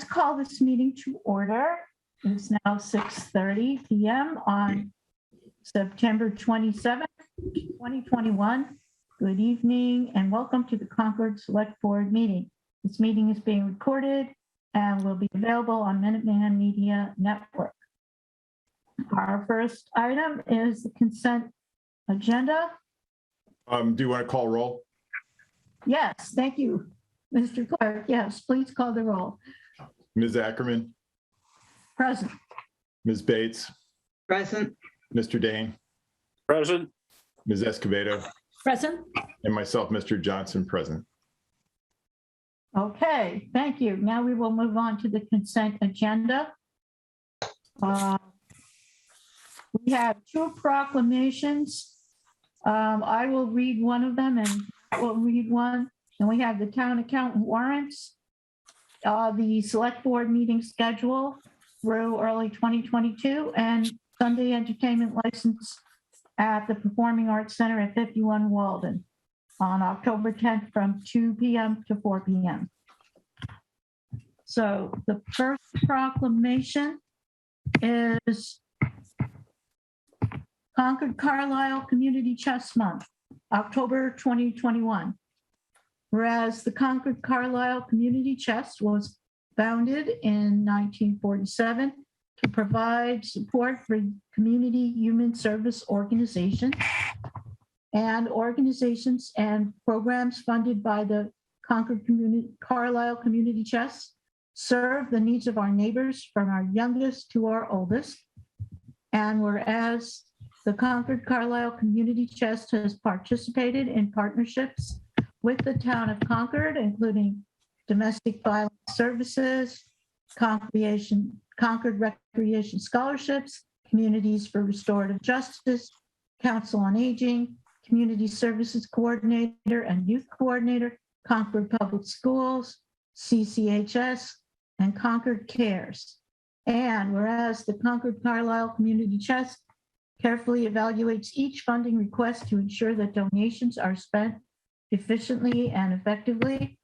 call this meeting to order. It's now 6:30 p.m. on September 27th, 2021. Good evening and welcome to the Concord Select Board meeting. This meeting is being recorded and will be available on Minuteman Media Network. Our first item is the consent agenda. Do you want to call roll? Yes, thank you, Mr. Clerk. Yes, please call the roll. Ms. Ackerman, Present. Ms. Bates, Present. Mr. Dane, Present. Ms. Escobedo, Present. and myself, Mr. Johnson, present. Okay, thank you. Now we will move on to the consent agenda. We have two proclamations. I will read one of them and we'll read one. And we have the town accountant warrants, the select board meeting schedule through early 2022, and Sunday entertainment license at the Performing Arts Center at 51 Walden on October 10th from 2 p.m. to 4 p.m. So the first proclamation is Concord Carlisle Community Chess Month, October 2021. Whereas the Concord Carlisle Community Chest was founded in 1947 to provide support for community human service organizations and programs funded by the Concord Carlisle Community Chest serve the needs of our neighbors from our youngest to our oldest. And whereas the Concord Carlisle Community Chest has participated in partnerships with the town of Concord, including domestic violence services, Concord Recreation Scholarships, Communities for Restorative Justice, Council on Aging, Community Services Coordinator and Youth Coordinator, Concord Public Schools, CCHS, and Concord Cares. And whereas the Concord Carlisle Community Chest carefully evaluates each funding request to ensure that donations are spent efficiently and effectively.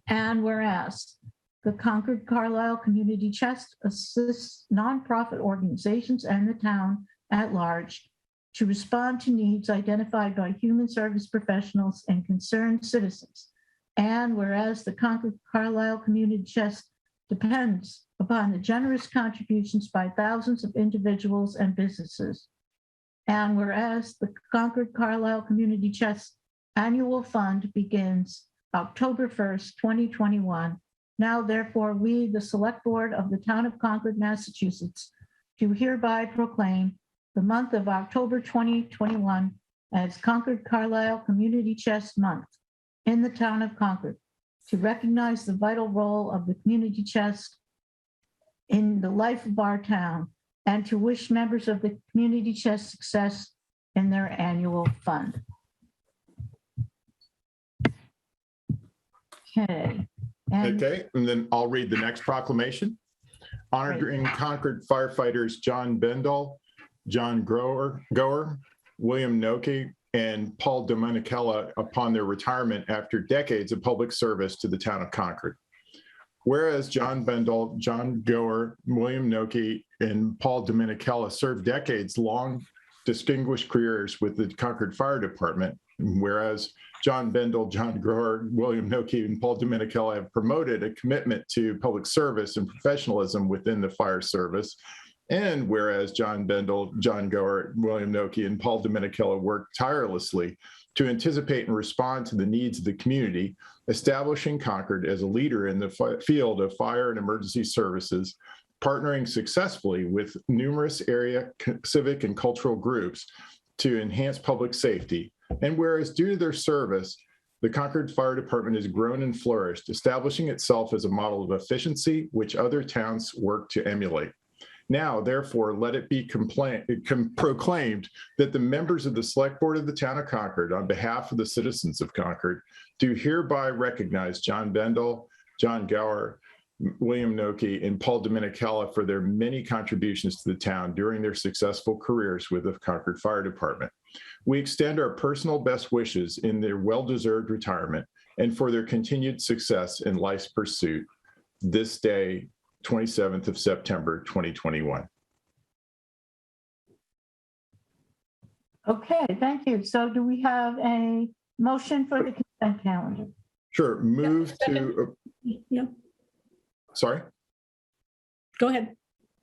And whereas the Concord Carlisle Community Chest assists nonprofit organizations and the town at large to respond to needs identified by human service professionals and concerned citizens. And whereas the Concord Carlisle Community Chest depends upon the generous contributions by thousands of individuals and businesses. And whereas the Concord Carlisle Community Chest annual fund begins October 1st, 2021. Now, therefore, we, the Select Board of the Town of Concord, Massachusetts, do hereby proclaim the month of October 2021 as Concord Carlisle Community Chest Month in the town of Concord to recognize the vital role of the community chest in the life of our town and to wish members of the community chest success in their annual fund. Okay. Okay, and then I'll read the next proclamation. Honoring Concord firefighters John Bendall, John Gower, William Noki, and Paul Domenicella upon their retirement after decades of public service to the town of Concord. Whereas John Bendall, John Gower, William Noki, and Paul Domenicella served decades-long distinguished careers with the Concord Fire Department, whereas John Bendall, John Grower, William Noki, and Paul Domenicella have promoted a commitment to public service and professionalism within the fire service. And whereas John Bendall, John Gower, William Noki, and Paul Domenicella worked tirelessly to anticipate and respond to the needs of the community, establishing Concord as a leader in the field of fire and emergency services, partnering successfully with numerous area civic and cultural groups to enhance public safety. And whereas due to their service, the Concord Fire Department has grown and flourished, establishing itself as a model of efficiency which other towns work to emulate. Now, therefore, let it be proclaimed that the members of the Select Board of the Town of Concord, on behalf of the citizens of Concord, do hereby recognize John Bendall, John Gower, William Noki, and Paul Domenicella for their many contributions to the town during their successful careers with the Concord Fire Department. We extend our personal best wishes in their well-deserved retirement and for their continued success in life's pursuit. this day, 27th of September, 2021. Okay, thank you. So do we have a motion for the consent calendar? Sure, move to, Yeah, sorry? go ahead.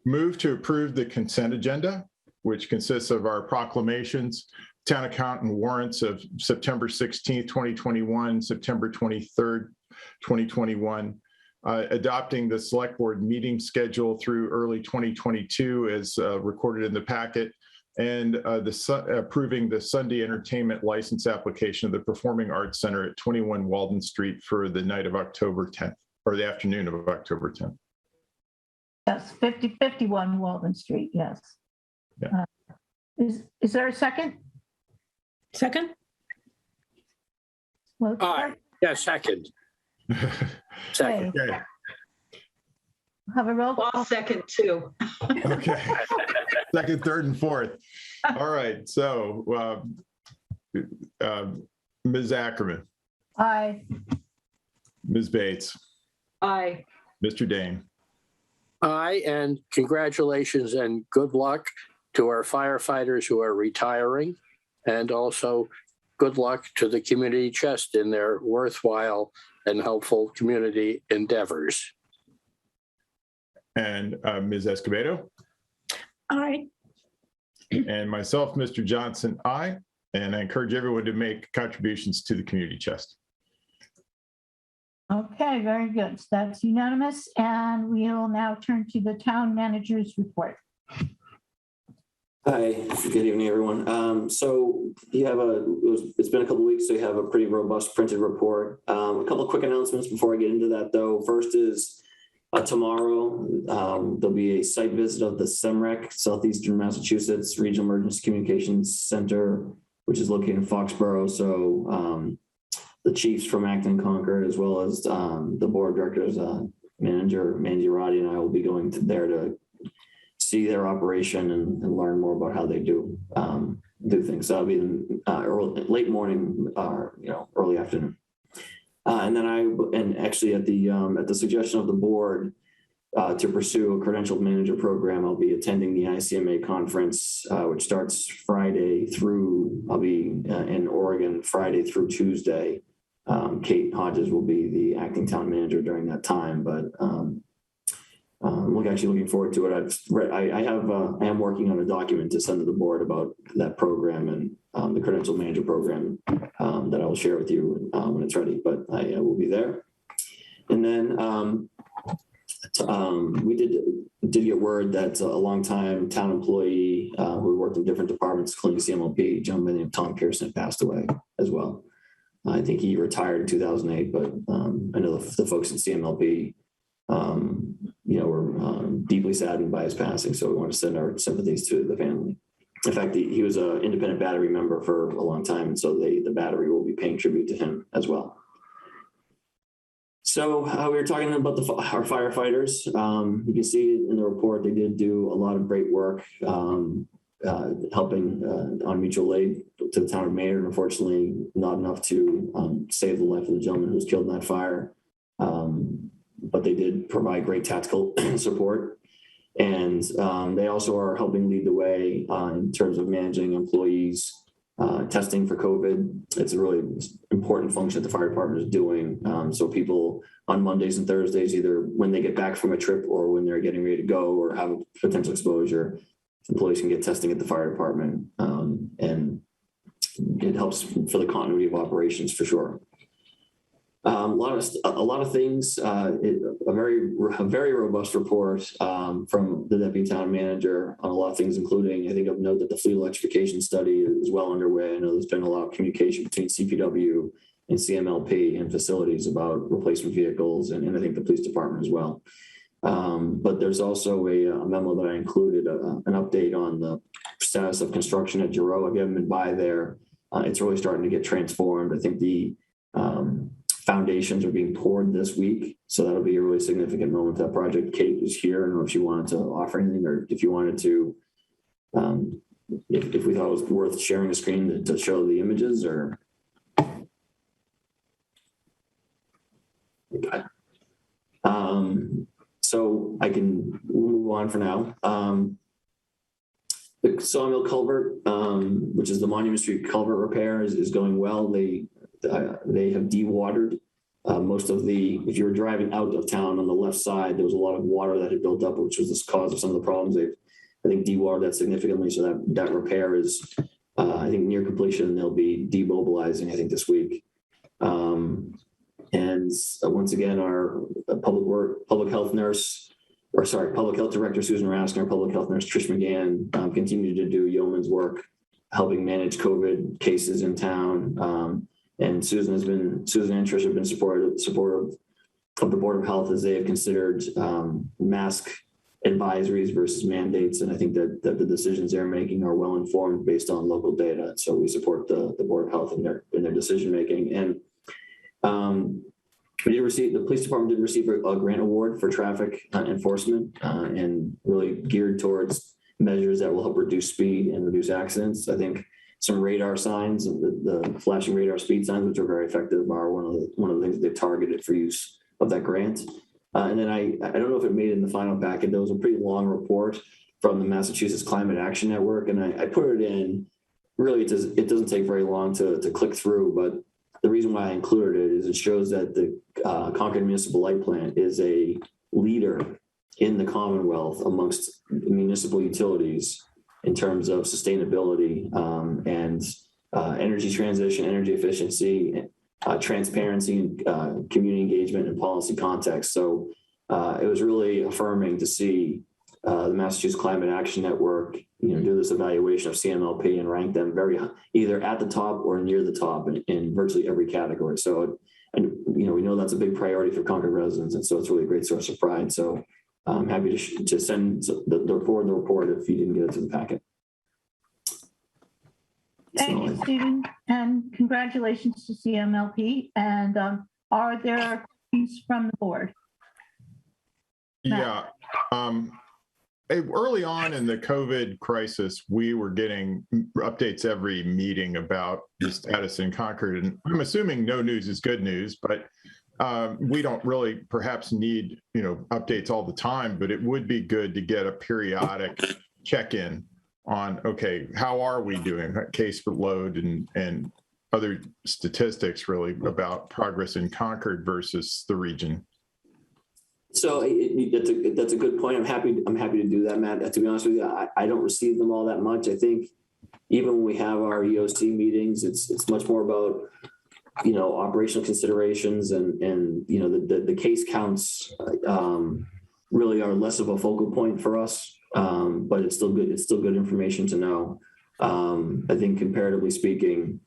Move to approve the consent agenda, which consists of our proclamations, town account and warrants of September 16th, 2021, September 23rd, 2021, adopting the select board meeting schedule through early 2022 as recorded in the packet, and approving the Sunday entertainment license application of the Performing Arts Center at 21 Walden Street for the night of October 10th, or the afternoon of October 10th. Yes, 51 Walden Street, yes. Yeah. Is there a second? Second? Well, Yeah, second. Second. Okay, have a roll call. I'll second too. okay. Second, third, and fourth. All right, so Ms. Ackerman, Aye. Ms. Bates, Aye. Mr. Dane. Aye, and congratulations and good luck to our firefighters who are retiring, and also good luck to the community chest in their worthwhile and helpful community endeavors. And Ms. Escobedo, Aye. and myself, Mr. Johnson, aye. And I encourage everyone to make contributions to the community chest. Okay, very good. So that's unanimous. And we'll now turn to the town manager's report. Hi, good evening, everyone. So you have it's been a couple of weeks, so you have a pretty robust printed report. A couple of quick announcements before I get into that, though. First is tomorrow, there'll be a site visit of the SEMREC, Southeastern Massachusetts Regional Emergency Communications Center, which is located in Foxborough. So the chiefs from Acton and Concord, as well as the board of directors, manager Mandy Roddy, and I will be going there to see their operation and learn more about how they do things. So that'll be late morning or early afternoon. And then actually at the suggestion of the board to pursue a credentialed manager program, I'll be attending the ICMA conference, which starts Friday through. I'll be in Oregon Friday through Tuesday. Kate Hodges will be the acting town manager during that time, but I'm actually looking forward to it. I am working on a document to send to the board about that program and the credential manager program that I will share with you when it's ready, but I will be there. And then we did get word that a longtime town employee who worked in different departments, including CMLP, a gentleman named Tom Pearson, passed away as well. I think he retired in 2008, but I know the folks in CMLP were deeply saddened by his passing. So we want to send our sympathies to the family. In fact, he was an independent battery member for a long time. And so the battery will be paying tribute to him as well. So we were talking about our firefighters. You can see in the report, they did do a lot of great work helping on mutual aid to the town of Maynard. Unfortunately, not enough to save the life of the gentleman who was killed in that fire. But they did provide great tactical support. And they also are helping lead the way in terms of managing employees, testing for COVID. It's a really important function that the fire department is doing. So people on Mondays and Thursdays, either when they get back from a trip or when they're getting ready to go or have a potential exposure, employees can get testing at the fire department. And it helps for the continuity of operations for sure. A lot of things. A very robust report from the deputy town manager on a lot of things, including I think of note that the fleet electrification study is well underway. I know there's been a lot of communication between CPW and CMLP and facilities about replacement vehicles, and I think the police department as well. But there's also a memo that I included, an update on the status of construction at Giroux. If you haven't been by there, it's really starting to get transformed. I think the foundations are being poured this week. So that'll be a really significant moment for that project. Kate is here. I don't know if she wanted to offer anything or if you wanted to, if we thought it was worth sharing the screen to show the images or. Okay. So we'll move on for now. The Sawmill Culvert, which is the Monument Street culvert repair, is going well. They have dewatered most of if you were driving out of town on the left side, there was a lot of water that had built up, which was the cause of some of the problems. They've, I think, dewatered that significantly. So that repair is, I think, near completion. They'll be demobilizing, I think, this week. And once again, our public health director, Susan Rask, and our public health nurse, Trish McGann, continue to do yeoman's work, helping manage COVID cases in town. And Susan and Trish have been supportive of the Board of Health as they have considered mask advisories versus mandates. And I think that the decisions they're making are well informed based on local data. So we support the Board of Health in their decision making. And the police department did receive a grant award for traffic enforcement and really geared towards measures that will help reduce speed and reduce accidents. I think some radar signs and the flashing radar speed signs, which are very effective, are one of the things that they've targeted for use of that grant. And then I don't know if it made it in the final packet. There was a pretty long report from the Massachusetts Climate Action Network, and I put it in. Really, it doesn't take very long to click through, but the reason why I included it is it shows that the Concord Municipal Light Plant is a leader in the Commonwealth amongst municipal utilities in terms of sustainability and energy transition, energy efficiency, transparency, community engagement, and policy context. So it was really affirming to see the Massachusetts Climate Action Network, do this evaluation of CMLP and rank them either at the top or near the top in virtually every category. So, we know that's a big priority for Concord residents, and so it's really a great source of pride. So I'm happy to send the report if you didn't get it to the packet. Thank you, Stephen, and congratulations to CMLP. And are there questions from the board? Yeah. Early on in the COVID crisis, we were getting updates every meeting about the status in Concord. And I'm assuming no news is good news, but we don't really perhaps need, updates all the time, but it would be good to get a periodic check-in on, okay, how are we doing? Case load and other statistics really about progress in Concord versus the region. So that's a good point. I'm happy to do that, Matt. To be honest with you, I don't receive them all that much. I think even when we have our EOC meetings, it's much more about operational considerations and the case counts really are less of a focal point for us. But it's still good. It's still good information to know. I think comparatively speaking,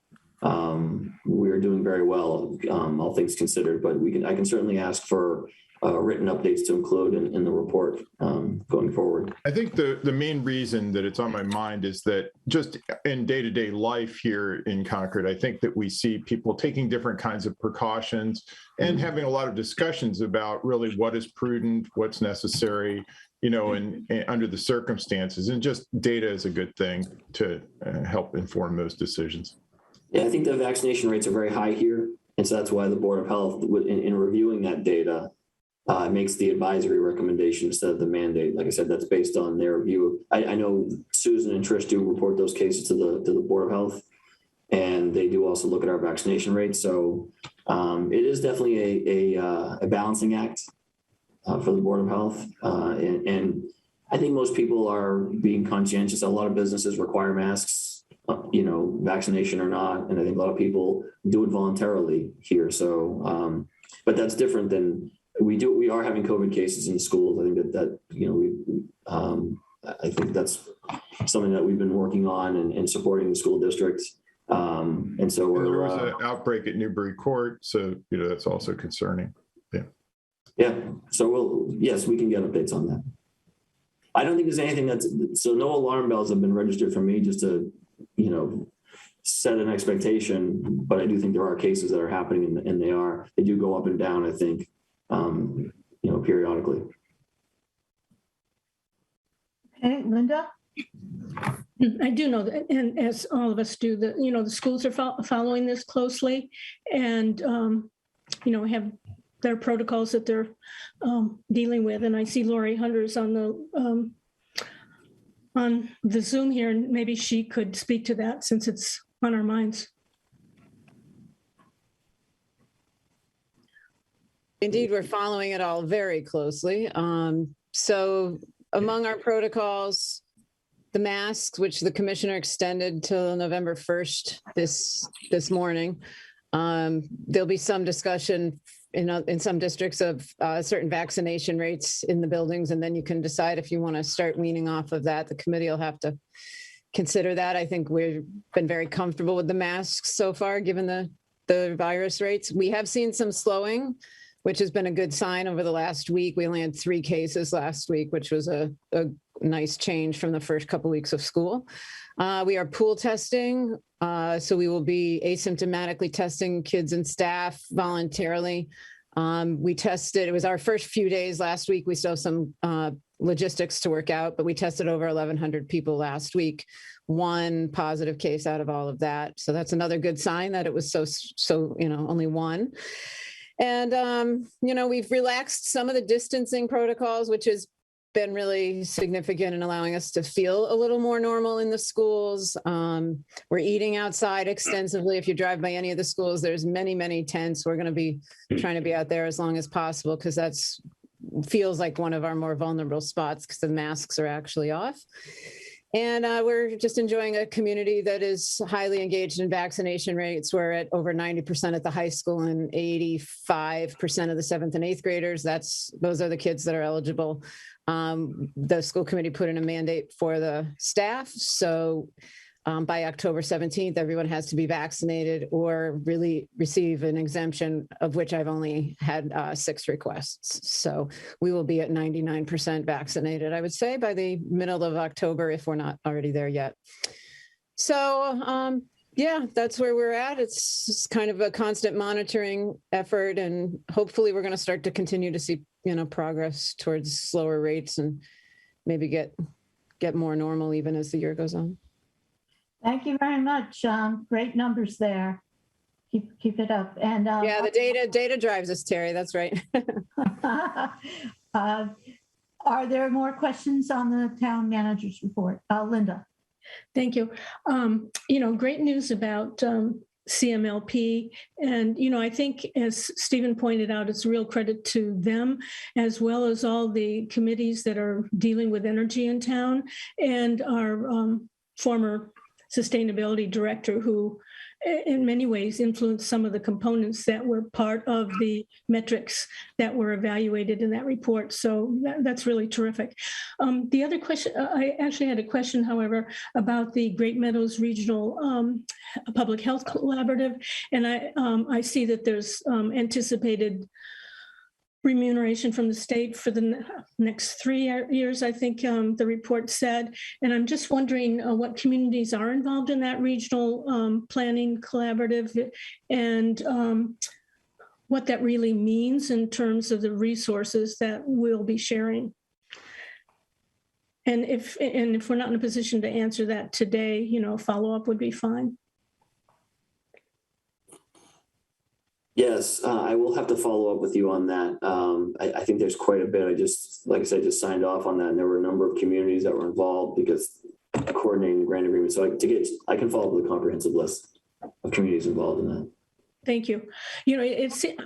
we are doing very well, all things considered. But I can certainly ask for written updates to include in the report going forward. I think the main reason that it's on my mind is that just in day-to-day life here in Concord, I think that we see people taking different kinds of precautions and having a lot of discussions about really what is prudent, what's necessary, and under the circumstances, and just data is a good thing to help inform those decisions. Yeah, I think the vaccination rates are very high here. And so that's why the Board of Health, in reviewing that data, makes the advisory recommendation instead of the mandate. Like I said, that's based on their view. I know Susan and Trish do report those cases to the Board of Health, and they do also look at our vaccination rates. So it is definitely a balancing act for the Board of Health. And I think most people are being conscientious. A lot of businesses require masks, vaccination or not. And I think a lot of people do it voluntarily here. So, but that's different than we are having COVID cases in schools. I think I think that's something that we've been working on and supporting the school districts. And so there was an outbreak at Newbury Court. So, that's also concerning. Yeah. Yeah. So yes, we can get updates on that. I don't think there's anything so no alarm bells have been registered for me just to, set an expectation, but I do think there are cases that are happening and they do go up and down, I think, periodically. Okay, Linda? I do know that, and as all of us do, that, the schools are following this closely and, have their protocols that they're dealing with. And I see Lori Hunter's on the Zoom here, and maybe she could speak to that since it's on our minds. Indeed, we're following it all very closely. So among our protocols, the masks, which the commissioner extended till November 1st this morning. There'll be some discussion in some districts of certain vaccination rates in the buildings, and then you can decide if you want to start weaning off of that. The committee will have to consider that. I think we've been very comfortable with the masks so far, given the virus rates. We have seen some slowing, which has been a good sign over the last week. We only had 3 cases last week, which was a nice change from the first couple weeks of school. We are pool testing, so we will be asymptomatically testing kids and staff voluntarily. We tested, it was our first few days last week. We still have some logistics to work out, but we tested over 1,100 people last week. 1 positive case out of all of that. So that's another good sign that it was so only 1. And, we've relaxed some of the distancing protocols, which has been really significant in allowing us to feel a little more normal in the schools. We're eating outside extensively. If you drive by any of the schools, there's many, many tents. We're going to be trying to be out there as long as possible because that's feels like one of our more vulnerable spots because the masks are actually off. And we're just enjoying a community that is highly engaged in vaccination rates. We're at over 90% at the high school and 85% of the 7th and 8th graders. Those are the kids that are eligible. The school committee put in a mandate for the staff. So by October 17th, everyone has to be vaccinated or really receive an exemption, of which I've only had 6 requests. So we will be at 99% vaccinated, I would say, by the middle of October, if we're not already there yet. So yeah, that's where we're at. It's kind of a constant monitoring effort, and hopefully we're going to start to continue to see, progress towards slower rates and maybe get more normal even as the year goes on. Thank you very much. Great numbers there. Keep it up. And yeah, the data drives us, Terry. That's right. Are there more questions on the town manager's report? Linda. Thank you. Great news about CMLP. And, I think as Stephen pointed out, it's a real credit to them, as well as all the committees that are dealing with energy in town and our former sustainability director, who in many ways influenced some of the components that were part of the metrics that were evaluated in that report. So that's really terrific. The other question, I actually had a question, however, about the Great Meadows Regional Public Health Collaborative. And I see that there's anticipated remuneration from the state for the next 3 years, I think the report said. And I'm just wondering what communities are involved in that regional planning collaborative and what that really means in terms of the resources that we'll be sharing. And if we're not in a position to answer that today, follow-up would be fine. Yes, I will have to follow up with you on that. I think there's quite a bit. Like I said, just signed off on that, and there were a number of communities that were involved because coordinating the grant agreement. So I can follow up with a comprehensive list of communities involved in that. Thank you.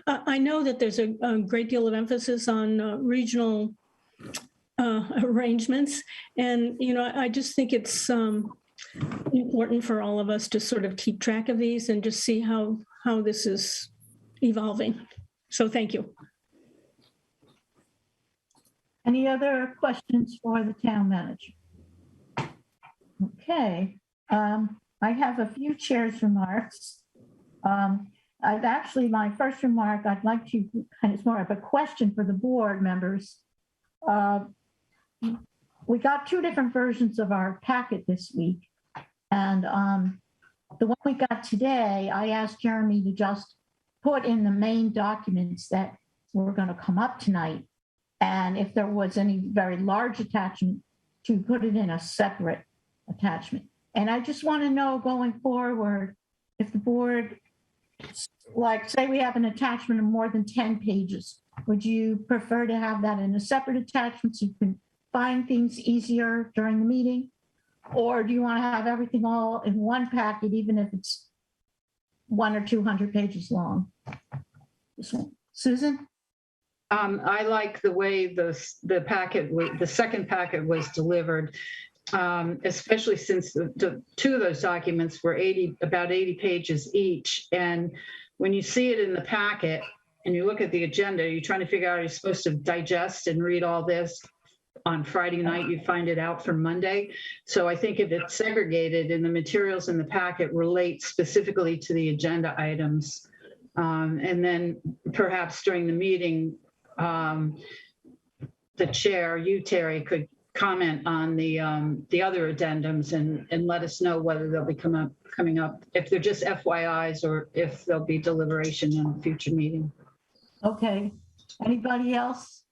I know that there's a great deal of emphasis on regional arrangements, and I just think it's important for all of us to sort of keep track of these and just see how this is evolving. So thank you. Any other questions for the town manager? Okay. I have a few chair's remarks. My first remark, I'd like to, and it's more of a question for the board members. We got 2 different versions of our packet this week. And the one we got today, I asked Jeremy to just put in the main documents that were going to come up tonight. And if there was any very large attachment, to put it in a separate attachment. And I just want to know going forward, if the board like, say we have an attachment of more than 10 pages. Would you prefer to have that in a separate attachment so you can find things easier during the meeting? Or do you want to have everything all in one packet, even if it's 100 or 200 pages long? Susan? I like the way the second packet was delivered, especially since the two of those documents were about 80 pages each. And when you see it in the packet and you look at the agenda, you're trying to figure out, you're supposed to digest and read all this on Friday night, you find it out for Monday. So I think if it's segregated and the materials in the packet relate specifically to the agenda items, and then perhaps during the meeting, the chair, you, Terry, could comment on the other addendums and let us know whether they'll be coming up, if they're just FYIs or if there'll be deliberation in a future meeting. Okay. Anybody else?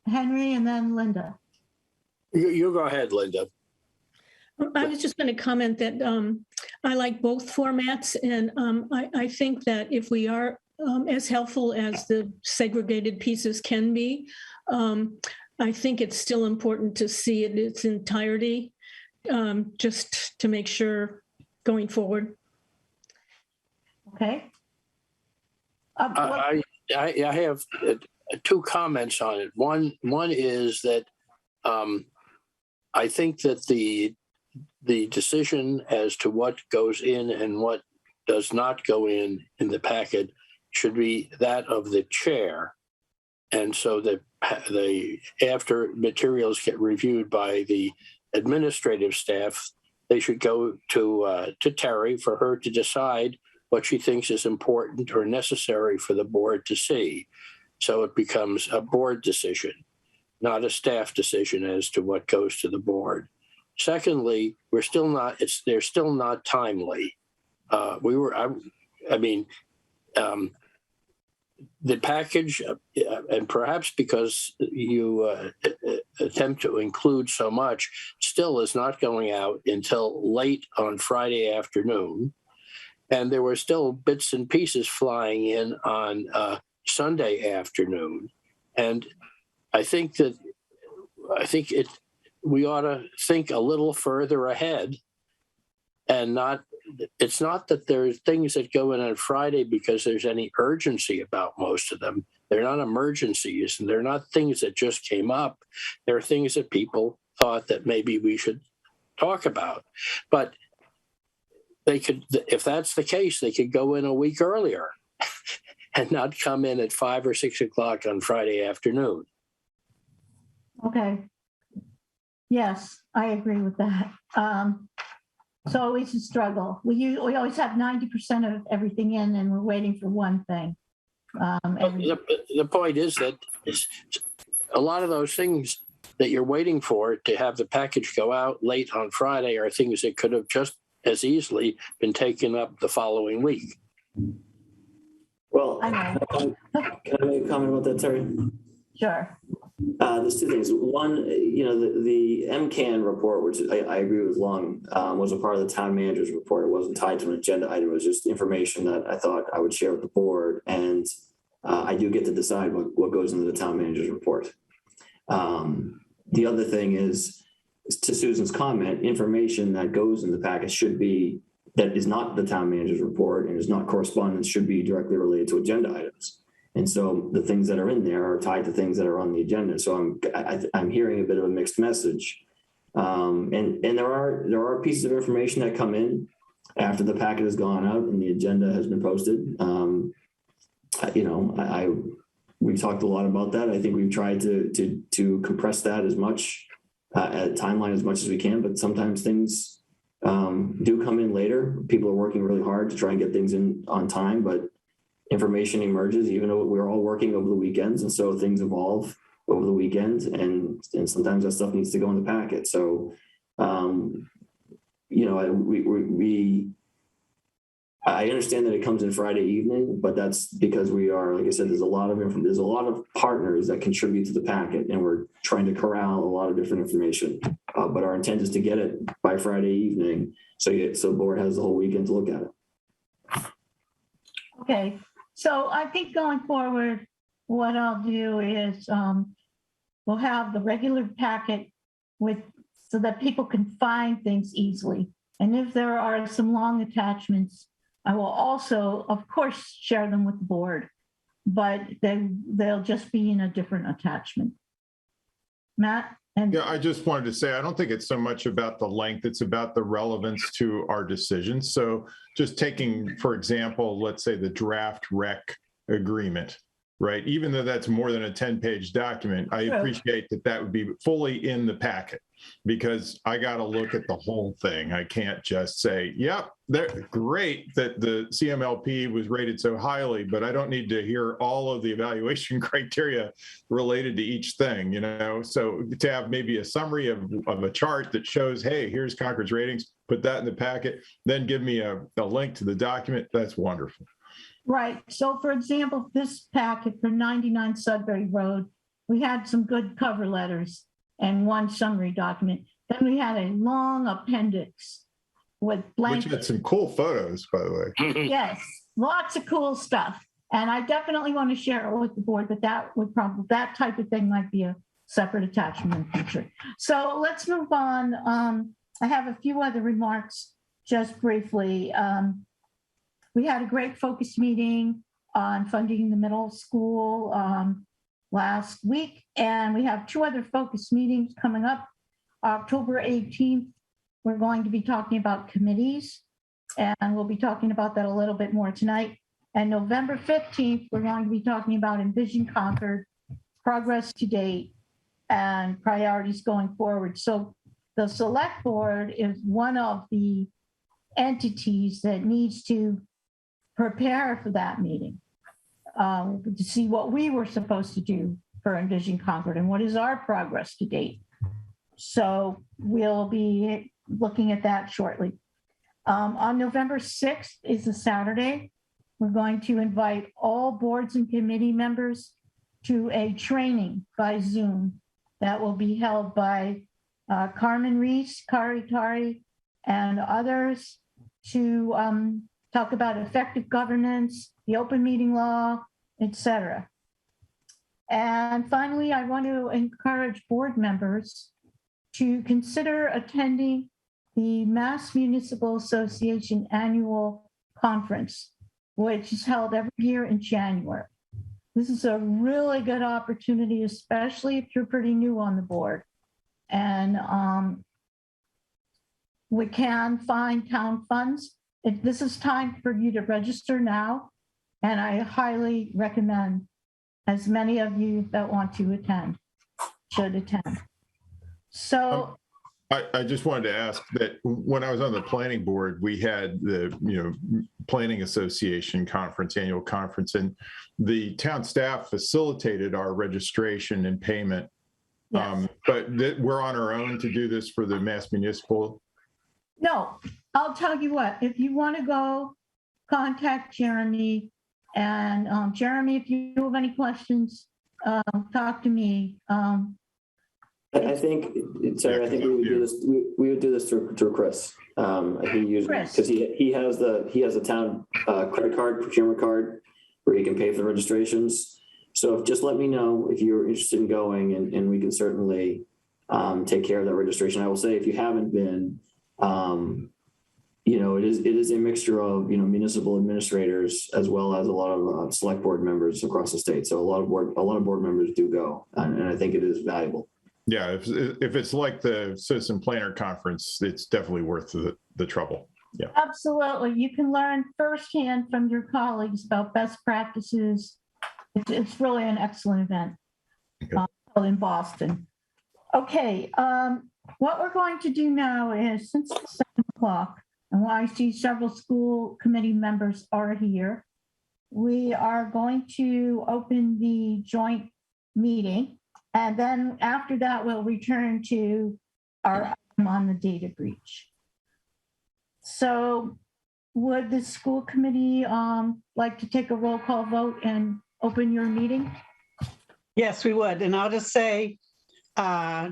Henry and then Linda. You go ahead, Linda. I was just going to comment that I like both formats, and I think that if we are as helpful as the segregated pieces can be, I think it's still important to see it in its entirety, just to make sure going forward. Okay. I have two comments on it. One is that I think that the decision as to what goes in and what does not go in the packet should be that of the chair. And so that after materials get reviewed by the administrative staff, they should go to Terry for her to decide what she thinks is important or necessary for the board to see. So it becomes a board decision, not a staff decision as to what goes to the board. Secondly, they're still not timely. The package, and perhaps because you attempt to include so much, still is not going out until late on Friday afternoon. And there were still bits and pieces flying in on Sunday afternoon. And I think we ought to think a little further ahead, and it's not that there's things that go in on Friday because there's any urgency about most of them. They're not emergencies, and they're not things that just came up. They're things that people thought that maybe we should talk about. But they could, if that's the case, they could go in a week earlier and not come in at 5 or 6 o'clock on Friday afternoon. Okay. Yes, I agree with that. It's always a struggle. We always have 90% of everything in, and we're waiting for one thing. The point is that a lot of those things that you're waiting for to have the package go out late on Friday are things that could have just as easily been taken up the following week. Well, I know. can I make a comment about that, Terry? Sure. There's two things. One, the MCAN report, which I agree with Long, was a part of the town manager's report. It wasn't tied to an agenda item. It was just information that I thought I would share with the board. And I do get to decide what goes into the town manager's report. The other thing is, to Susan's comment, information that goes in the package that is not the town manager's report and is not correspondence should be directly related to agenda items. And so the things that are in there are tied to things that are on the agenda. So I'm hearing a bit of a mixed message. And there are pieces of information that come in after the packet has gone out and the agenda has been posted. We talked a lot about that. I think we've tried to compress that as much at timeline as much as we can, but sometimes things do come in later. People are working really hard to try and get things in on time, but information emerges, even though we're all working over the weekends. And so things evolve over the weekend, and sometimes that stuff needs to go in the packet. So, I understand that it comes in Friday evening, but that's because we are, like I said, there's a lot of partners that contribute to the packet, and we're trying to corral a lot of different information. But our intent is to get it by Friday evening, so the board has the whole weekend to look at it. Okay, so I think going forward, what I'll do is we'll have the regular packet with, so that people can find things easily. And if there are some long attachments, I will also, of course, share them with the board, but they'll just be in a different attachment. Matt? And Yeah, I just wanted to say, I don't think it's so much about the length, it's about the relevance to our decisions. So just taking, for example, let's say the draft rec agreement, right? Even though that's more than a 10-page document, I True. appreciate that that would be fully in the packet because I got to look at the whole thing. I can't just say, yep, they're great that the CMLP was rated so highly, but I don't need to hear all of the evaluation criteria related to each thing, you know? So to have maybe a summary of a chart that shows, hey, here's Concord's ratings, put that in the packet, then give me a link to the document, that's wonderful. right, so for example, this packet for 99 Sudbury Road, we had some good cover letters and one summary document. Then we had a long appendix with blank. Which had some cool photos, by the way. Yes, lots of cool stuff. And I definitely want to share it with the board, but that type of thing might be a separate attachment in the future. So let's move on. I have a few other remarks just briefly. We had a great focus meeting on funding the middle school last week, and we have two other focus meetings coming up. October 18th, we're going to be talking about committees, and we'll be talking about that a little bit more tonight. And November 15th, we're going to be talking about Envision Concord, progress to date, and priorities going forward. So the select board is one of the entities that needs to prepare for that meeting to see what we were supposed to do for Envision Concord and what is our progress to date. So we'll be looking at that shortly. On November 6th is a Saturday. We're going to invite all boards and committee members to a training by Zoom that will be held by Carmen Reese, Kari Tari, and others to talk about effective governance, the open meeting law, etc. And finally, I want to encourage board members to consider attending the Mass Municipal Association Annual Conference, which is held every year in January. This is a really good opportunity, especially if you're pretty new on the board. And we can find town funds. This is time for you to register now, and I highly recommend as many of you that want to attend should attend. So I just wanted to ask that when I was on the planning board, we had the Planning Association conference, annual conference, and the town staff facilitated our registration and payment. yes. But we're on our own to do this for the Mass Municipal. No, I'll tell you what, if you want to go, contact Jeremy. And Jeremy, if you have any questions, talk to me. I think we would do this. We would do this through Chris. He usually, because he has the town credit card, procurement card, where you can pay for the registrations. So just let me know if you're interested in going, and we can certainly take care of that registration. I will say, if you haven't been, it is a mixture of municipal administrators as well as a lot of select board members across the state. So a lot of board members do go, and I think it is valuable. Yeah, if it's like the Citizen Planner Conference, it's definitely worth the trouble. Yeah, Absolutely. You can learn firsthand from your colleagues about best practices. It's really an excellent event in Boston. Okay, what we're going to do now is, since it's 7 o'clock, and while I see several school committee members are here, we are going to open the joint meeting. And then after that, we'll return to our item on the data breach. So would the school committee like to take a roll call vote and open your meeting? Yes, we would. And I'll just say,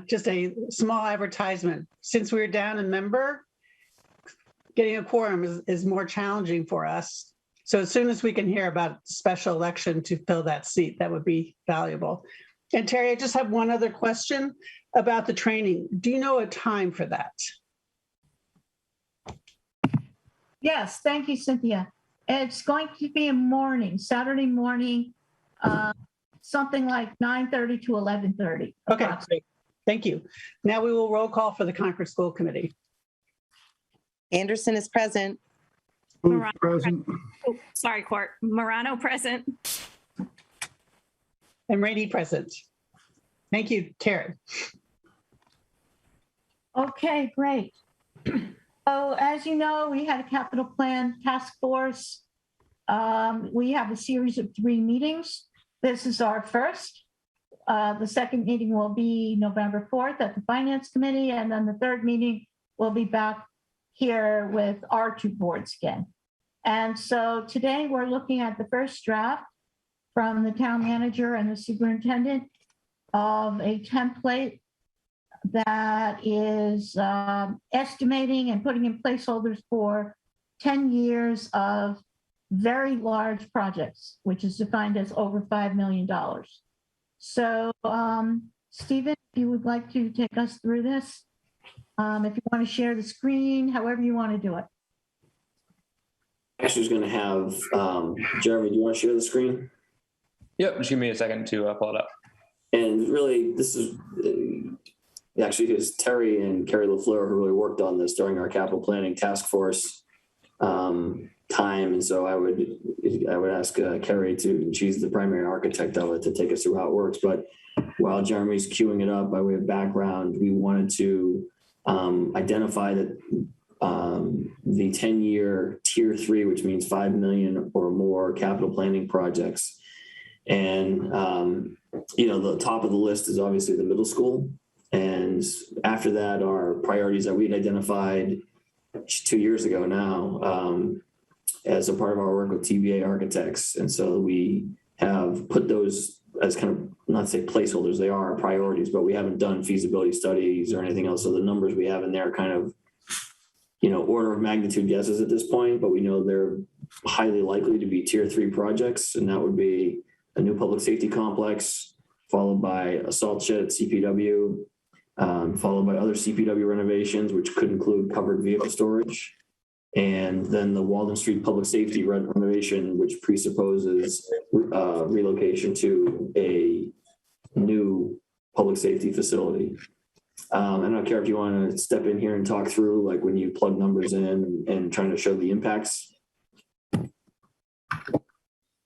just a small advertisement. Since we're down a member, getting a quorum is more challenging for us. So as soon as we can hear about special election to fill that seat, that would be valuable. And Terry, I just have one other question about the training. Do you know a time for that? Yes, thank you, Cynthia. It's going to be a morning, Saturday morning, something like 9:30 to 11:30. Okay, great. Thank you. Now we will roll call for the Concord School Committee. Anderson is present. Booth Morano, present. Oh, sorry, Court. Morano present. And Rainey present. Thank you, Terry. Okay, great. So as you know, we had a capital plan task force. We have a series of 3 meetings. This is our first. The second meeting will be November 4th at the Finance Committee, and then the third meeting will be back here with our 2 boards again. And so today we're looking at the first draft from the town manager and the superintendent of a template that is estimating and putting in placeholders for 10 years of very large projects, which is defined as over $5 million. So, Stephen, if you would like to take us through this, if you want to share the screen, however you want to do it. Actually, was going to have Jeremy, do you want to share the screen? Yep, just give me a second to pull it up. And really, this is actually because Terry and Carrie LaFleur who really worked on this during our capital planning task force time. And so I would ask Carrie she's the primary architect of it, to take us through how it works. But while Jeremy's queuing it up by way of background, we wanted to identify that the 10-year tier 3, which means 5 million or more capital planning projects. And, the top of the list is obviously the middle school. And after that are priorities that we had identified 2 years ago now as a part of our work with TBA architects. And so we have put those as kind of, not to say placeholders, they are our priorities, but we haven't done feasibility studies or anything else. So the numbers we have in there are kind of, order of magnitude guesses at this point, but we know they're highly likely to be tier 3 projects. And that would be a new public safety complex, followed by a salt shed at CPW, followed by other CPW renovations, which could include covered vehicle storage. And then the Walden Street Public Safety renovation, which presupposes relocation to a new public safety facility. I don't care if you want to step in here and talk through, like when you plug numbers in and trying to show the impacts.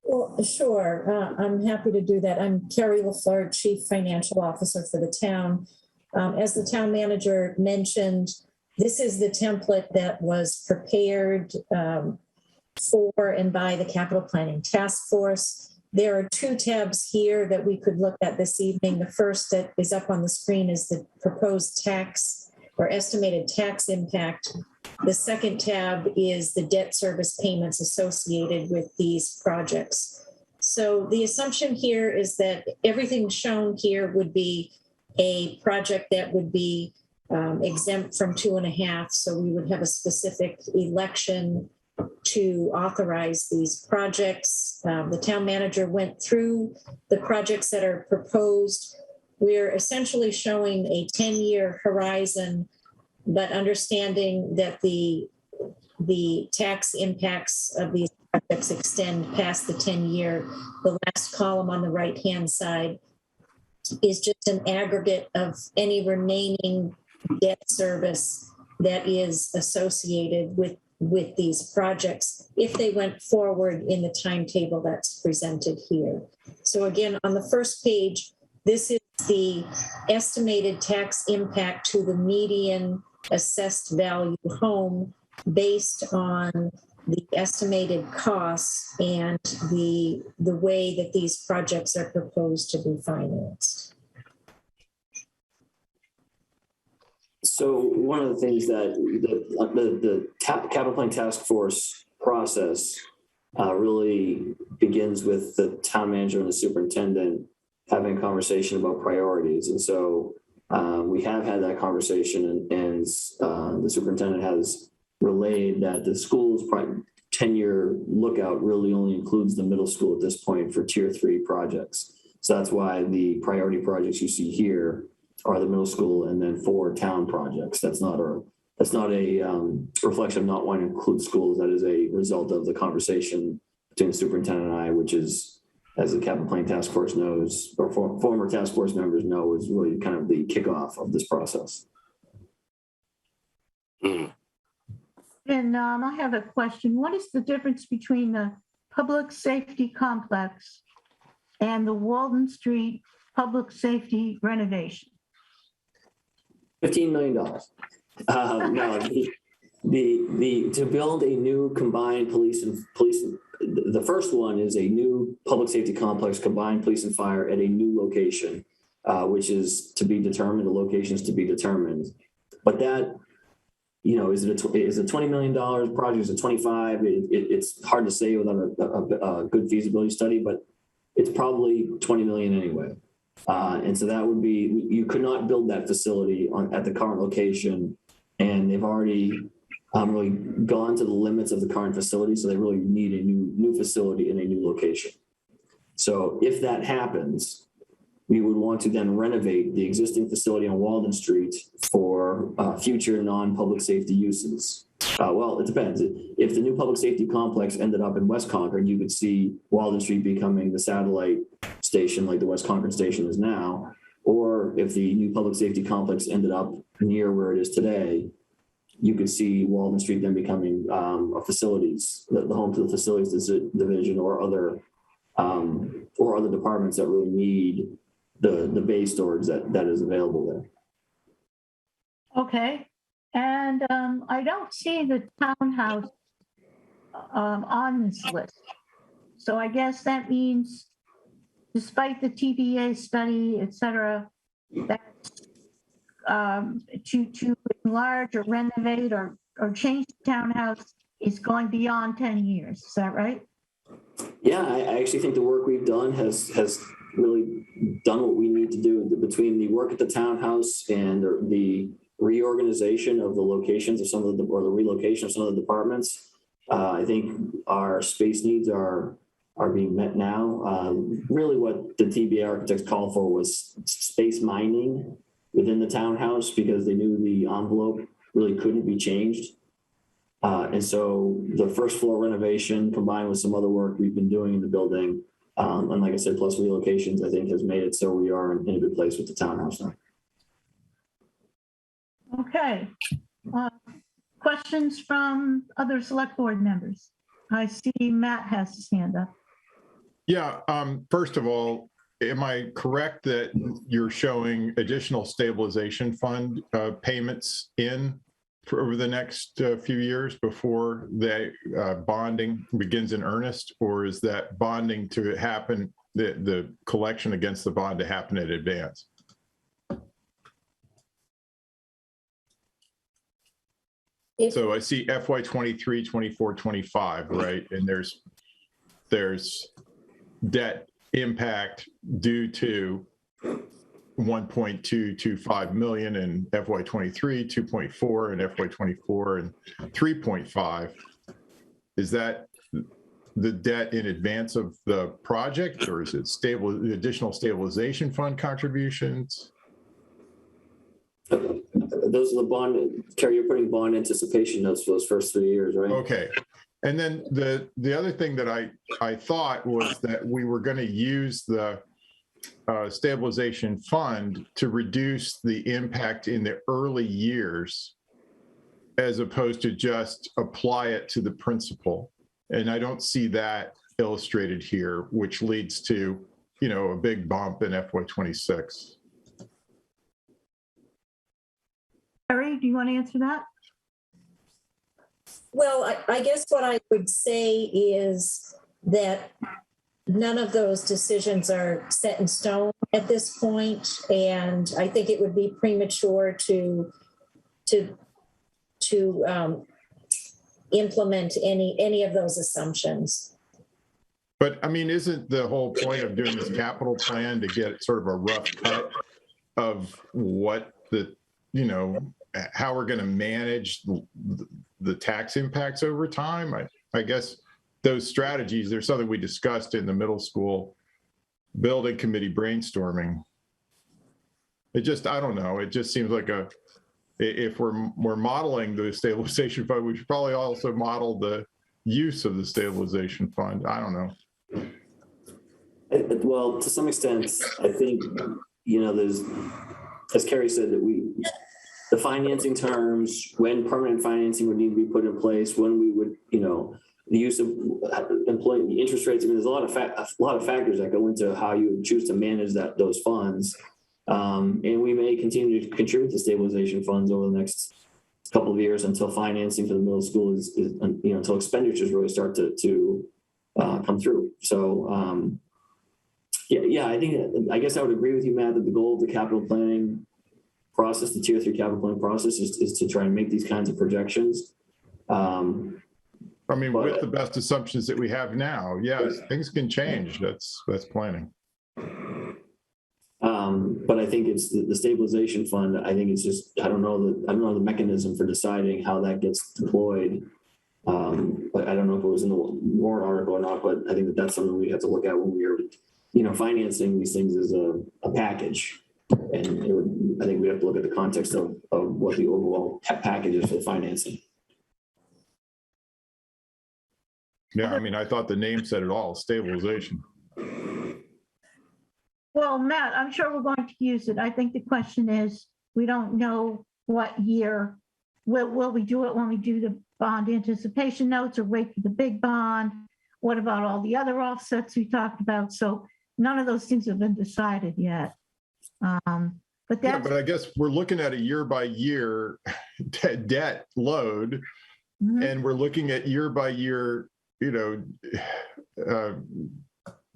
Well, sure. I'm happy to do that. I'm Carrie LaFleur, Chief Financial Officer for the town. As the town manager mentioned, this is the template that was prepared for and by the Capital Planning Task Force. There are 2 tabs here that we could look at this evening. The first that is up on the screen is the proposed tax or estimated tax impact. The second tab is the debt service payments associated with these projects. So the assumption here is that everything shown here would be a project that would be exempt from 2.5. So we would have a specific election to authorize these projects. The town manager went through the projects that are proposed. We're essentially showing a 10-year horizon, but understanding that the tax impacts of these projects extend past the 10-year. The last column on the right-hand side is just an aggregate of any remaining debt service that is associated with these projects if they went forward in the timetable that's presented here. So again, on the first page, this is the estimated tax impact to the median assessed value home based on the estimated costs and the way that these projects are proposed to be financed. So one of the things that the capital planning task force process really begins with the town manager and the superintendent having a conversation about priorities. And so we have had that conversation, and the superintendent has relayed that the school's 10-year lookout really only includes the middle school at this point for tier 3 projects. So that's why the priority projects you see here are the middle school and then 4 town projects. That's not a reflection of not wanting to include schools. That is a result of the conversation between the superintendent and I, which is, as the capital planning task force knows, or former task force members know, is really kind of the kickoff of this process. And I have a question. What is the difference between the public safety complex and the Walden Street public safety renovation? $15 million. No, to build a new combined police, the first one is a new public safety complex, combined police and fire at a new location, which is to be determined. The location is to be determined. But that, is it a $20 million project? Is it 25? It's hard to say without a good feasibility study, but it's probably 20 million anyway. And so that would be, you could not build that facility at the current location, and they've already really gone to the limits of the current facility, so they really need a new facility in a new location. So if that happens, we would want to then renovate the existing facility on Walden Street for future non-public safety uses. Well, it depends. If the new public safety complex ended up in West Concord, you could see Walden Street becoming the satellite station like the West Concord station is now. Or if the new public safety complex ended up near where it is today, you could see Walden Street then becoming a facilities, the home to the facilities division or other departments that really need the base storage that is available there. Okay. And I don't see the townhouse on this list. So I guess that means, despite the TBA study, et cetera, that to enlarge or renovate or change the townhouse is going beyond 10 years. Is that right? Yeah, I actually think the work we've done has really done what we need to do between the work at the townhouse and the reorganization of the locations of some of the relocation of some of the departments. I think our space needs are being met now. Really what the TBA architects called for was space mining within the townhouse because they knew the envelope really couldn't be changed. And so the first floor renovation combined with some other work we've been doing in the building, and like I said, plus relocations, I think has made it so we are in a good place with the townhouse now. Okay. Questions from other select board members? I see Matt has his hand up. Yeah, first of all, am I correct that you're showing additional stabilization fund payments over the next few years before the bonding begins in earnest, or is that bonding to happen, the collection against the bond to happen in advance? So I see FY 23, 24, 25, right? And there's debt impact due to 1.225 million in FY 23, 2.4 in FY 24, and 3.5. Is that the debt in advance of the project, or is it additional stabilization fund contributions? Those are the bond, Terry, you're putting bond anticipation notes for those first 3 years, right? Okay. And then the other thing that I thought was that we were going to use the stabilization fund to reduce the impact in the early years as opposed to just apply it to the principal. And I don't see that illustrated here, which leads to, a big bump in FY 26. Harry, do you want to answer that? Well, I guess what I would say is that none of those decisions are set in stone at this point, and I think it would be premature to implement any of those assumptions. But I mean, isn't the whole point of doing this capital plan to get sort of a rough cut of what how we're going to manage the tax impacts over time? I guess those strategies, there's something we discussed in the middle school building committee brainstorming. It just, I don't know, it just seems like if we're modeling the stabilization fund, we should probably also model the use of the stabilization fund. I don't know. Well, to some extent, I think, there's, as Carrie said, that the financing terms, when permanent financing would need to be put in place, when we would, the use of employee interest rates. I mean, there's a lot of factors that go into how you would choose to manage those funds. And we may continue to contribute to stabilization funds over the next couple of years until financing for the middle school is until expenditures really start to come through. So, I guess I would agree with you, Matt, that the goal of the capital planning process, the tier 3 capital planning process, is to try and make these kinds of projections. With the best assumptions that we have now, yes, things can change. That's planning. But I think it's the stabilization fund. I think it's just, I don't know the mechanism for deciding how that gets deployed. But I don't know if it was in the warrant article or not, but I think that's something we have to look at when we're, financing these things as a package. And I think we have to look at the context of what the overall package is for the financing. Yeah, I thought the name said it all, stabilization. Well, Matt, I'm sure we're going to use it. I think the question is, we don't know what year. Will we do it when we do the bond anticipation notes or wait for the big bond? What about all the other offsets we talked about? So none of those things have been decided yet. But I guess we're looking at a year by year debt load, and we're looking at year by year,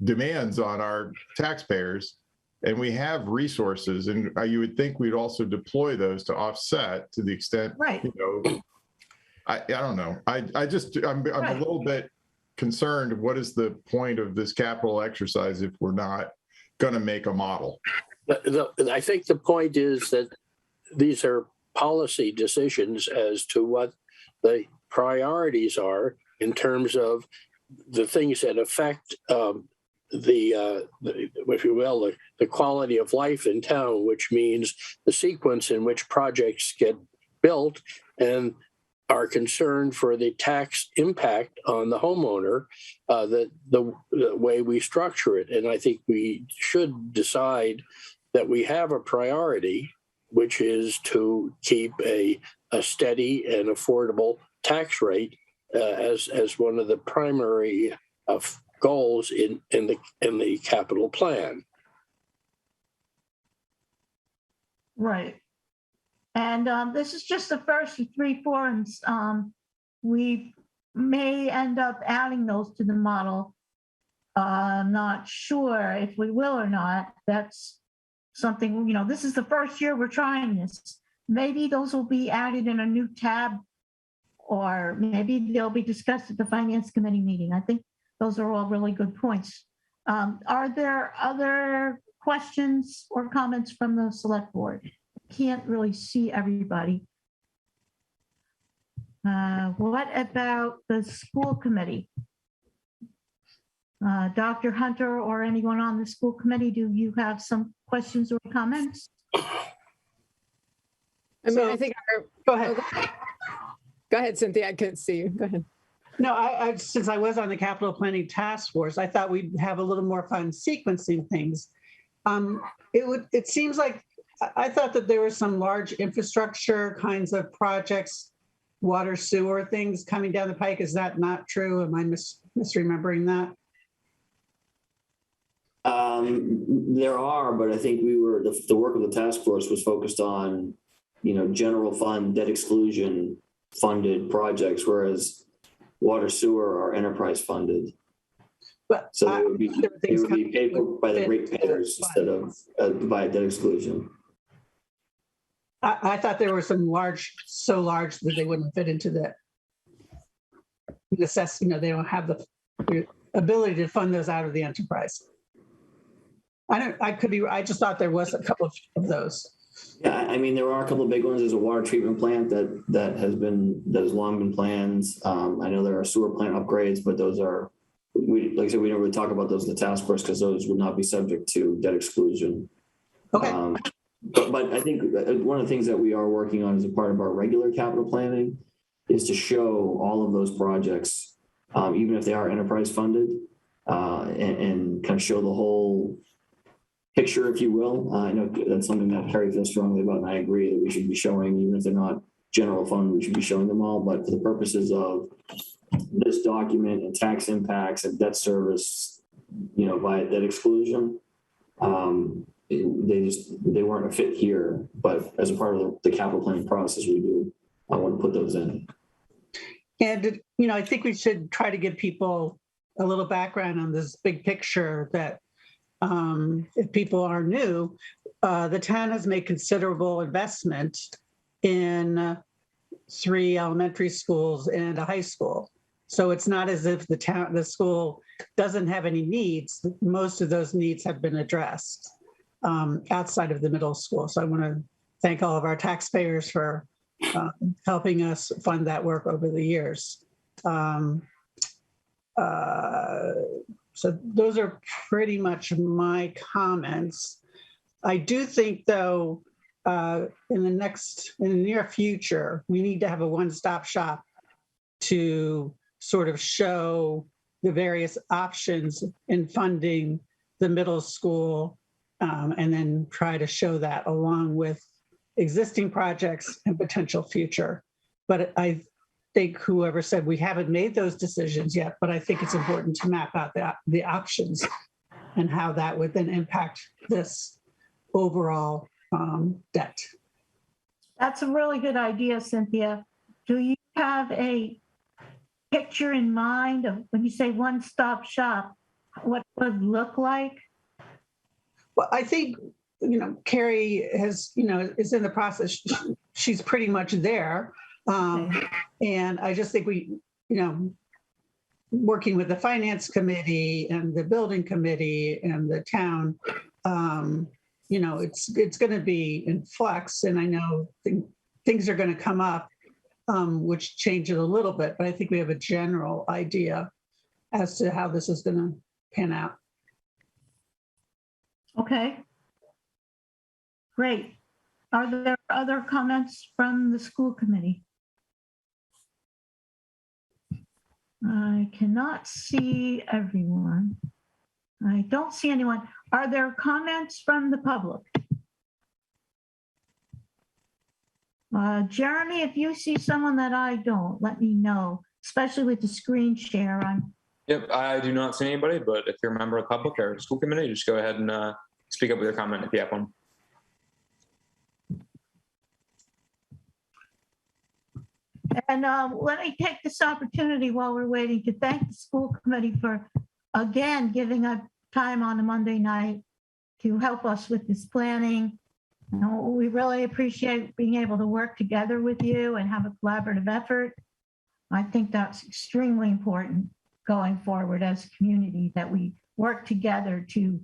demands on our taxpayers, and we have resources, and you would think we'd also deploy those to offset to the extent, right. I don't know. I'm a little bit concerned. What is the point of this capital exercise if we're not going to make a model? I think the point is that these are policy decisions as to what the priorities are in terms of the things that affect if you will, the quality of life in town, which means the sequence in which projects get built and are concerned for the tax impact on the homeowner, the way we structure it. And I think we should decide that we have a priority, which is to keep a steady and affordable tax rate as one of the primary goals in the capital plan. Right. And this is just the first of 3 forms. We may end up adding those to the model. I'm not sure if we will or not. That's something, this is the first year we're trying this. Maybe those will be added in a new tab, or maybe they'll be discussed at the Finance Committee meeting. I think those are all really good points. Are there other questions or comments from the select board? Can't really see everybody. What about the school committee? Dr. Hunter or anyone on the school committee, do you have some questions or comments? I think go ahead. Go ahead, Cynthia. I couldn't see you. Go ahead. No, I since I was on the capital planning task force, I thought we'd have a little more fun sequencing things. It seems like I thought that there were some large infrastructure kinds of projects, water, sewer things coming down the pike. Is that not true? Am I misremembering that? There are, but I think the work of the task force was focused on, general fund debt exclusion funded projects, whereas water, sewer are enterprise funded. But so they would be paid for by the ratepayers instead of by debt exclusion. I thought there were some so large that they wouldn't fit into the necessity. They don't have the ability to fund those out of the enterprise. I just thought there was a couple of those. Yeah, I mean, there are a couple of big ones. There's a water treatment plant that has long been planned. I know there are sewer plant upgrades, but those are, like I said, we don't really talk about those in the task force because those would not be subject to debt exclusion. Okay. But I think one of the things that we are working on as a part of our regular capital planning is to show all of those projects, even if they are enterprise funded, and kind of show the whole picture, if you will. I know that's something that Carrie feels strongly about, and I agree that we should be showing, even if they're not general fund, we should be showing them all. But for the purposes of this document and tax impacts and debt service, via debt exclusion, they weren't a fit here. But as a part of the capital planning process, I want to put those in. And, I think we should try to give people a little background on this big picture that if people are new, the town has made considerable investment in 3 elementary schools and a high school. So it's not as if the school doesn't have any needs. Most of those needs have been addressed outside of the middle school. So I want to thank all of our taxpayers for helping us fund that work over the years. So those are pretty much my comments. I do think, though, in the near future, we need to have a one-stop shop to sort of show the various options in funding the middle school, and then try to show that along with existing projects and potential future. But I think whoever said we haven't made those decisions yet, but I think it's important to map out the options and how that would then impact this overall debt. That's a really good idea, Cynthia. Do you have a picture in mind of when you say one-stop shop, what it would look like? Well, I think, Carrie has, is in the process. She's pretty much there. And I just think we, working with the finance committee and the building committee and the town, it's going to be in flux. And I know things are going to come up, which change it a little bit, but I think we have a general idea as to how this is going to pan out. Okay. Great. Are there other comments from the school committee? I cannot see everyone. I don't see anyone. Are there comments from the public? Jeremy, if you see someone that I don't, let me know, especially with the screen share. Yep, I do not see anybody, but if you're a member of the public or school committee, just go ahead and speak up with your comment if you have one. And let me take this opportunity while we're waiting to thank the school committee for, again, giving up time on a Monday night to help us with this planning. We really appreciate being able to work together with you and have a collaborative effort. I think that's extremely important going forward as a community, that we work together to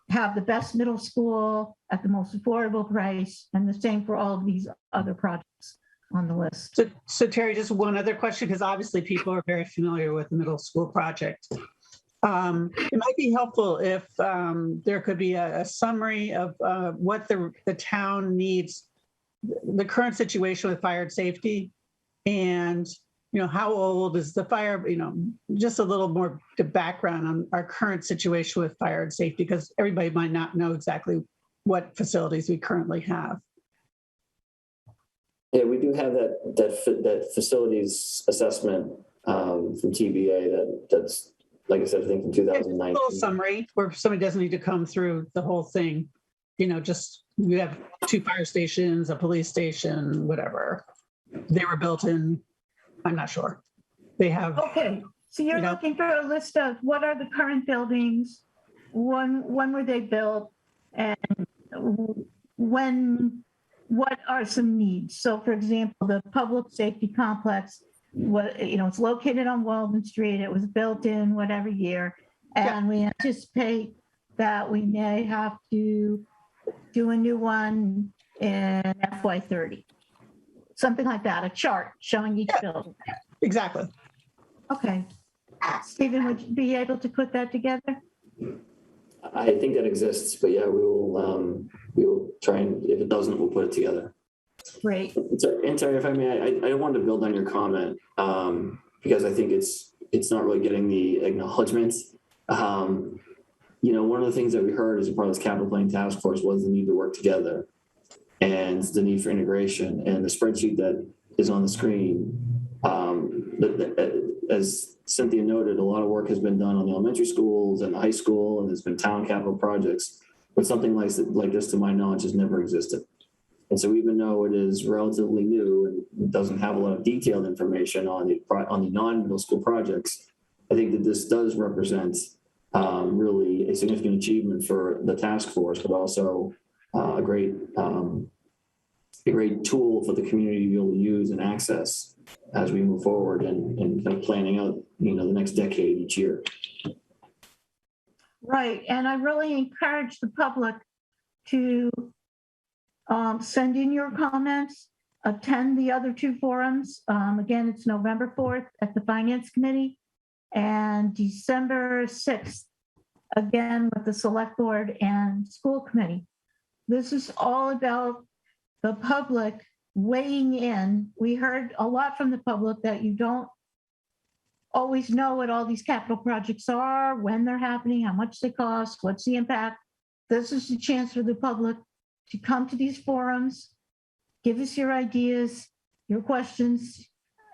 have the best middle school at the most affordable price, and the same for all of these other projects on the list. So Terry, just one other question, because obviously people are very familiar with the middle school project. It might be helpful if there could be a summary of what the town needs, the current situation with fire and safety, and how old is the fire, just a little more background on our current situation with fire and safety, because everybody might not know exactly what facilities we currently have. Yeah, we do have that facilities assessment from TBA that's, like I said, I think from 2019. A little summary where somebody doesn't need to come through the whole thing. Just we have 2 fire stations, a police station, whatever. They were built in, I'm not sure. They have. Okay, so you're looking for a list of what are the current buildings, when were they built, and what are some needs? So for example, the public safety complex, it's located on Walden Street. It was built in whatever year. And we anticipate that we may have to do a new one in FY30. Something like that, a chart showing each building. Exactly. Okay. Stephen, would you be able to put that together? I think that exists, but yeah, we will try, and if it doesn't, we'll put it together. Great. And sorry, if I may, I wanted to build on your comment, because I think it's not really getting the acknowledgements. One of the things that we heard as a part of this capital planning task force was the need to work together and the need for integration. And the spreadsheet that is on the screen, as Cynthia noted, a lot of work has been done on the elementary schools and the high school, and there's been town capital projects, but something like this, to my knowledge, has never existed. And so even though it is relatively new and doesn't have a lot of detailed information on the non-middle school projects, I think that this does represent really a significant achievement for the task force, but also a great tool for the community to be able to use and access as we move forward and kind of planning out, the next decade each year. Right, and I really encourage the public to send in your comments, attend the other two forums. Again, it's November 4th at the Finance Committee and December 6th, again, with the Select Board and School Committee. This is all about the public weighing in. We heard a lot from the public that you don't always know what all these capital projects are, when they're happening, how much they cost, what's the impact. This is the chance for the public to come to these forums, give us your ideas, your questions,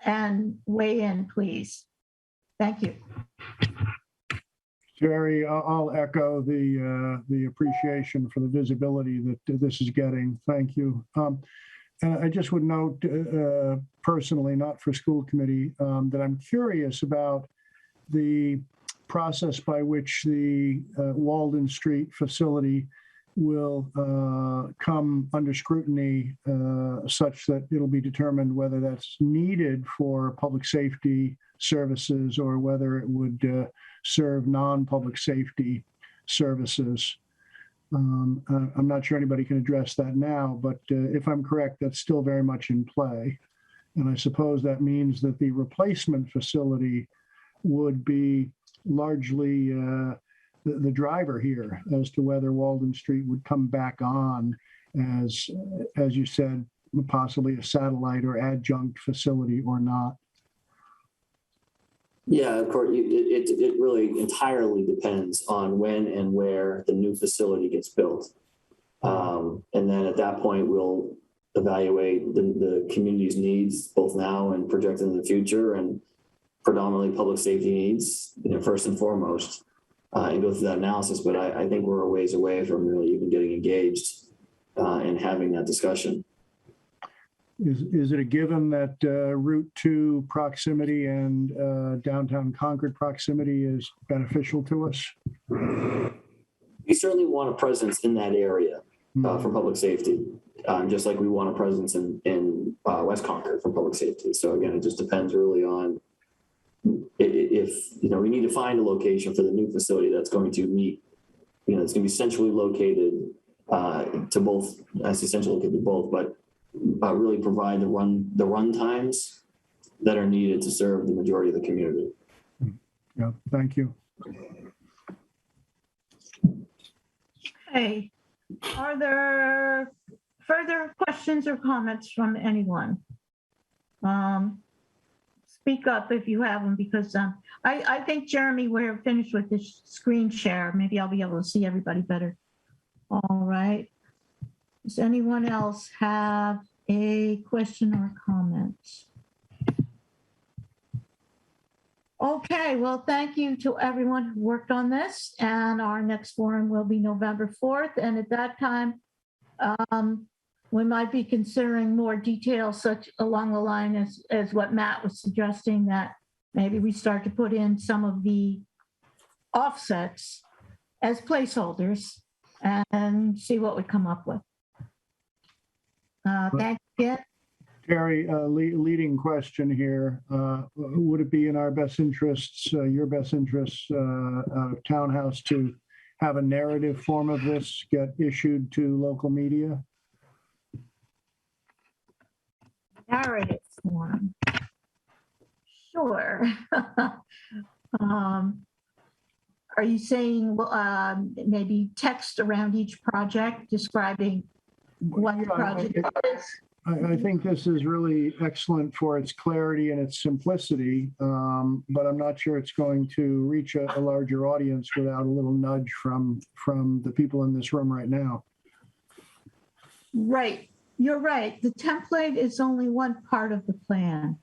and weigh in, please. Thank you. Jerry, I'll echo the appreciation for the visibility that this is getting. Thank you. And I just would note personally, not for school committee, that I'm curious about the process by which the Walden Street facility will come under scrutiny such that it'll be determined whether that's needed for public safety services or whether it would serve non-public safety services. I'm not sure anybody can address that now, but if I'm correct, that's still very much in play. And I suppose that means that the replacement facility would be largely the driver here as to whether Walden Street would come back on as you said, possibly a satellite or adjunct facility or not. Yeah, of course, it really entirely depends on when and where the new facility gets built. And then at that point, we'll evaluate the community's needs, both now and projected in the future, and predominantly public safety needs, first and foremost, and go through that analysis. But I think we're a ways away from really even getting engaged and having that discussion. Is it a given that Route 2 proximity and downtown Concord proximity is beneficial to us? We certainly want a presence in that area for public safety, just like we want a presence in West Concord for public safety. So again, it just depends really on if we need to find a location for the new facility that's going to meet, it's going to be centrally located to both. That's essentially located to both, but really provide the run times that are needed to serve the majority of the community. Yeah, thank you. Okay, are there further questions or comments from anyone? Speak up if you have them, because I think, Jeremy, we're finished with this screen share. Maybe I'll be able to see everybody better. All right. Does anyone else have a question or comment? Okay, well, thank you to everyone who worked on this, and our next forum will be November 4th. And at that time, we might be considering more details such along the line as what Matt was suggesting, that maybe we start to put in some of the offsets as placeholders and see what we come up with. Thank you. Terry, leading question here. Would it be in our best interests, your best interests, Townhouse, to have a narrative form of this get issued to local media? Narrative form. Sure. Are you saying maybe text around each project describing what the project is? I think this is really excellent for its clarity and its simplicity, but I'm not sure it's going to reach a larger audience without a little nudge from the people in this room right now. Right. You're right. The template is only one part of the plan.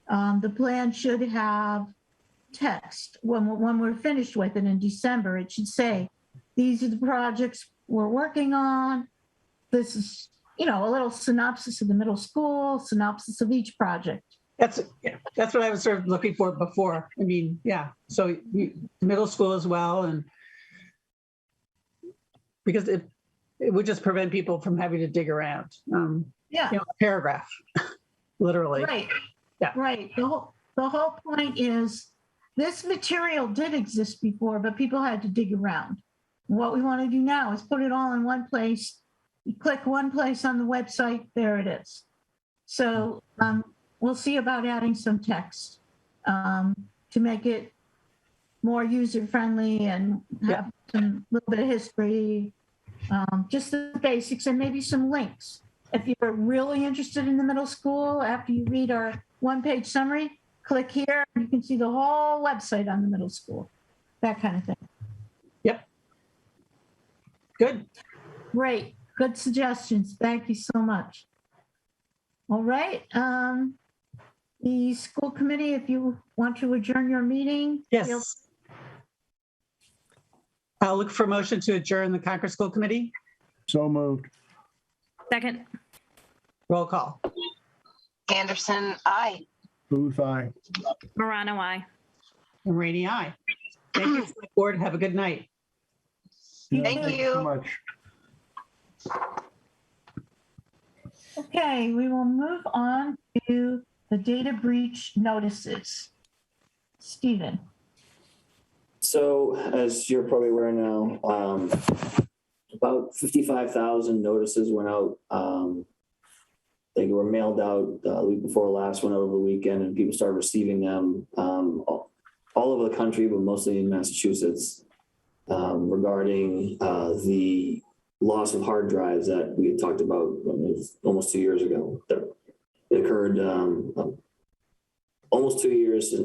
The plan should have text. When we're finished with it in December, it should say, these are the projects we're working on. This is, a little synopsis of the middle school, synopsis of each project. That's what I was sort of looking for before. I mean, yeah. So middle school as well, and because it would just prevent people from having to dig around. A paragraph, literally. Right. Yeah. Right. The whole point is this material did exist before, but people had to dig around. What we want to do now is put it all in one place. You click one place on the website, there it is. So we'll see about adding some text to make it more user-friendly and have some little bit of history, just the basics, and maybe some links. If you're really interested in the middle school, after you read our one-page summary, click here, and you can see the whole website on the middle school, that kind of thing. Yep. Good. Great. Good suggestions. Thank you so much. All right. The school committee, if you want to adjourn your meeting. Yes. I'll look for a motion to adjourn the Concord School Committee. So moved. Second. Roll call. Anderson, aye. Booth, aye. Morano, I. And Rainey, aye. Thank you, Select Board. Have a good night. Thank you. So much. Okay, we will move on to the data breach notices. Stephen. So as you're probably aware now, about 55,000 notices went out. They were mailed out the week before last, went out over the weekend, and people started receiving them all over the country, but mostly in Massachusetts, regarding the loss of hard drives that we had talked about almost 2 years ago. It occurred almost 2 years,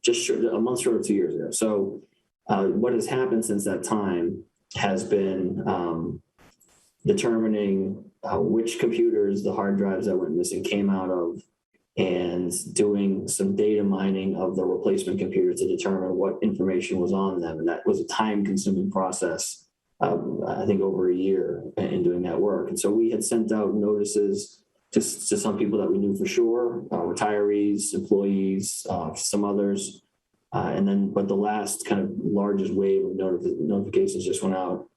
just short, a month short of 2 years ago. So what has happened since that time has been determining which computers the hard drives that went missing came out of, and doing some data mining of the replacement computer to determine what information was on them. And that was a time-consuming process, I think over a year in doing that work. And so we had sent out notices to some people that we knew for sure, retirees, employees, some others. But the last kind of largest wave of notifications just went out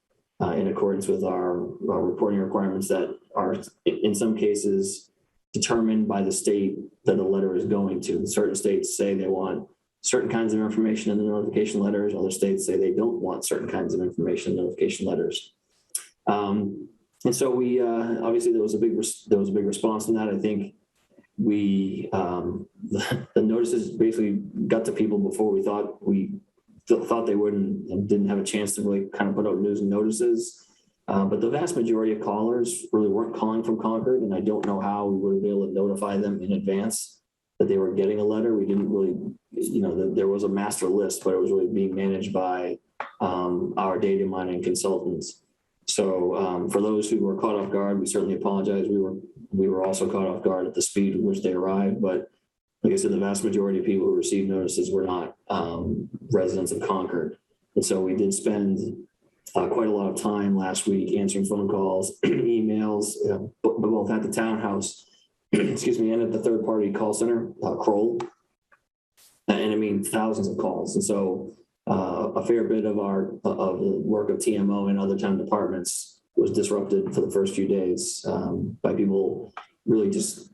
in accordance with our reporting requirements that are in some cases determined by the state that the letter is going to. Certain states say they want certain kinds of information in the notification letters. Other states say they don't want certain kinds of information in notification letters. And so we obviously there was a big response to that. I think we the notices basically got to people before we thought they would, and didn't have a chance to really kind of put out news and notices. But the vast majority of callers really weren't calling from Concord, and I don't know how we would be able to notify them in advance that they were getting a letter. We didn't really, there was a master list, but it was really being managed by our data mining consultants. So for those who were caught off guard, we certainly apologize. We were also caught off guard at the speed at which they arrived, but like I said, the vast majority of people who received notices were not residents of Concord. And so we did spend quite a lot of time last week answering phone calls, emails, both at the Townhouse, excuse me, and at the third-party call center, Kroll. And I mean, thousands of calls. And so a fair bit of the work of TMO and other town departments was disrupted for the first few days by people really just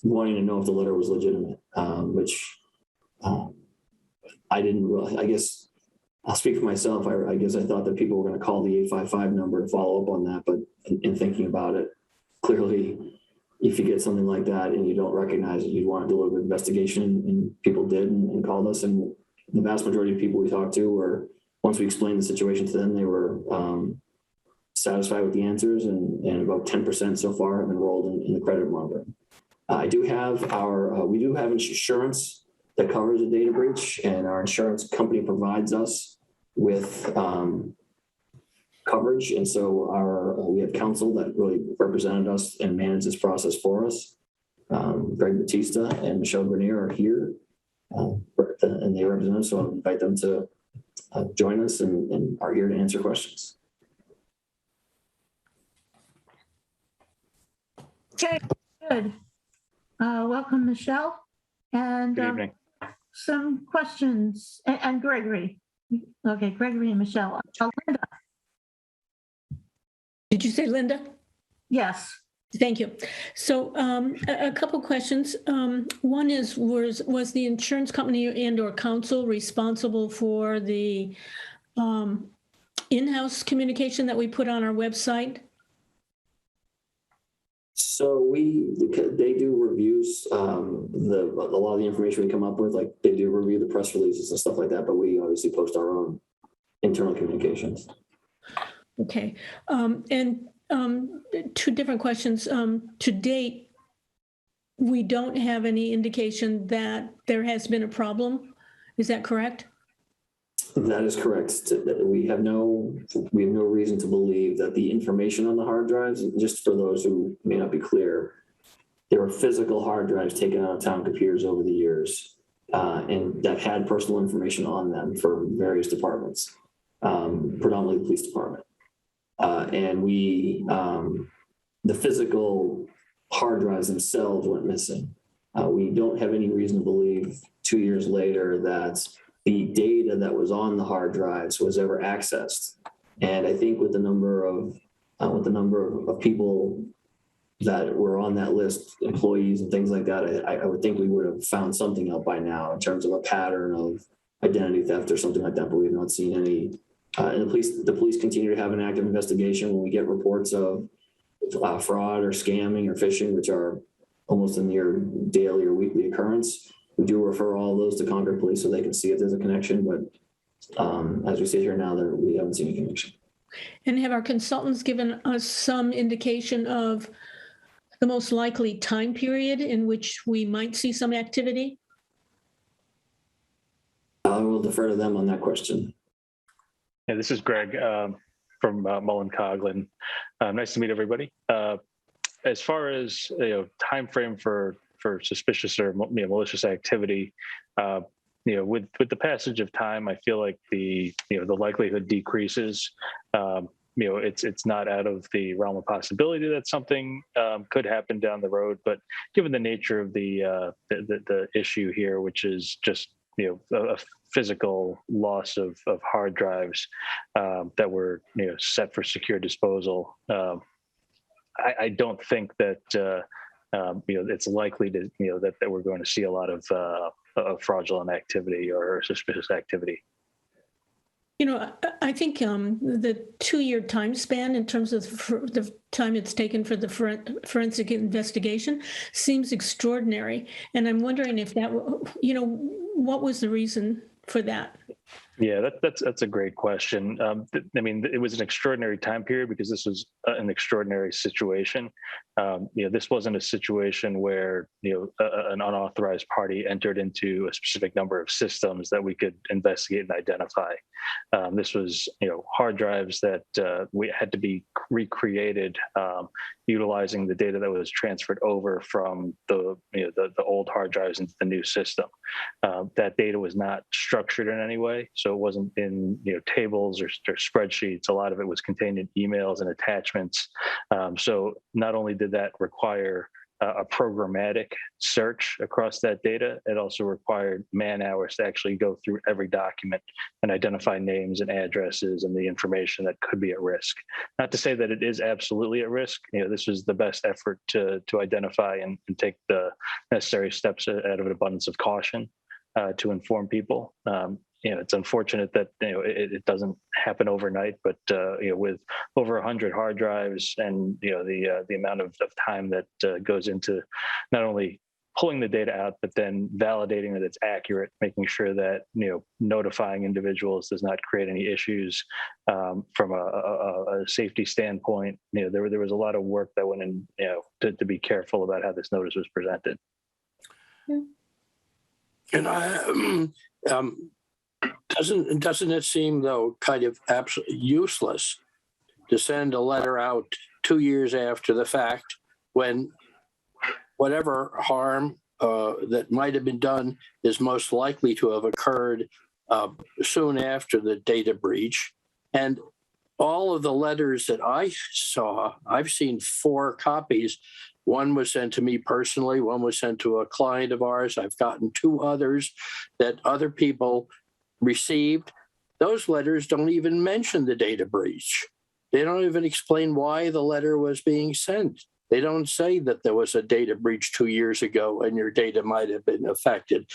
wanting to know if the letter was legitimate, which I didn't really, I guess I'll speak for myself. I guess I thought that people were going to call the 855 number to follow up on that, but in thinking about it, clearly, if you get something like that and you don't recognize it, you want to do a little bit of investigation, and people did and called us. And the vast majority of people we talked to were, once we explained the situation to them, they were satisfied with the answers, and about 10% so far have enrolled in the credit monitoring. We do have insurance that covers a data breach, and our insurance company provides us with coverage. And so we have counsel that really represented us and managed this process for us. Greg Batista and Michelle Grenier are here, and they represent us. So I'll invite them to join us and are here to answer questions. Okay, good. Welcome, Michelle. And Good evening. Some questions, and Gregory. Okay, Gregory and Michelle. Linda. Did you say Linda? Yes. Thank you. So a couple questions. One is, was the insurance company and or counsel responsible for the in-house communication that we put on our website? So they do reviews. A lot of the information we come up with, like they do review the press releases and stuff like that, but we obviously post our own internal communications. Okay. And two different questions. To date, we don't have any indication that there has been a problem. Is that correct? That is correct. We have no reason to believe that the information on the hard drives, just for those who may not be clear, there were physical hard drives taken out of town computers over the years, and that had personal information on them for various departments, predominantly the police department. And the physical hard drives themselves went missing. We don't have any reason to believe 2 years later that the data that was on the hard drives was ever accessed. And I think with the number of people that were on that list, employees and things like that, I would think we would have found something out by now in terms of a pattern of identity theft or something like that, but we've not seen any. And the police continue to have an active investigation when we get reports of fraud or scamming or phishing, which are almost a near daily or weekly occurrence. We do refer all of those to Concord Police so they can see if there's a connection, but as we sit here now, we haven't seen a connection. And have our consultants given us some indication of the most likely time period in which we might see some activity? I will defer to them on that question. Yeah, this is Greg from Mullen Coughlin. Nice to meet everybody. As far as time frame for suspicious or malicious activity, with the passage of time, I feel like the likelihood decreases. It's not out of the realm of possibility that something could happen down the road, but given the nature of the issue here, which is just a physical loss of hard drives that were set for secure disposal, I don't think that it's likely to that we're going to see a lot of fraudulent activity or suspicious activity. I think the 2-year time span in terms of the time it's taken for the forensic investigation seems extraordinary. And I'm wondering if that, what was the reason for that? Yeah, that's a great question. I mean, it was an extraordinary time period because this was an extraordinary situation. This wasn't a situation where an unauthorized party entered into a specific number of systems that we could investigate and identify. This was hard drives that we had to be recreated utilizing the data that was transferred over from the old hard drives into the new system. That data was not structured in any way. So it wasn't in tables or spreadsheets. A lot of it was contained in emails and attachments. So not only did that require a programmatic search across that data, it also required man hours to actually go through every document and identify names and addresses and the information that could be at risk. Not to say that it is absolutely at risk. This was the best effort to identify and take the necessary steps out of an abundance of caution to inform people. it's unfortunate that it doesn't happen overnight, but with over 100 hard drives and the amount of time that goes into not only pulling the data out, but then validating that it's accurate, making sure that notifying individuals does not create any issues from a safety standpoint. There was a lot of work that went in to be careful about how this notice was presented. And doesn't it seem, though, kind of absolutely useless to send a letter out 2 years after the fact when whatever harm that might have been done is most likely to have occurred soon after the data breach? And all of the letters that I saw, I've seen 4 copies. One was sent to me personally, one was sent to a client of ours. I've gotten 2 others that other people received. Those letters don't even mention the data breach. They don't even explain why the letter was being sent. They don't say that there was a data breach 2 years ago and your data might have been affected.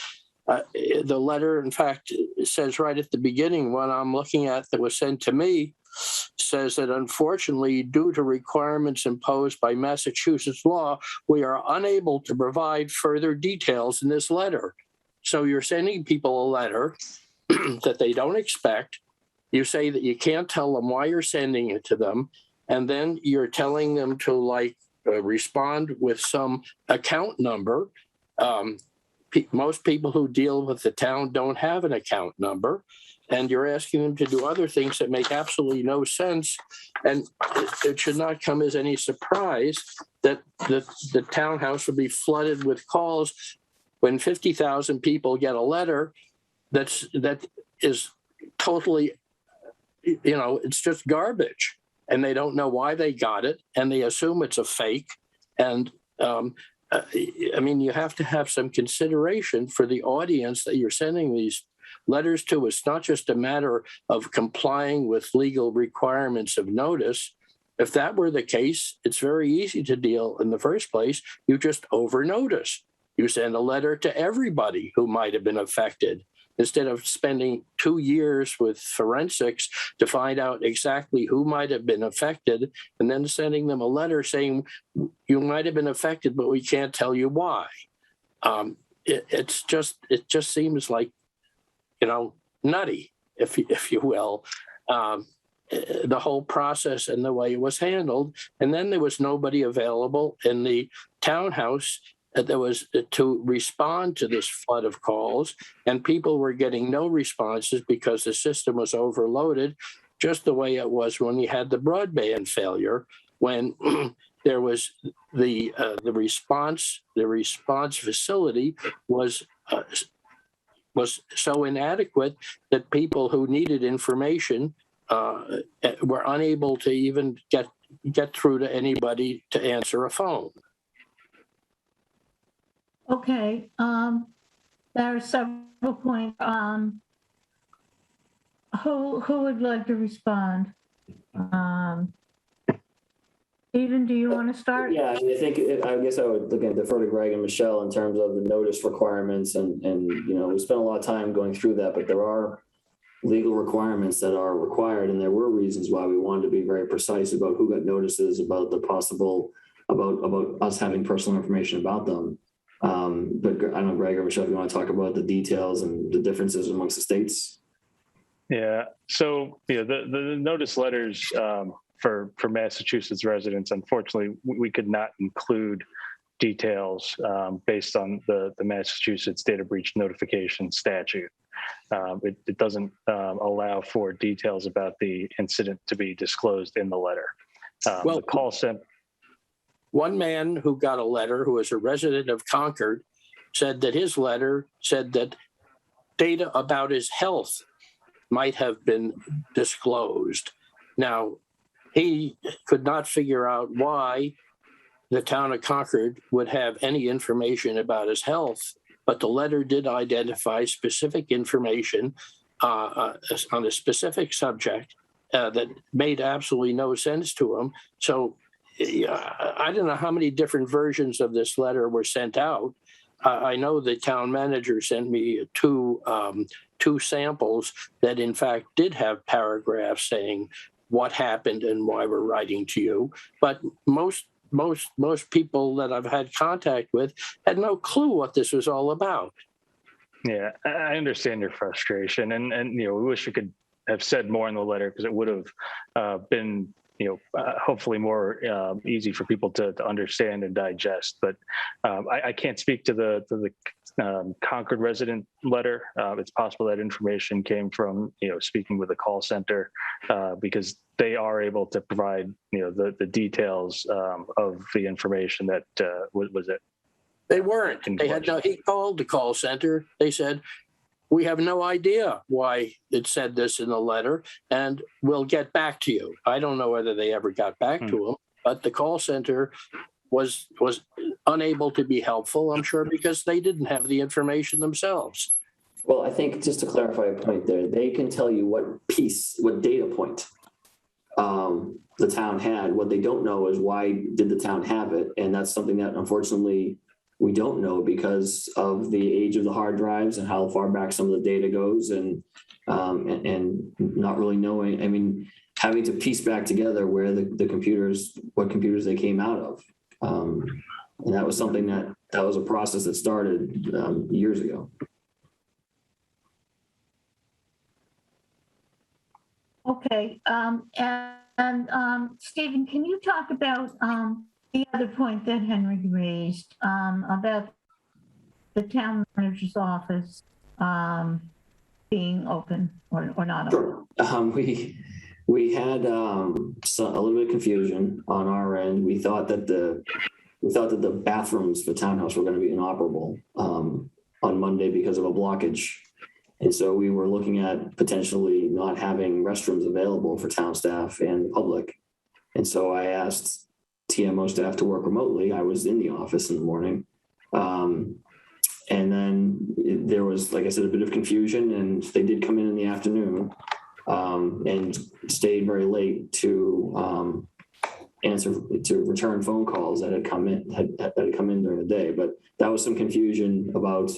The letter, in fact, says right at the beginning, what I'm looking at that was sent to me, says that unfortunately, due to requirements imposed by Massachusetts law, we are unable to provide further details in this letter. So you're sending people a letter that they don't expect. You say that you can't tell them why you're sending it to them. And then you're telling them to respond with some account number. Most people who deal with the town don't have an account number. And you're asking them to do other things that make absolutely no sense. And it should not come as any surprise that the townhouse will be flooded with calls when 50,000 people get a letter that is totally, it's just garbage. And they don't know why they got it, and they assume it's a fake. And you have to have some consideration for the audience that you're sending these letters to. It's not just a matter of complying with legal requirements of notice. If that were the case, it's very easy to deal in the first place. You just over-notice. You send a letter to everybody who might have been affected, instead of spending 2 years with forensics to find out exactly who might have been affected, and then sending them a letter saying, you might have been affected, but we can't tell you why. It just seems like, nutty, if you will, the whole process and the way it was handled. And then there was nobody available in the townhouse that was to respond to this flood of calls, and people were getting no responses because the system was overloaded, just the way it was when you had the broadband failure, when there was the response facility was so inadequate that people who needed information were unable to even get through to anybody to answer a phone. Okay, there are several points. Who would like to respond? Stephen, do you want to start? Yeah, I guess I would defer to Greg and Michelle in terms of the notice requirements, and we spent a lot of time going through that, but there are legal requirements that are required, and there were reasons why we wanted to be very precise about who got notices, about the possible, about us having personal information about them. But I don't know, Greg or Michelle, if you want to talk about the details and the differences amongst the states. Yeah. So the notice letters for Massachusetts residents, unfortunately, we could not include details based on the Massachusetts data breach notification statute. It doesn't allow for details about the incident to be disclosed in the letter. The call center. One man who got a letter, who is a resident of Concord, said that his letter said that data about his health might have been disclosed. Now, he could not figure out why the town of Concord would have any information about his health, but the letter did identify specific information on a specific subject that made absolutely no sense to him. So I don't know how many different versions of this letter were sent out, I know the town manager sent me two samples that in fact did have paragraphs saying what happened and why we're writing to you. But most people that I've had contact with had no clue what this was all about. Yeah, I understand your frustration, and we wish we could have said more in the letter because it would have been hopefully more easy for people to understand and digest. But I can't speak to the Concord resident letter. It's possible that information came from speaking with the call center because they are able to provide the details of the information that was it. They weren't. He called the call center. They said, we have no idea why it said this in the letter, and we'll get back to you. I don't know whether they ever got back to him, but the call center was unable to be helpful, I'm sure, because they didn't have the information themselves. Well, I think just to clarify a point there, they can tell you what data point the town had. What they don't know is why did the town have it, and that's something that unfortunately we don't know because of the age of the hard drives and how far back some of the data goes, and not really knowing. I mean, having to piece back together where what computers they came out of, and that was something that was a process that started years ago. Okay, and Stephen, can you talk about the other point that Henry raised about the town manager's office being open or not open? Sure. We had a little bit of confusion on our end. We thought that the bathrooms for Townhouse were going to be inoperable on Monday because of a blockage. And so we were looking at potentially not having restrooms available for town staff and the public. And so I asked TMO staff to work remotely. I was in the office in the morning. And then there was, like I said, a bit of confusion, and they did come in the afternoon and stayed very late to return phone calls that had come in during the day. But that was some confusion about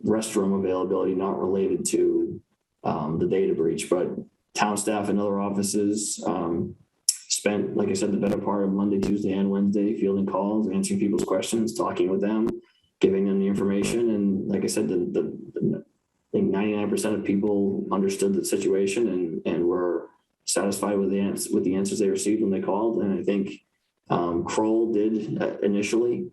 restroom availability, not related to the data breach. But town staff and other offices spent, like I said, the better part of Monday, Tuesday, and Wednesday fielding calls, answering people's questions, talking with them, giving them the information. And like I said, I think 99% of people understood the situation and were satisfied with the answers they received when they called. And I think Kroll did initially,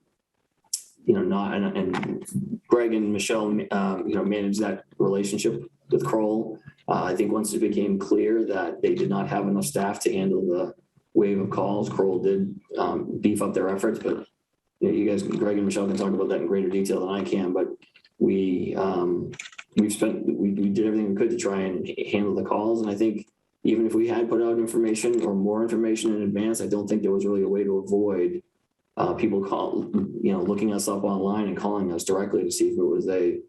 and Greg and Michelle, managed that relationship with Kroll. I think once it became clear that they did not have enough staff to handle the wave of calls, Kroll did beef up their efforts. But you guys, Greg and Michelle, can talk about that in greater detail than I can. But we did everything we could to try and handle the calls. And I think even if we had put out information or more information in advance, I don't think there was really a way to avoid people looking us up online and calling us directly to see if it was a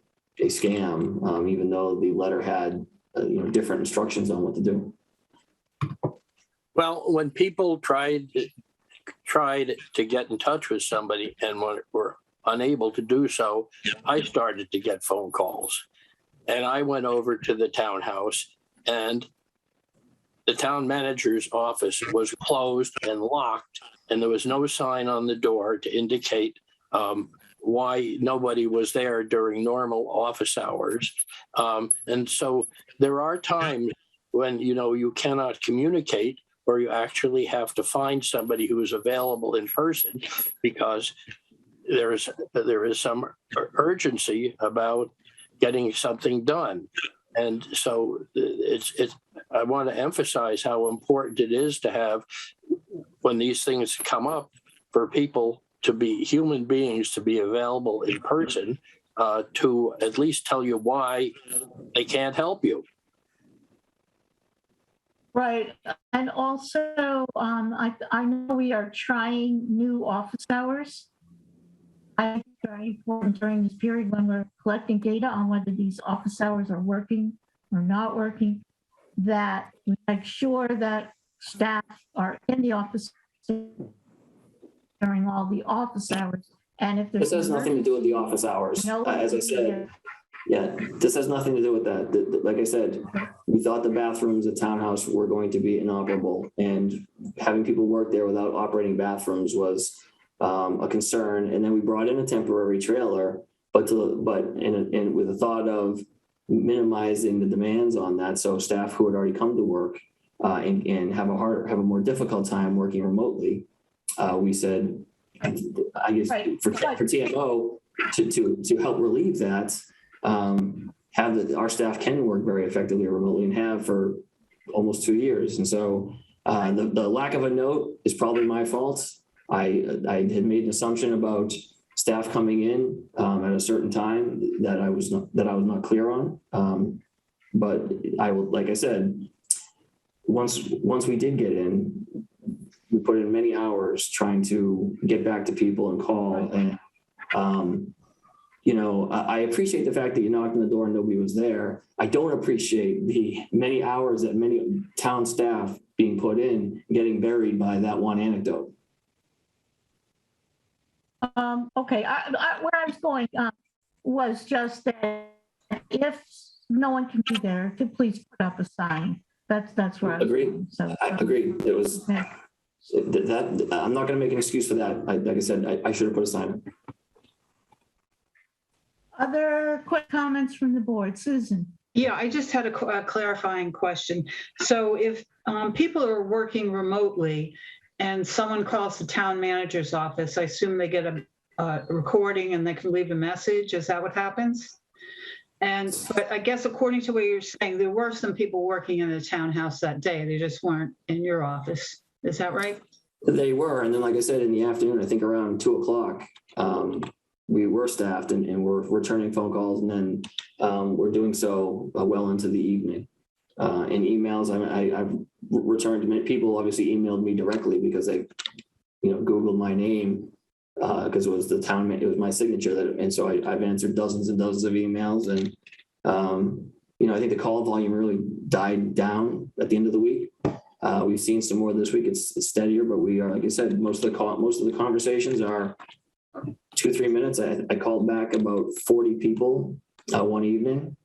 scam, even though the letter had different instructions on what to do. Well, when people tried to get in touch with somebody and were unable to do so, I started to get phone calls. And I went over to the townhouse, and the town manager's office was closed and locked, and there was no sign on the door to indicate why nobody was there during normal office hours. And so there are times when, you cannot communicate, or you actually have to find somebody who is available in person because there is some urgency about getting something done. And so I want to emphasize how important it is to have, when these things come up, for people to be human beings, to be available in person, to at least tell you why they can't help you. Right. And also, I know we are trying new office hours. I think it's very important during this period when we're collecting data on whether these office hours are working or not working, that we make sure that staff are in the office during all the office hours And if there's. This has nothing to do with the office hours. No, As I said, yeah, this has nothing to do with that. Like I said, we thought the bathrooms at Townhouse were going to be inoperable, and having people work there without operating bathrooms was a concern. And then we brought in a temporary trailer, but with the thought of minimizing the demands on that, so staff who had already come to work and have a more difficult time working remotely, we said, I guess for TMO to help relieve that. Our staff can work very effectively remotely and have for almost 2 years. And so the lack of a note is probably my fault. I had made an assumption about staff coming in at a certain time that I was not clear on. But I will, like I said, once we did get in, we put in many hours trying to get back to people and call. And I appreciate the fact that you knocked on the door and nobody was there. I don't appreciate the many hours that many town staff being put in, getting buried by that one anecdote. Okay, where I was going was just that if no one can be there, to please put up a sign. That's where I was Agreed. going. So, I agree. It was that I'm not going to make an excuse for that. Like I said, I should have put a sign up. Other quick comments from the board, Susan? Yeah, I just had a clarifying question. So if people are working remotely and someone calls the town manager's office, I assume they get a recording and they can leave a message. Is that what happens? But I guess according to what you're saying, there were some people working in the townhouse that day. They just weren't in your office. Is that right? They were. And then, like I said, in the afternoon, I think around 2:00, we were staffed and we're returning phone calls, and then we're doing so well into the evening. And emails, I've returned many people. Obviously, emailed me directly because they, Googled my name because it was it was my signature. And so I've answered dozens and dozens of emails, and I think the call volume really died down at the end of the week. We've seen some more this week. It's steadier, but we are, like I said, most of the conversations are 2-3 minutes. I called back about 40 people one evening,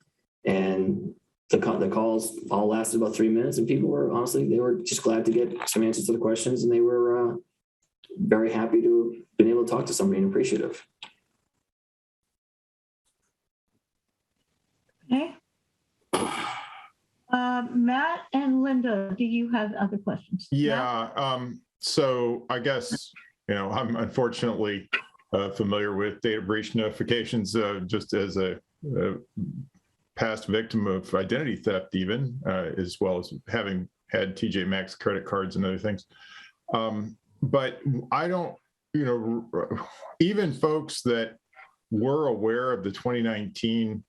and the calls all lasted about 3 minutes, and people were they were just glad to get some answers to the questions, and they were very happy to have been able to talk to somebody and appreciative. Okay. Matt and Linda, do you have other questions? Yeah. So I guess, I'm unfortunately familiar with data breach notifications just as a past victim of identity theft even, as well as having had TJ Maxx credit cards and other things. But I don't, even folks that were aware of the 2019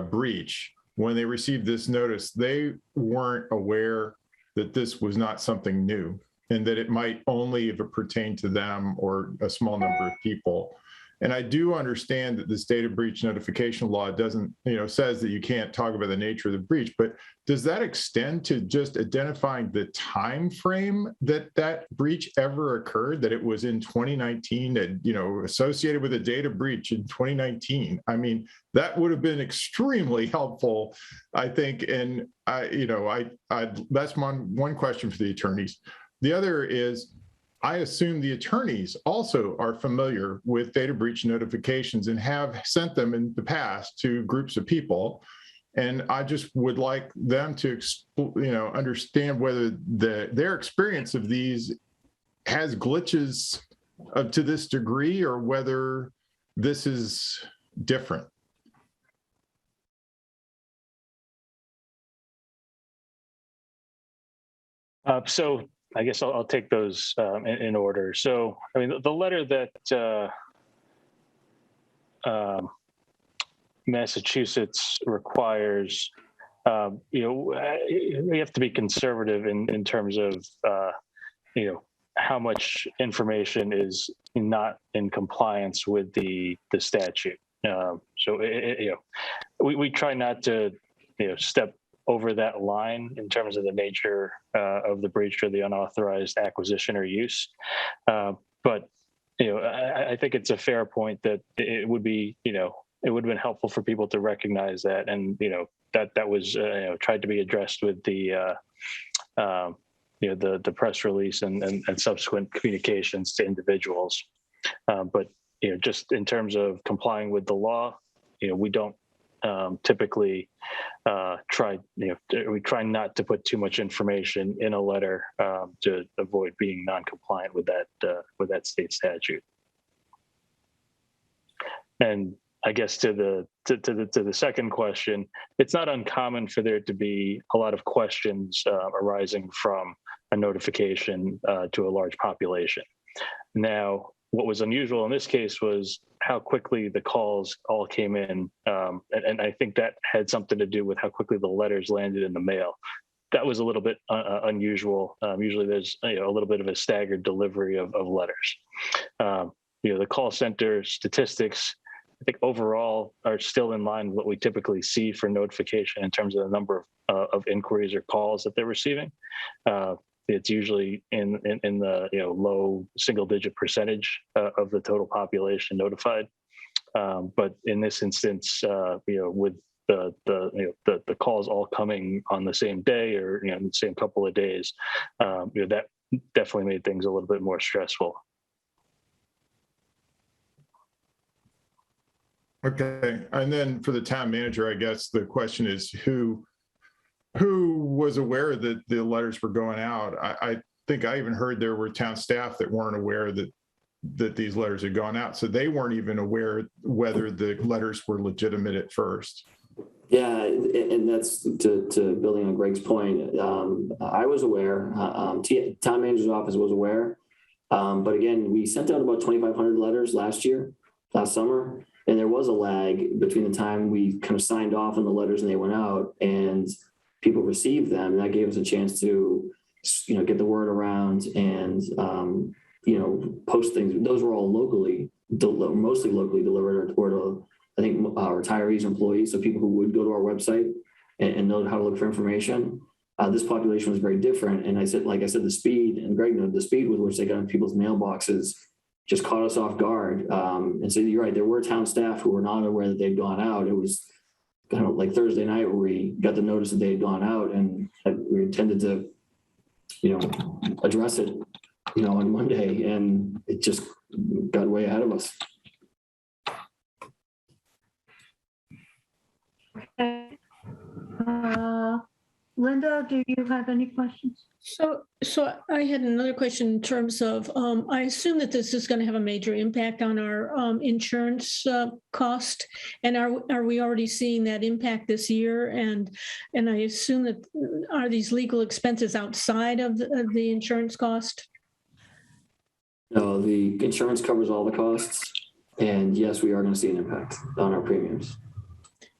breach, when they received this notice, they weren't aware that this was not something new and that it might only if it pertained to them or a small number of people. And I do understand that this data breach notification law doesn't, says that you can't talk about the nature of the breach, but does that extend to just identifying the time frame that breach ever occurred, that it was in 2019, that, associated with a data breach in 2019? I mean, that would have been extremely helpful, I think. And that's one question for the attorneys. The other is, I assume the attorneys also are familiar with data breach notifications and have sent them in the past to groups of people. And I just would like them to, understand whether their experience of these has glitches to this degree or whether this is different. So I guess I'll take those in order. So, I mean, the letter that Massachusetts requires, we have to be conservative in terms of, how much information is not in compliance with the statute. So, we try not to, step over that line in terms of the nature of the breach or the unauthorized acquisition or use. But I think it's a fair point that it would be, it would have been helpful for people to recognize that, and that was tried to be addressed with the the press release and subsequent communications to individuals. But just in terms of complying with the law, we don't typically we try not to put too much information in a letter to avoid being non-compliant with that state statute. And I guess to the second question, it's not uncommon for there to be a lot of questions arising from a notification to a large population. Now, what was unusual in this case was how quickly the calls all came in. And I think that had something to do with how quickly the letters landed in the mail. That was a little bit unusual. Usually there's a little bit of a staggered delivery of letters. The call center statistics, I think overall are still in line with what we typically see for notification in terms of the number of inquiries or calls that they're receiving. It's usually in the low single-digit percentage of the total population notified. But in this instance, with the calls all coming on the same day or in the same couple of days, that definitely made things a little bit more stressful. Okay, and then for the town manager, I guess the question is who was aware that the letters were going out? I think I even heard there were town staff that weren't aware that these letters had gone out. So they weren't even aware whether the letters were legitimate at first. Yeah, and that's to building on Greg's point. I was aware, town manager's office was aware. But again, we sent out about 2,500 letters last summer. And there was a lag between the time we kind of signed off on the letters and they went out and people received them. And that gave us a chance to, get the word around and, post things. Those were all mostly locally delivered or to, I think, retirees, employees. So people who would go to our website and know how to look for information. This population was very different. And like I said, the speed, and Greg noted the speed with which they got in people's mailboxes just caught us off guard. And so you're right, there were town staff who were not aware that they'd gone out. It was kind of like Thursday night where we got the notice that they had gone out, and we intended to, address it, on Monday, and it just got way ahead of us. Okay. Linda, do you have any questions? So I had another question in terms of, I assume that this is going to have a major impact on our insurance cost. And are we already seeing that impact this year? And I assume that are these legal expenses outside of the insurance cost? No, the insurance covers all the costs. And yes, we are going to see an impact on our premiums.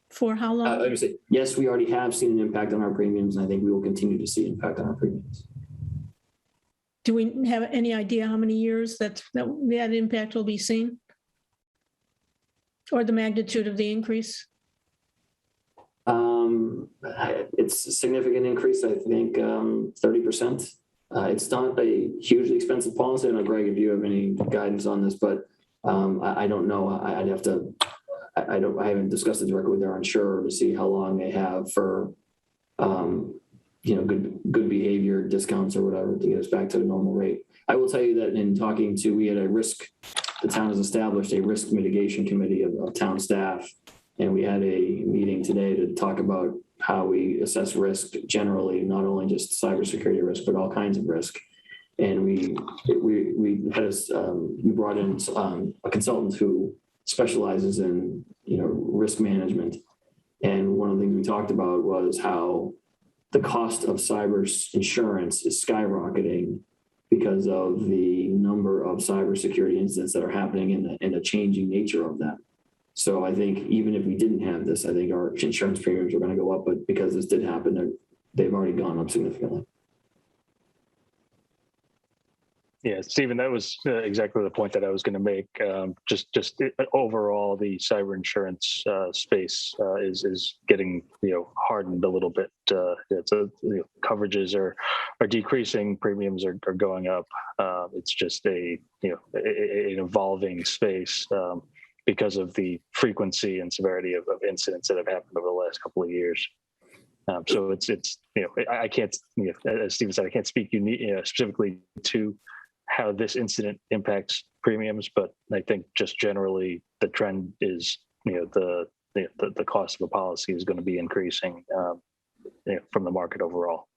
For how long? Like I said, yes, we already have seen an impact on our premiums, and I think we will continue to see impact on our premiums. Do we have any idea how many years that impact will be seen? Or the magnitude of the increase? It's a significant increase, I think 30%. It's not a hugely expensive policy. I don't know, Greg, if you have any guidance on this, but I don't know. I'd have to... I haven't discussed it directly with our insurer to see how long they have for, good behavior discounts or whatever to get us back to the normal rate. I will tell you that in talking to, the town has established a risk mitigation committee of town staff. And we had a meeting today to talk about how we assess risk generally, not only just cybersecurity risk, but all kinds of risk. And we brought in a consultant who specializes in risk management, and one of the things we talked about was how the cost of cyber insurance is skyrocketing because of the number of cybersecurity incidents that are happening and the changing nature of them. So I think even if we didn't have this, I think our insurance premiums are going to go up, but because this did happen, they've already gone up significantly. Yeah, Stephen, that was exactly the point that I was going to make. Just overall, the cyber insurance space is getting hardened a little bit. Coverages are decreasing, premiums are going up. It's just an evolving space because of the frequency and severity of incidents that have happened over the last couple of years. So it's I can't, as Stephen said, I can't speak specifically to how this incident impacts premiums, but I think just generally the trend is the cost of a policy is going to be increasing from the market overall.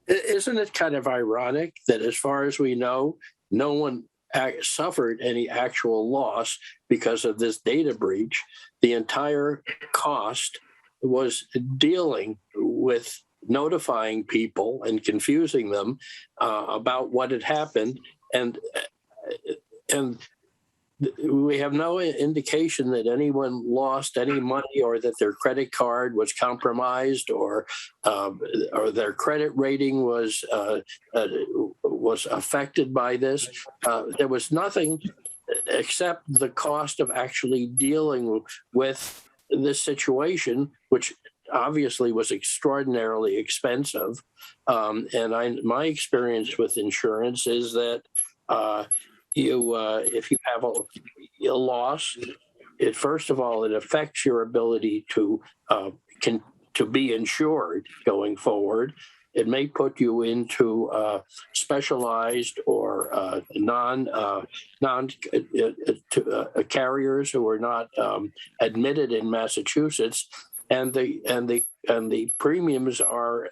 Isn't it kind of ironic that as far as we know, no one suffered any actual loss because of this data breach? The entire cost was dealing with notifying people and confusing them about what had happened, and we have no indication that anyone lost any money or that their credit card was compromised or their credit rating was affected by this. There was nothing except the cost of actually dealing with this situation, which obviously was extraordinarily expensive. My experience with insurance is that if you have a loss, first of all, it affects your ability to be insured going forward. It may put you into specialized or non carriers who are not admitted in Massachusetts, and the premiums are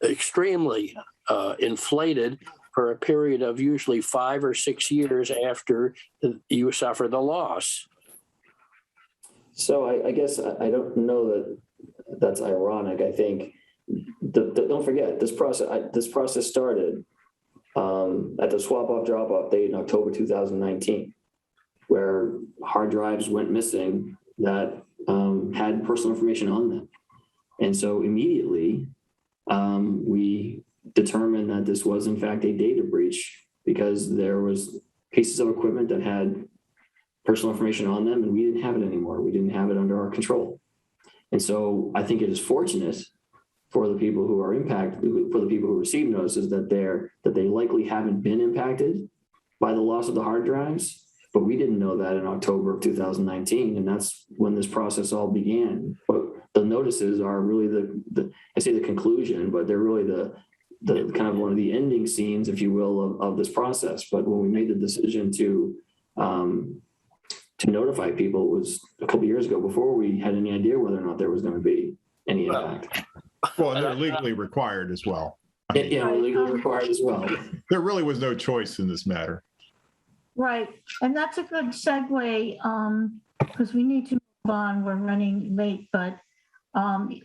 extremely inflated for a period of usually 5 or 6 years after you suffer the loss. So I guess I don't know that that's ironic. I think don't forget this process started at the swap off drop off date in October 2019, where hard drives went missing that had personal information on them, and so immediately we determined that this was in fact a data breach because there was pieces of equipment that had personal information on them, and we didn't have it anymore. We didn't have it under our control. And so I think it is fortunate for the people who are impacted, for the people who receive notices, that they likely haven't been impacted by the loss of the hard drives. But we didn't know that in October of 2019, and that's when this process all began. But the notices are really I say the conclusion, but they're really the kind of one of the ending scenes, if you will, of this process. But when we made the decision to notify people, it was a couple of years ago, before we had any idea whether or not there was going to be any impact. Well, and they're legally required as well. Yeah, legally required as well. There really was no choice in this matter. Right, and that's a good segue because we need to move on. We're running late, but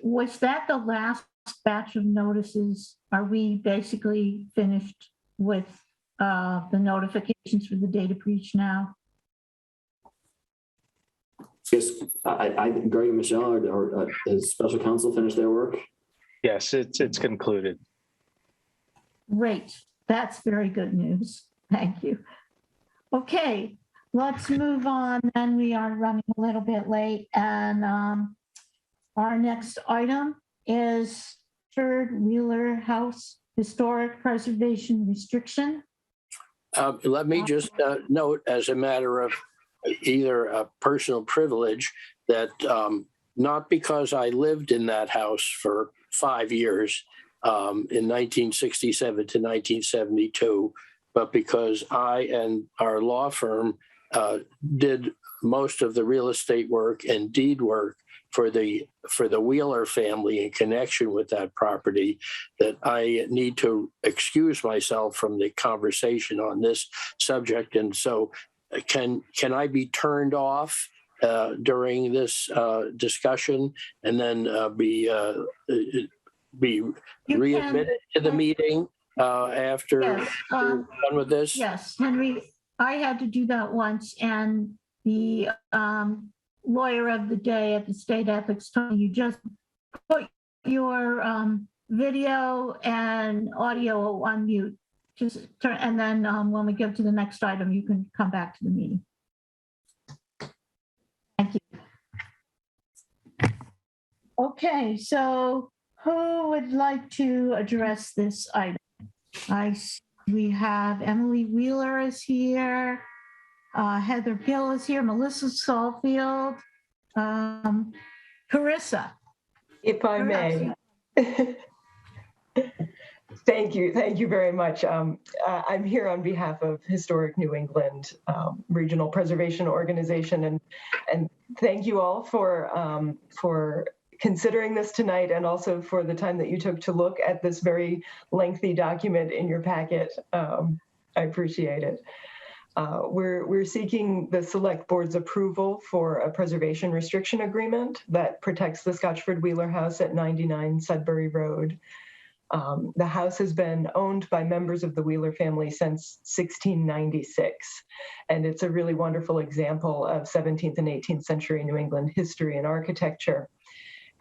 was that the last batch of notices? Are we basically finished with the notifications for the data breach now? Yes, Greg and Michelle, has special counsel finished their work? Yes, it's concluded. Great, that's very good news. Thank you. Okay, let's move on. Then we are running a little bit late, and our next item is Third Wheeler House Historic Preservation Restriction. Let me just note, as a matter of either a personal privilege, that not because I lived in that house for 5 years in 1967 to 1972, but because I and our law firm did most of the real estate work and deed work for the Wheeler family in connection with that property, that I need to excuse myself from the conversation on this subject. And so can I be turned off during this discussion and then be readmitted to the meeting after we're done with this? Yes, Henry, I had to do that once, and the lawyer of the day at the state ethics told me, you just put your video and audio on mute. Just turn, and then when we get to the next item, you can come back to the meeting. Thank you. Okay, so Who would like to address this item? We have Emily Wheeler is here. Heather Gill is here. Melissa Saulfield. Carissa. If I may. Thank you very much. I'm here on behalf of Historic New England Regional Preservation Organization, and thank you all for considering this tonight, and also for the time that you took to look at this very lengthy document in your packet. I appreciate it. We're seeking the Select Board's approval for a preservation restriction agreement that protects the Scotchford Wheeler House at 99 Sudbury Road. The house has been owned by members of the Wheeler family since 1696, and it's a really wonderful example of 17th and 18th century New England history and architecture.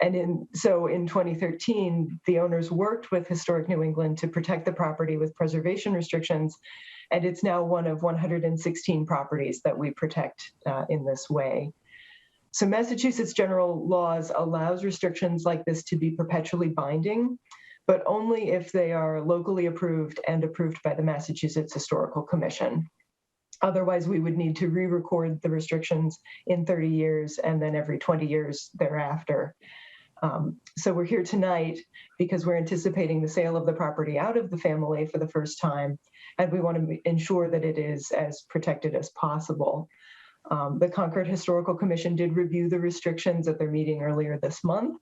And in 2013, the owners worked with Historic New England to protect the property with preservation restrictions, and it's now one of 116 properties that we protect in this way. So Massachusetts general laws allows restrictions like this to be perpetually binding, but only if they are locally approved and approved by the Massachusetts Historical Commission. Otherwise, we would need to re-record the restrictions in 30 years and then every 20 years thereafter. So we're here tonight because we're anticipating the sale of the property out of the family for the first time, and we want to ensure that it is as protected as possible. The Concord Historical Commission did review the restrictions at their meeting earlier this month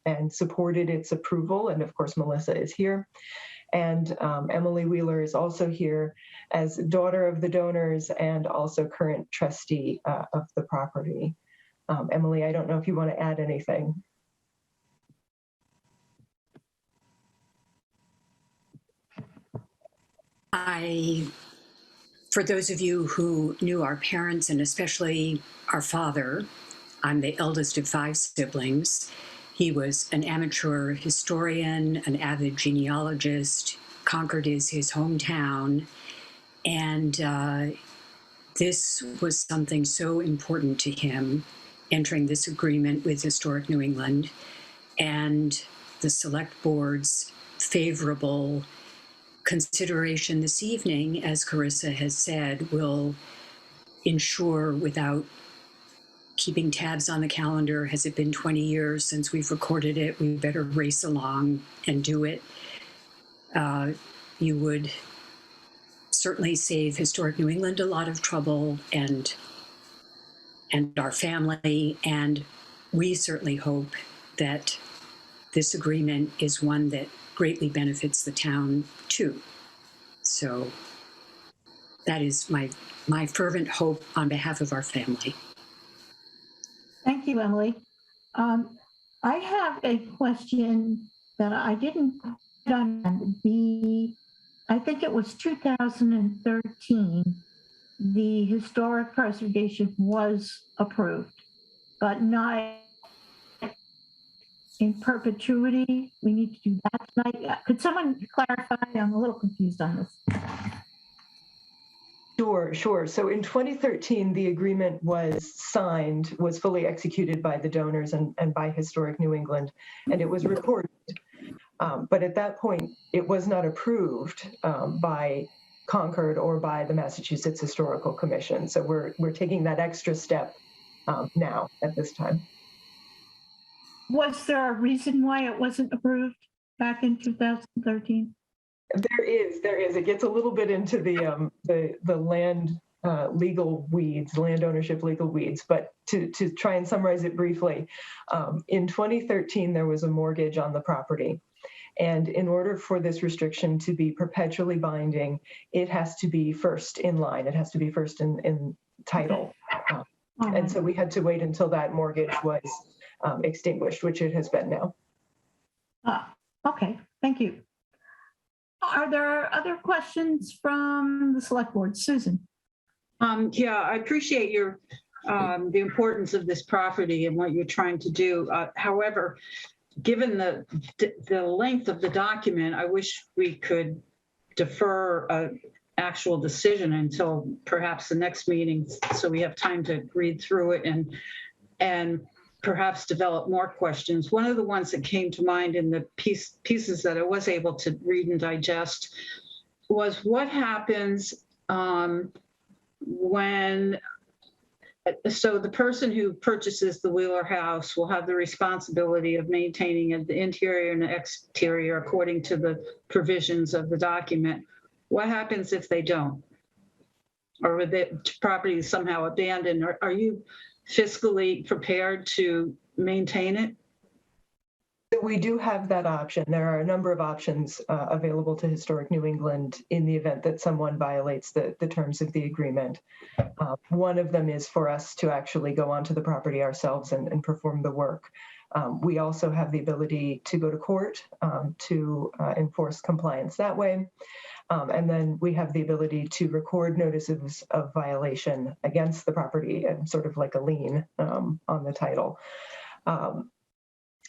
and supported its approval. And of course, Melissa is here. And Emily Wheeler is also here as daughter of the donors and also current trustee of the property. Emily, I don't know if you want to add anything. For those of you who knew our parents and especially our father, I'm the eldest of 5 siblings. He was an amateur historian, an avid genealogist. Concord is his hometown. And this was something so important to him, entering this agreement with Historic New England, and the Select Board's favorable consideration this evening, as Carissa has said, will ensure, without keeping tabs on the calendar, has it been 20 years since we've recorded it, we better race along and do it. You would certainly save Historic New England a lot of trouble and our family, and we certainly hope that this agreement is one that greatly benefits the town too. So that is my fervent hope on behalf of our family. Thank you, Emily. I have a question that I didn't put on I think it was 2013, the historic preservation was approved, but not in perpetuity. We need to do that tonight. Could someone clarify? I'm a little confused on this. Sure. So in 2013, the agreement was signed, was fully executed by the donors and by Historic New England, and it was recorded. But at that point, it was not approved by Concord or by the Massachusetts Historical Commission. So we're taking that extra step now at this time. Was there a reason why it wasn't approved back in 2013? There is. It gets a little bit into the land legal weeds, land ownership legal weeds. But to try and summarize it briefly, in 2013 there was a mortgage on the property, and in order for this restriction to be perpetually binding, it has to be first in line. It has to be first in title, and so we had to wait until that mortgage was extinguished, which it has been now. Okay, thank you. Are there other questions from the Select Board? Susan? Yeah, I appreciate your the importance of this property and what you're trying to do. However, given the length of the document, I wish we could defer an actual decision until perhaps the next meeting, so we have time to read through it and perhaps develop more questions. One of the ones that came to mind in the pieces that I was able to read and digest was what happens when, so the person who purchases the Wheeler house will have the responsibility of maintaining the interior and the exterior according to the provisions of the document. What happens if they don't? Or if the property is somehow abandoned? Or are you fiscally prepared to maintain it? We do have that option. There are a number of options available to Historic New England in the event that someone violates the terms of the agreement. One of them is for us to actually go onto the property ourselves and perform the work. We also have the ability to go to court to enforce compliance that way. And then we have the ability to record notices of violation against the property and sort of like a lien on the title.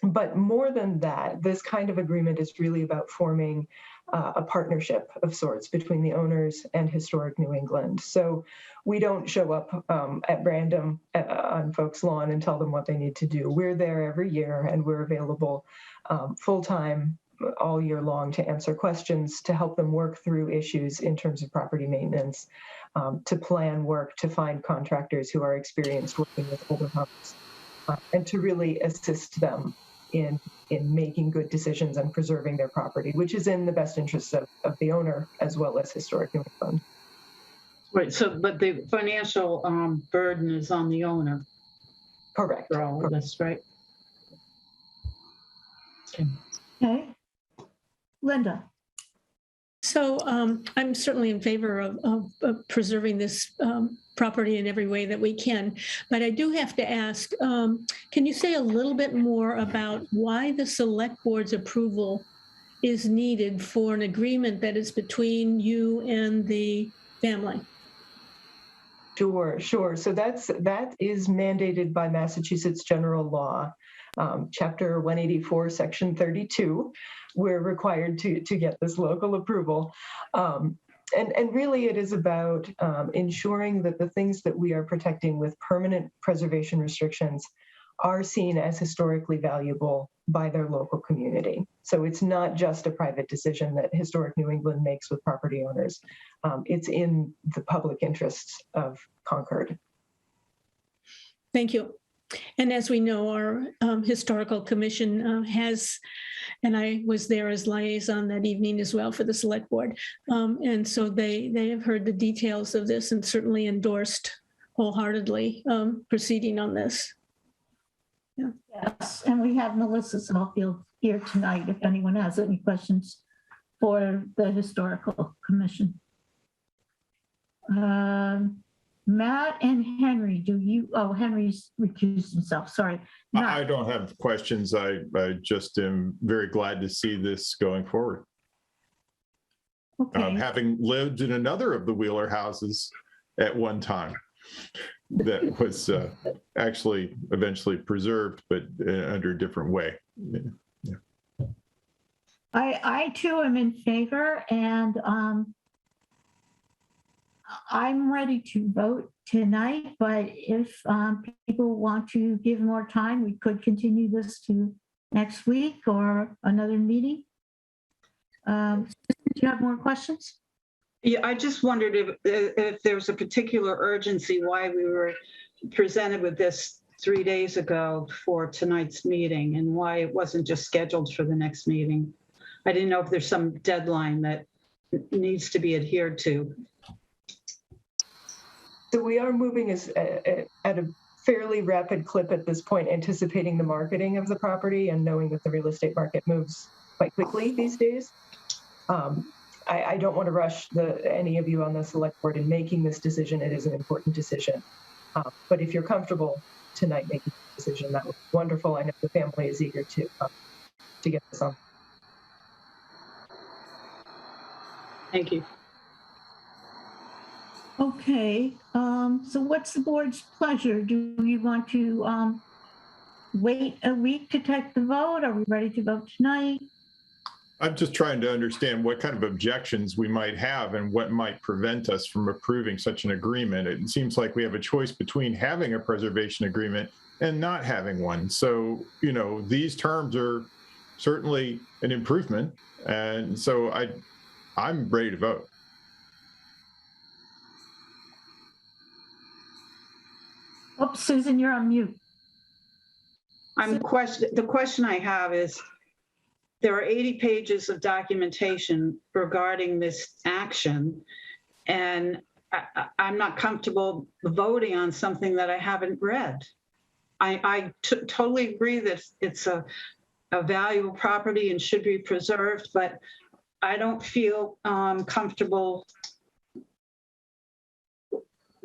But more than that, this kind of agreement is really about forming a partnership of sorts between the owners and Historic New England. So we don't show up at random on folks' lawn and tell them what they need to do. We're there every year and we're available full-time all year long to answer questions, to help them work through issues in terms of property maintenance, to plan work, to find contractors who are experienced working with older homes, and to really assist them in making good decisions and preserving their property, which is in the best interests of the owner as well as Historic New England. Right. So, but the financial burden is on the owner. Correct. For all of this, right? Okay. Linda. So I'm certainly in favor of preserving this property in every way that we can. But I do have to ask, can you say a little bit more about why the select board's approval is needed for an agreement that is between you and the family? Sure. So that is mandated by Massachusetts general law, Chapter 184, Section 32. We're required to get this local approval. And really it is about ensuring that the things that we are protecting with permanent preservation restrictions are seen as historically valuable by their local community. So it's not just a private decision that Historic New England makes with property owners. It's in the public interests of Concord. Thank you. And as we know, our historical commission has, and I was there as liaison that evening as well for the select board. And so they have heard the details of this and certainly endorsed wholeheartedly proceeding on this. Yeah. Yes, and we have Melissa Caulfield here tonight if anyone has any questions for the historical commission. Matt and Henry, Henry's recused himself, sorry. Matt. I don't have questions. I just am very glad to see this going forward. Okay. Having lived in another of the Wheeler houses at one time that was actually eventually preserved, but under a different way. Yeah. I too am in favor, and I'm ready to vote tonight, but if people want to give more time, we could continue this to next week or another meeting. Do you have more questions? Yeah, I just wondered if there's a particular urgency why we were presented with this 3 days ago for tonight's meeting and why it wasn't just scheduled for the next meeting. I didn't know if there's some deadline that needs to be adhered to. So we are moving at a fairly rapid clip at this point, anticipating the marketing of the property and knowing that the real estate market moves quite quickly these days. I don't want to rush any of you on the select board in making this decision. It is an important decision. But if you're comfortable tonight making the decision, that would be wonderful. I know the family is eager to get this on. Thank you. Okay, so what's the board's pleasure? Do you want to wait a week to take the vote? Are we ready to vote tonight? I'm just trying to understand what kind of objections we might have and what might prevent us from approving such an agreement. It seems like we have a choice between having a preservation agreement and not having one. So, you know, these terms are certainly an improvement. And so I'm ready to vote. Oh, Susan, you're on mute. The question I have is, there are 80 pages of documentation regarding this action, and I'm not comfortable voting on something that I haven't read. I totally agree that it's a valuable property and should be preserved, but I don't feel comfortable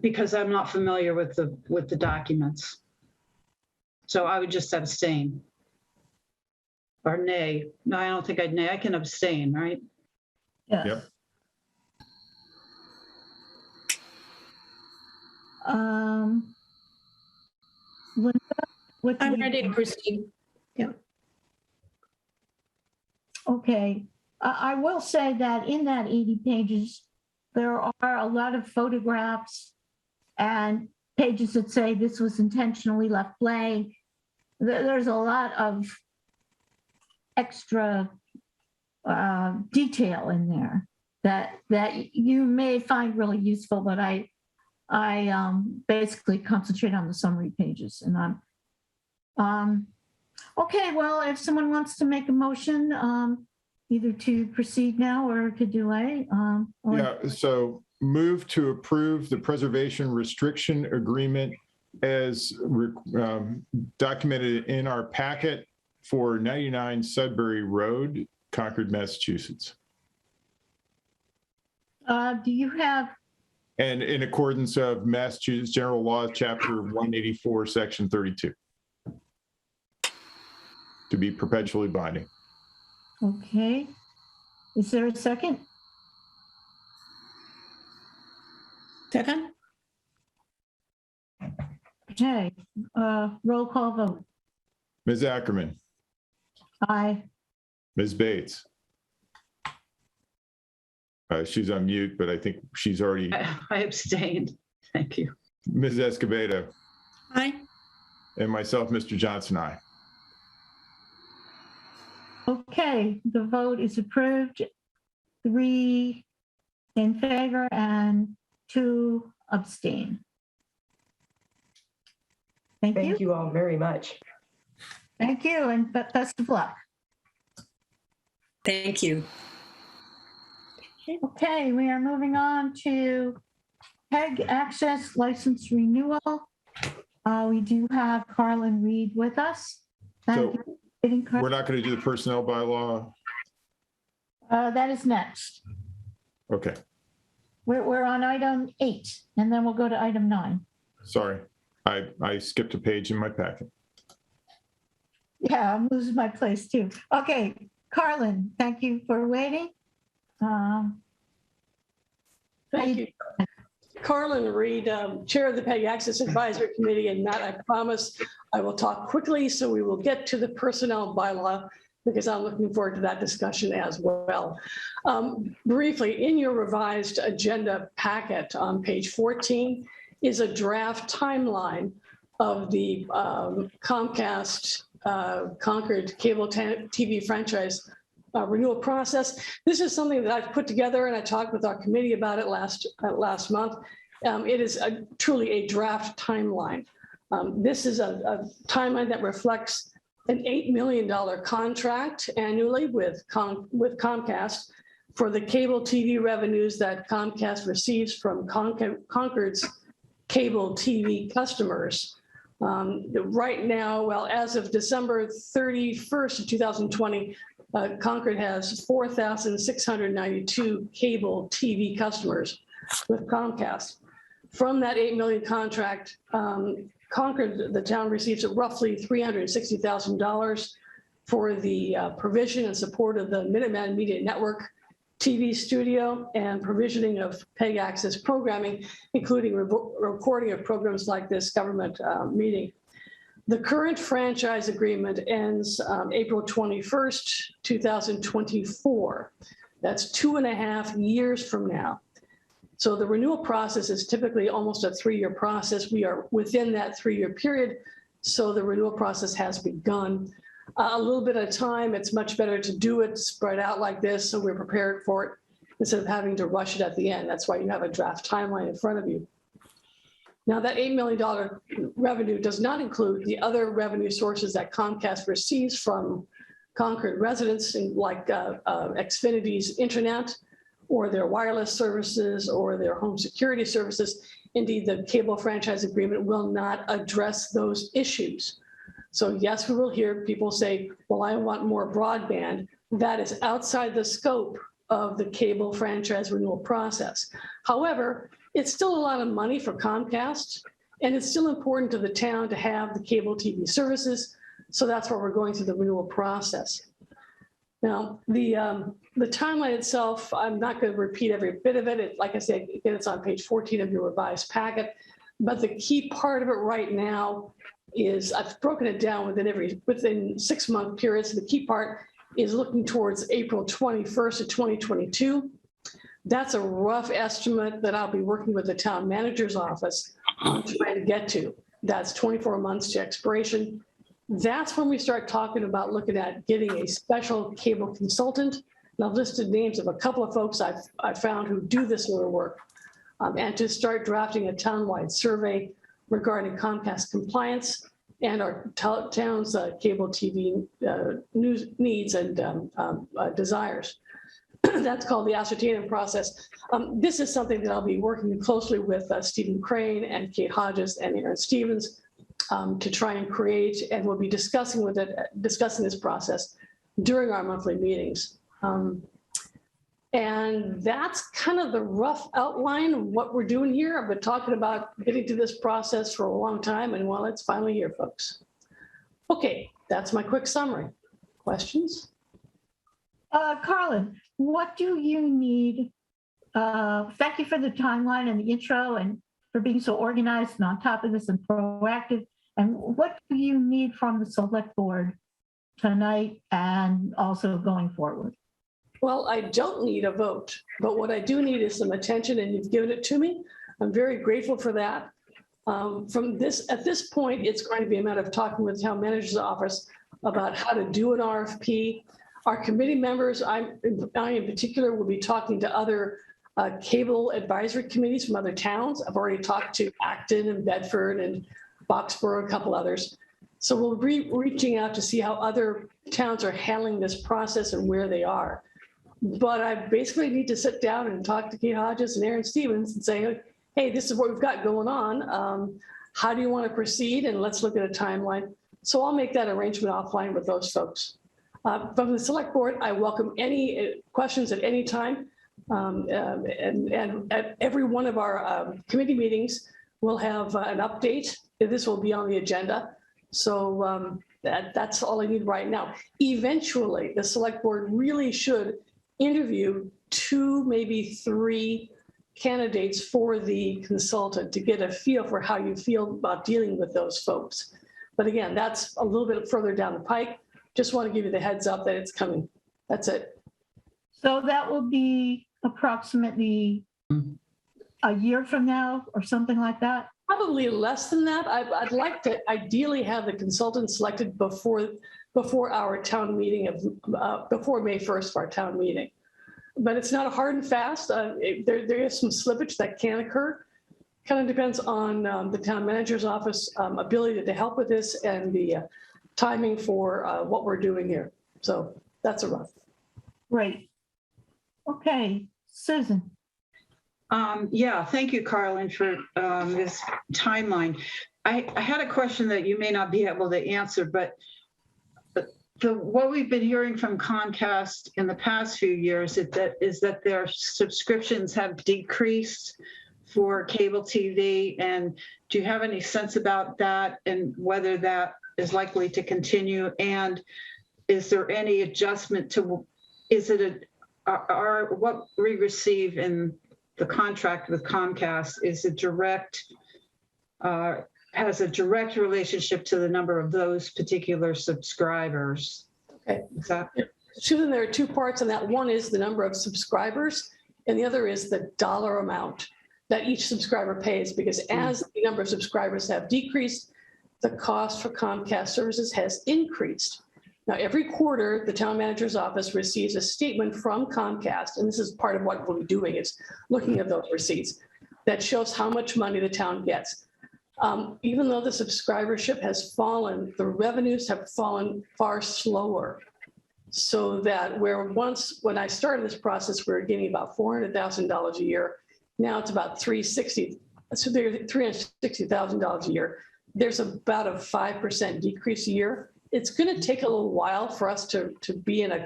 because I'm not familiar with the documents. So I would just abstain. Or nay. No, I don't think I'd nay. I can abstain, right? Yes. Yep. Linda, what do I'm we ready to do? proceed. Yeah. Okay. I will say that in that 80 pages, there are a lot of photographs and pages that say this was intentionally left blank. There's a lot of extra detail in there that you may find really useful, but I basically concentrate on the summary pages. And I'm okay. Well, if someone wants to make a motion, either to proceed now or to delay. Yeah. So move to approve the preservation restriction agreement as documented in our packet for 99 Sudbury Road, Concord, Massachusetts. Do you have? And in accordance of Massachusetts General Law, Chapter 184, Section 32. To be perpetually binding. Okay. Is there a second? Second? Okay. Roll call vote. Ms. Ackerman, Aye. Ms. Bates. She's on mute, but I think she's already. I abstained. Thank you. Ms. Escobedo. Aye. And myself, Mr. Johnson, aye. Okay, the vote is approved. 3 in favor and 2 abstain. Thank you all very much. Thank you, and best of luck. Thank you. Okay, we are moving on to PEG access license renewal. We do have Carlin Reed with us. So we're not going to do the personnel bylaw. That is next. Okay, We're on item 8, and then we'll go to item 9. sorry. I skipped a page in my packet. Yeah, I'm losing my place too. Okay, Carlin, thank you for waiting. Thank you. Carlin Reed, Chair of the PEG Access Advisory Committee, and Matt, I promise I will talk quickly so we will get to the personnel bylaw because I'm looking forward to that discussion as well. Briefly, in your revised agenda packet on page 14 is a draft timeline of the Comcast Concord cable TV franchise renewal process. This is something that I've put together and I talked with our committee about it last month. It is truly a draft timeline. This is a timeline that reflects an $8 million contract annually with Comcast for the cable TV revenues that Comcast receives from Concord's cable TV customers. Right now, well, as of December 31st of 2020, Concord has 4,692 cable TV customers with Comcast. From that 8 million contract, Concord, the town receives roughly $360,000 for the provision and support of the Minuteman Media Network TV studio and provisioning of PEG access programming, including recording of programs like this government meeting. The current franchise agreement ends April 21st, 2024. That's 2.5 years from now. So the renewal process is typically almost a 3-year process. We are within that 3-year period, so the renewal process has begun. A little bit at a time, it's much better to do it spread out like this so we're prepared for it instead of having to rush it at the end. That's why you have a draft timeline in front of you. Now, that $8 million revenue does not include the other revenue sources that Comcast receives from Concord residents, like Xfinity's internet, or their wireless services, or their home security services. Indeed, the cable franchise agreement will not address those issues. So yes, we will hear people say, well, I want more broadband. That is outside the scope of the cable franchise renewal process. However, it's still a lot of money for Comcast, and it's still important to the town to have the cable TV services. So that's why we're going through the renewal process. Now, the timeline itself, I'm not going to repeat every bit of it. Like I said, again, it's on page 14 of your revised packet. But the key part of it right now is I've broken it down within 6-month periods. The key part is looking towards April 21st of 2022. That's a rough estimate that I'll be working with the town manager's office trying to get to. That's 24 months to expiration. That's when we start talking about looking at getting a special cable consultant. And I've listed names of a couple of folks I've found who do this sort of work, and to start drafting a townwide survey regarding Comcast compliance and our town's cable TV news needs and desires. That's called the ascertainment process. This is something that I'll be working closely with Stephen Crane and Kate Hodges and Aaron Stevens to try and create, and we'll be discussing this process during our monthly meetings. And that's kind of the rough outline of what we're doing here. I've been talking about getting to this process for a long time, and well, it's finally here, folks. Okay, that's my quick summary. Questions? Carlin, what do you need? Thank you for the timeline and the intro and for being so organized and on top of this and proactive. And what do you need from the select board tonight and also going forward? Well, I don't need a vote, but what I do need is some attention, and you've given it to me. I'm very grateful for that. At this point, it's going to be a matter of talking with the town manager's office about how to do an RFP. Our committee members, I in particular, will be talking to other cable advisory committees from other towns. I've already talked to Acton and Bedford and Boxborough, a couple others. So we'll be reaching out to see how other towns are handling this process and where they are. But I basically need to sit down and talk to Kate Hodges and Aaron Stevens and say, hey, this is what we've got going on. How do you want to proceed? And let's look at a timeline. So I'll make that arrangement offline with those folks. From the select board, I welcome any questions at any time. And at every one of our committee meetings, we'll have an update. This will be on the agenda. So that's all I need right now. Eventually, the select board really should interview 2, maybe 3 candidates for the consultant to get a feel for how you feel about dealing with those folks. But again, that's a little bit further down the pike. Just want to give you the heads up that it's coming. That's it. So that will be approximately a year from now or something like that? Probably less than that. I'd like to ideally have the consultant selected before our town meeting before May 1st of our town meeting. But it's not a hard and fast. There is some slippage that can occur. Kind of depends on the town manager's office ability to help with this and the timing for what we're doing here. So that's a rough. Great. Okay, Susan. Yeah, thank you, Carlin, for this timeline. I had a question that you may not be able to answer, but what we've been hearing from Comcast in the past few years is that their subscriptions have decreased for cable TV. And do you have any sense about that and whether that is likely to continue? And is there any adjustment to, what we receive in the contract with Comcast is a direct has a direct relationship to the number of those particular subscribers. Okay. Is that? Susan, there are two parts on that. One is the number of subscribers, and the other is the dollar amount that each subscriber pays, because as the number of subscribers have decreased, the cost for Comcast services has increased. Now, every quarter, the town manager's office receives a statement from Comcast, and this is part of what we'll be doing, is looking at those receipts that shows how much money the town gets. Even though the subscribership has fallen, the revenues have fallen far slower. So that where once, when I started this process, we were getting about $400,000 a year. Now it's about $360,000 a year. There's about a 5% decrease a year. It's going to take a little while for us to be in a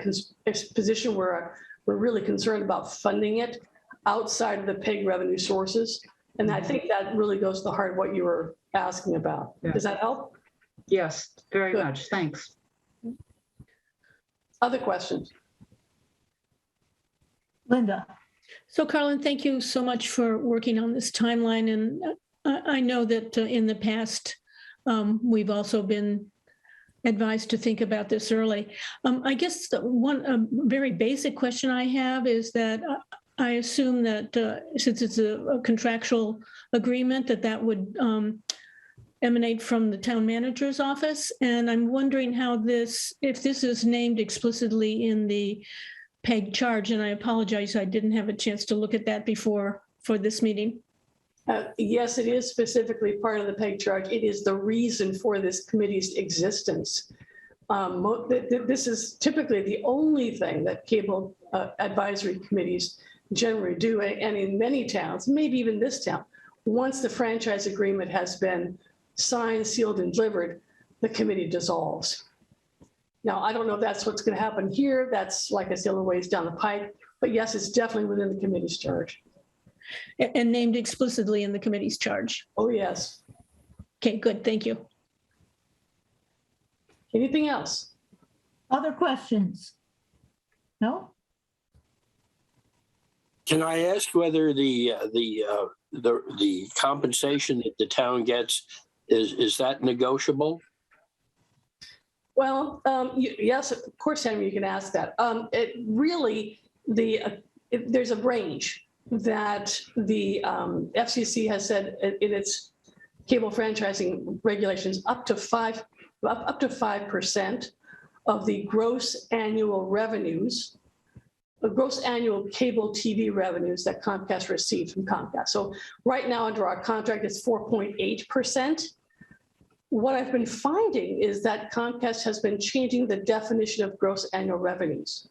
position where we're really concerned about funding it outside of the PEG revenue sources. And I think that really goes to the heart of what you were asking about. Yeah. Does that help? Yes, very Good. much. Thanks. Other questions? Linda. So Carlin, thank you so much for working on this timeline. And I know that in the past, we've also been advised to think about this early. I guess the one very basic question I have is that I assume that since it's a contractual agreement, that would emanate from the town manager's office. And I'm wondering how this, if this is named explicitly in the PEG charge, and I apologize, I didn't have a chance to look at that before for this meeting. Yes, it is specifically part of the PEG charge. It is the reason for this committee's existence. This is typically the only thing that cable advisory committees generally do, and in many towns, maybe even this town, once the franchise agreement has been signed, sealed, and delivered, the committee dissolves. Now, I don't know if that's what's going to happen here. That's, like I said, a little ways down the pike. But yes, it's definitely within the committee's charge. And named explicitly in the committee's charge. Oh, yes. Okay, good. Thank you. Anything else? Other questions? No? Can I ask whether the compensation that the town gets, is that negotiable? Well, yes, of course, Henry, you can ask that. It really, there's a range that the FCC has said in its cable franchising regulations, up to 5% of the gross annual revenues, the gross annual cable TV revenues that Comcast receives from Comcast. So right now under our contract, it's 4.8%. What I've been finding is that Comcast has been changing the definition of gross annual revenues.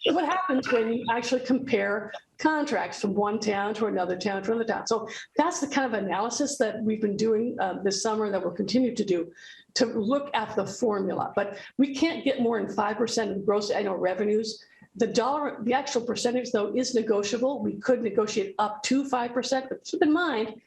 What happens when you actually compare contracts from one town to another town to another town? So that's the kind of analysis that we've been doing this summer, that we'll continue to do, to look at the formula. But we can't get more than 5% of gross annual revenues. The actual percentage, though, is negotiable. We could negotiate up to 5%, but keep in mind,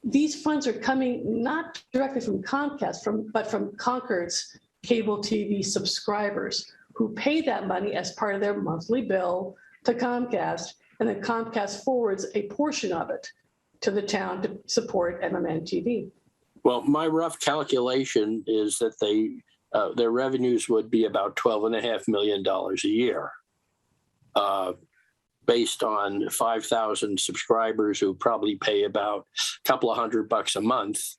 these funds are coming not directly from Comcast, but from Concord's cable TV subscribers, who pay that money as part of their monthly bill to Comcast, and then Comcast forwards a portion of it to the town to support MMN TV. Well, my rough calculation is that their revenues would be about $12.5 million a year, based on 5,000 subscribers who probably pay about a couple of $100 a month.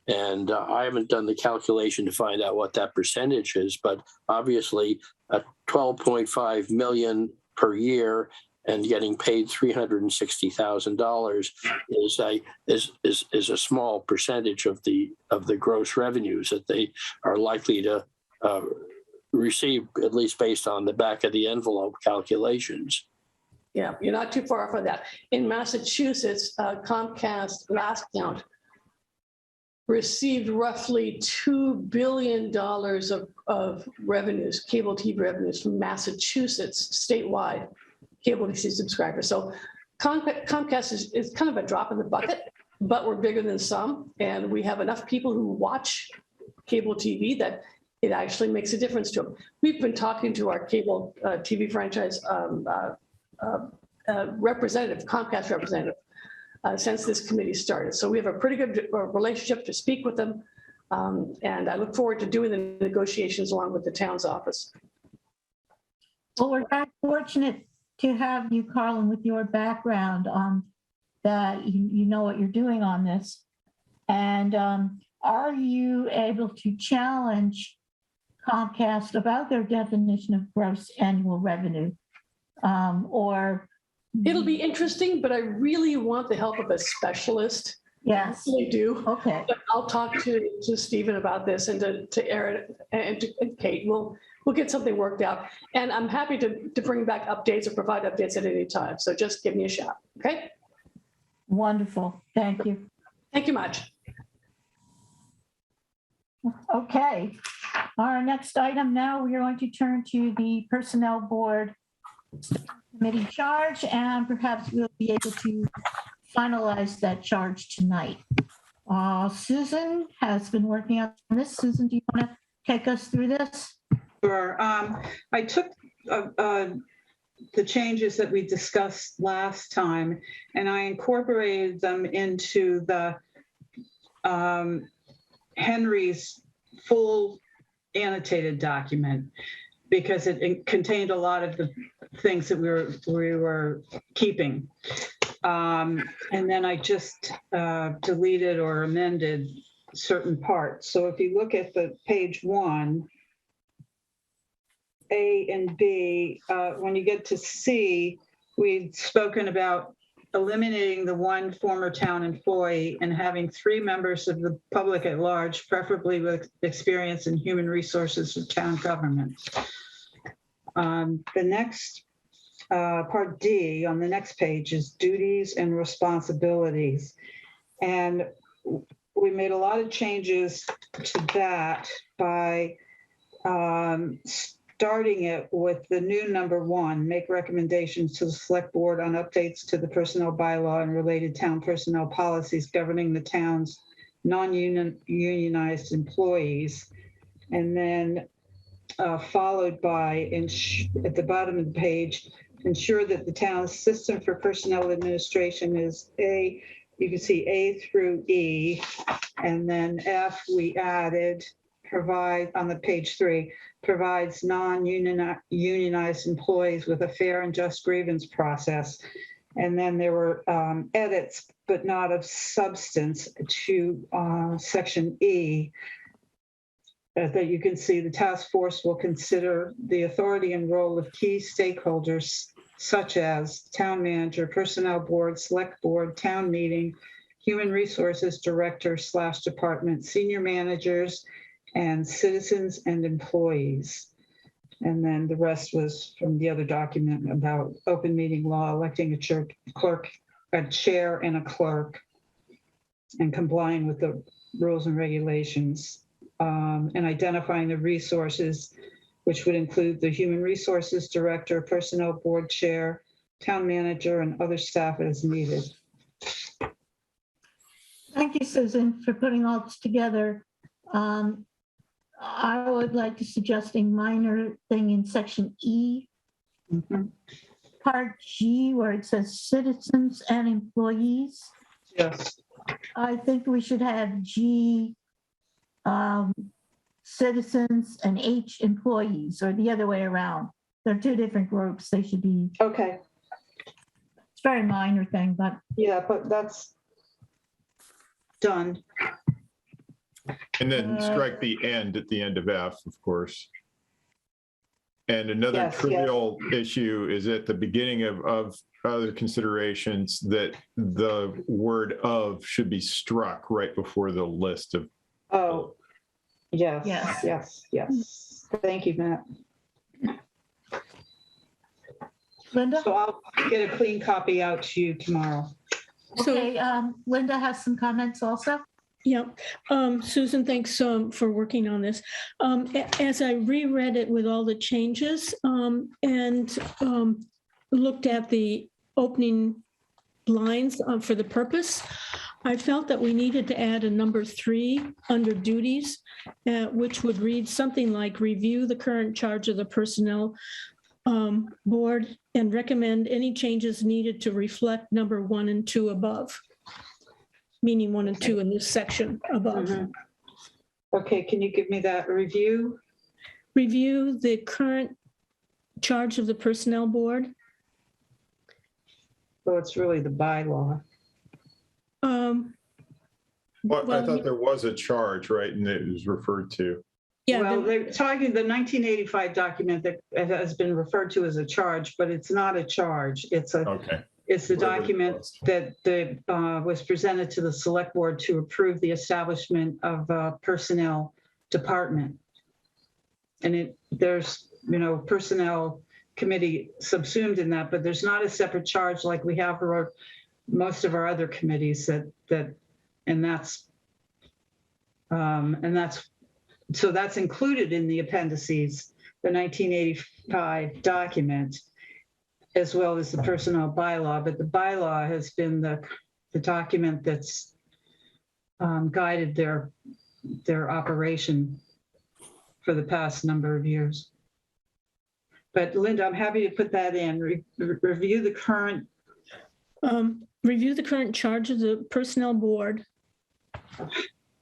And I haven't done the calculation to find out what that percentage is, but obviously $12.5 million per year and getting paid $360,000 is a small percentage of the gross revenues that they are likely to receive, at least based on the back of the envelope calculations. Yeah, you're not too far from that. In Massachusetts, Comcast last count received roughly $2 billion of revenues, cable TV revenues from Massachusetts statewide cable TV subscribers. So Comcast is kind of a drop in the bucket, but we're bigger than some, and we have enough people who watch cable TV that it actually makes a difference to them. We've been talking to our cable TV franchise representative, Comcast representative, since this committee started. So we have a pretty good relationship to speak with them. And I look forward to doing the negotiations along with the town's office. Well, we're very fortunate to have you, Carlin, with your background that you know what you're doing on this. And are you able to challenge Comcast about their definition of gross annual revenue? Or it'll be interesting, but I really want the help of a specialist. Yes, I really do. Okay. But I'll talk to Stephen about this and to Aaron and to Kate. We'll get something worked out. And I'm happy to bring back updates or provide updates at any time. So just give me a shout. Okay. Wonderful. Thank you. Thank you much. Okay. Our next item now, we are going to turn to the Personnel Board Committee charge, and perhaps we'll be able to finalize that charge tonight. Susan has been working on this. Susan, do you want to take us through this? Sure. I took the changes that we discussed last time, and I incorporated them into the Henry's full annotated document because it contained a lot of the things that we were keeping. And then I just deleted or amended certain parts. So if you look at the page 1, A and B, when you get to C, we've spoken about eliminating the one former town employee and having 3 members of the public at large, preferably with experience in human resources or town government. The next part D on the next page is duties and responsibilities. And we made a lot of changes to that by starting it with the new number 1, make recommendations to the select board on updates to the personnel bylaw and related town personnel policies governing the town's non-unionized employees. And then followed by, at the bottom of the page, ensure that the town's system for personnel administration is A, you can see A through E, and then F we added, provide on the page 3, provides non-unionized employees with a fair and just grievance process. And then there were edits, but not of substance, to section E, that you can see the task force will consider the authority and role of key stakeholders such as town manager, personnel board, select board, town meeting, human resources director / department, senior managers, and citizens and employees. And then the rest was from the other document about open meeting law, electing a chair and a clerk, and complying with the rules and regulations, and identifying the resources, which would include the human resources director, personnel board chair, town manager, and other staff as needed. Thank you, Susan, for putting all this together. I would like to suggest a minor thing in section E, part G, where it says citizens and employees. Yes. I think we should have G, citizens, and H, employees, or the other way around. They're 2 different groups. They should be. Okay. It's a very minor thing, but. Yeah, but that's done. And then strike the end at the end of F, of course. And another trivial issue is at the beginning of other considerations that the word of should be struck right before the list of. Oh, yes. Thank you, Matt. Linda? So I'll get a clean copy out to you tomorrow. Okay, Linda has some comments also. Yeah, Susan, thanks for working on this. As I reread it with all the changes and looked at the opening lines for the purpose, I felt that we needed to add a number 3 under duties, which would read something like review the current charge of the personnel board and recommend any changes needed to reflect number 1 and 2 above. meaning 1 and 2 in this section above. Okay, can you give me that review? Review the current charge of the Personnel Board. Well, it's really the bylaw. Well, I thought there was a charge, right? And it was referred to. Yeah. Well, they're talking the 1985 document that has been referred to as a charge, but it's not a charge. It's a, it's the document that was presented to the select board to approve the establishment of a personnel department. And there's, personnel committee subsumed in that, but there's not a separate charge like we have for most of our other committees so that's included in the appendices, the 1985 document, as well as the personnel bylaw. But the bylaw has been the document that's guided their operation for the past number of years. But Linda, I'm happy to put that in. Review the current. Review the current charge of the Personnel Board.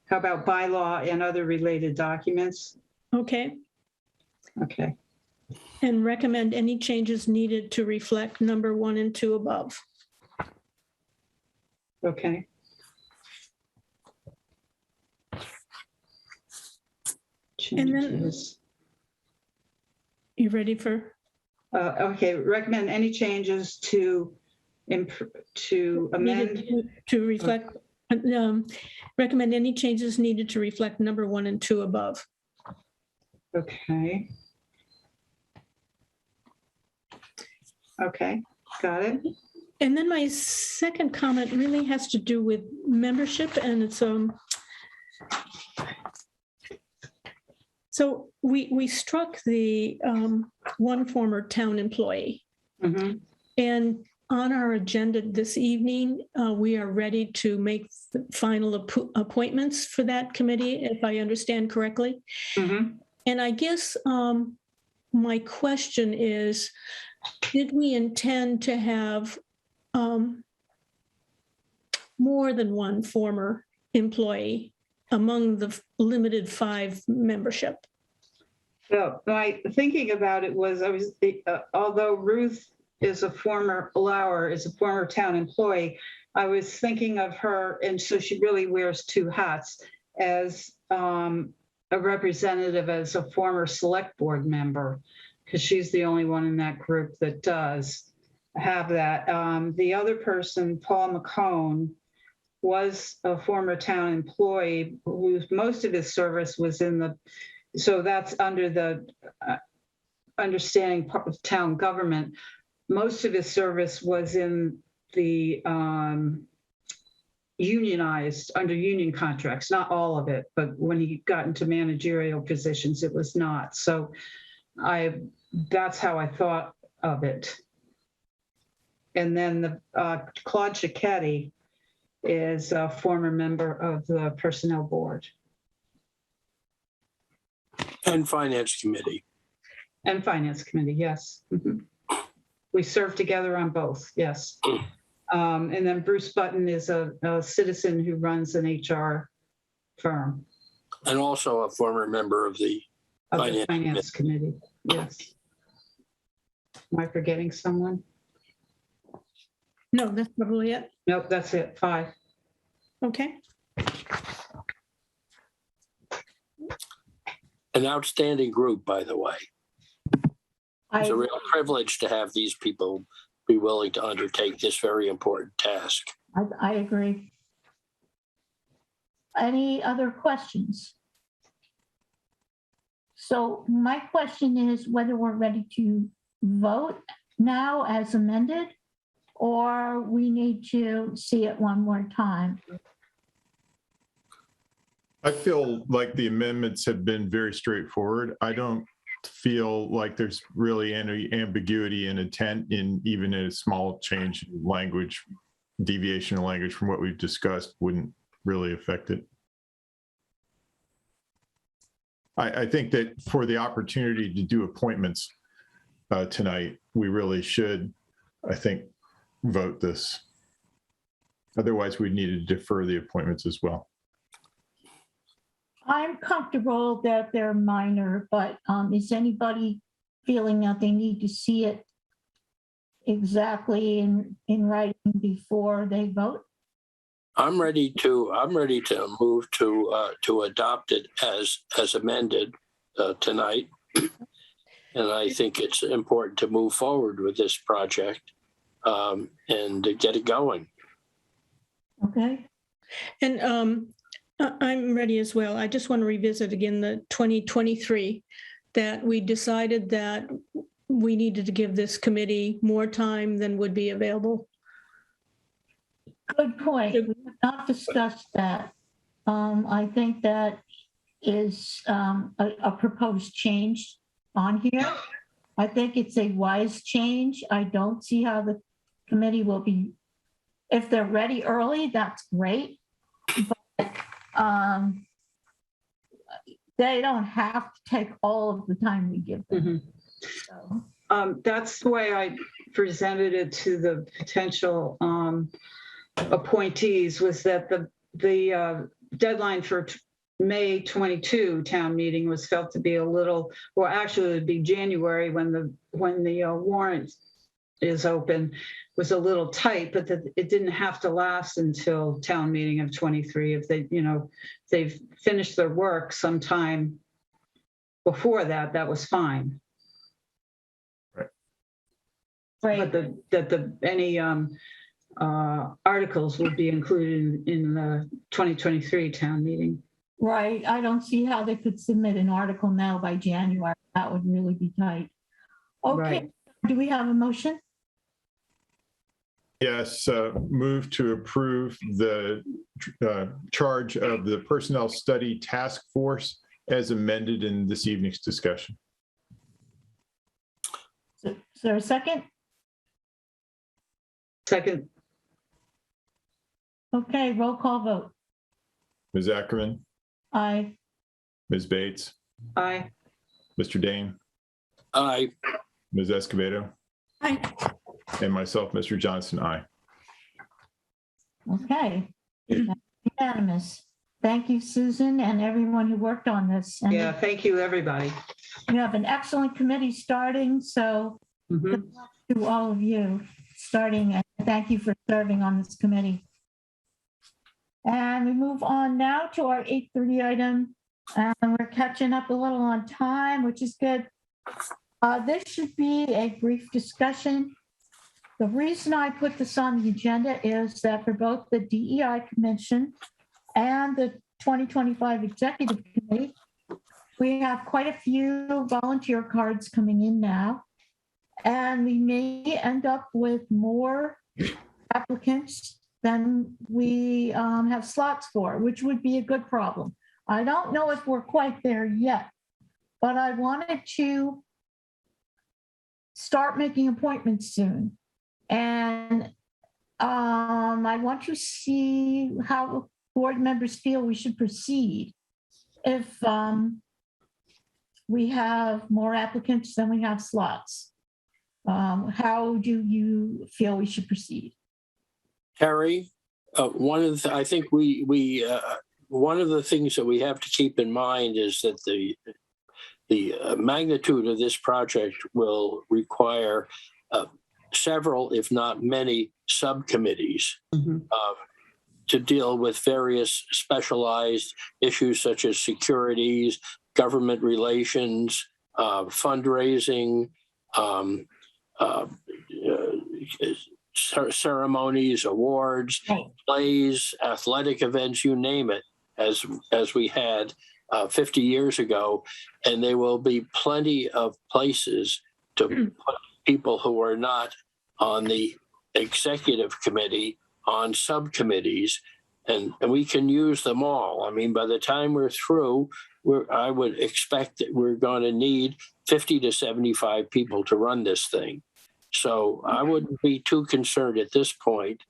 How about bylaw and other related documents? Okay. Okay. And recommend any changes needed to reflect number 1 and 2 above. Okay. And then, you ready for? Okay, recommend any changes to amend. To reflect, recommend any changes needed to reflect number 1 and 2 above. Okay. Okay, got it. And then my second comment really has to do with membership, and it's so we struck the one former town employee, and on our agenda this evening, we are ready to make the final appointments for that committee, if I understand correctly. And I guess my question is, did we intend to have more than one former employee among the limited 5 membership? Well, my thinking about it was, although Ruth is a former town employee, I was thinking of her, and so she really wears 2 hats, as a representative, as a former select board member, because she's the only one in that group that does have that. The other person, Paul McCone, was a former town employee whose most of his service was so that's under the understanding part of town government. Most of his service was in the unionized, under union contracts, not all of it, but when he got into managerial positions, it was not. So that's how I thought of it. And then Claude Cicchetti is a former member of the Personnel Board. And Finance Committee. And Finance Committee, yes. We serve together on both, yes. And then Bruce Button is a citizen who runs an HR firm. And also a former member of the Finance Committee, yes. Am I forgetting someone? No, that's probably it. Nope, that's it, 5. Okay. An outstanding group, by the way. It's a real privilege to have these people be willing to undertake this very important task. I agree. Any other questions? So my question is whether we're ready to vote now as amended, or we need to see it one more time. I feel like the amendments have been very straightforward. I don't feel like there's really any ambiguity in intent in even a small change in language, deviation in language from what we've discussed wouldn't really affect it. I think that for the opportunity to do appointments tonight, we really should, I think, vote this. Otherwise, we need to defer the appointments as well. I'm comfortable that they're minor, but is anybody feeling that they need to see it exactly in writing before they vote? I'm ready to move to adopt it as amended tonight. And I think it's important to move forward with this project and to get it going. Okay. And I'm ready as well. I just want to revisit again the 2023, that we decided that we needed to give this committee more time than would be available. Good point. We have not discussed that. I think that is a proposed change on here. I think it's a wise change. I don't see how the committee will be, if they're ready early, that's great. But they don't have to take all of the time we give them. So. That's the way I presented it to the potential appointees, was that the deadline for May 22 town meeting was felt to be a little, or actually it would be January when the warrant is open, was a little tight, but that it didn't have to last until town meeting of 23. If they, they've finished their work sometime before that, that was fine. Right. But any articles would be included in the 2023 town meeting. Right. I don't see how they could submit an article now by January. That would really be tight. Okay. Right. Do we have a motion? Yes, move to approve the charge of the Personnel Study Task Force as amended in this evening's discussion. Is there a second? Second. Okay, roll call vote. Ms. Ackerman, Aye. Ms. Bates, Aye. Mr. Dane, Aye. Ms. Escobedo, Aye. and myself, Mr. Johnson, aye. Okay. Unanimous. Thank you, Susan, and everyone who worked on this. And Yeah, thank you, everybody. you have an excellent committee starting, so good luck to all of you starting, and thank you for serving on this committee. And we move on now to our 8:30 item, and we're catching up a little on time, which is good. This should be a brief discussion. The reason I put this on the agenda is that for both the DEI Commission and the 2025 Executive Committee, we have quite a few volunteer cards coming in now, and we may end up with more applicants than we have slots for, which would be a good problem. I don't know if we're quite there yet, but I wanted to start making appointments soon. And I want to see how board members feel we should proceed. If we have more applicants than we have slots, how do you feel we should proceed? Terry, one of the, I think one of the things that we have to keep in mind is that the magnitude of this project will require several, if not many, subcommittees to deal with various specialized issues such as securities, government relations, fundraising, ceremonies, awards, plays, athletic events, you name it, as we had 50 years ago. And there will be plenty of places to put people who are not on the executive committee on subcommittees, and we can use them all. I mean, by the time we're through, I would expect that we're going to need 50 to 75 people to run this thing. So I wouldn't be too concerned at this point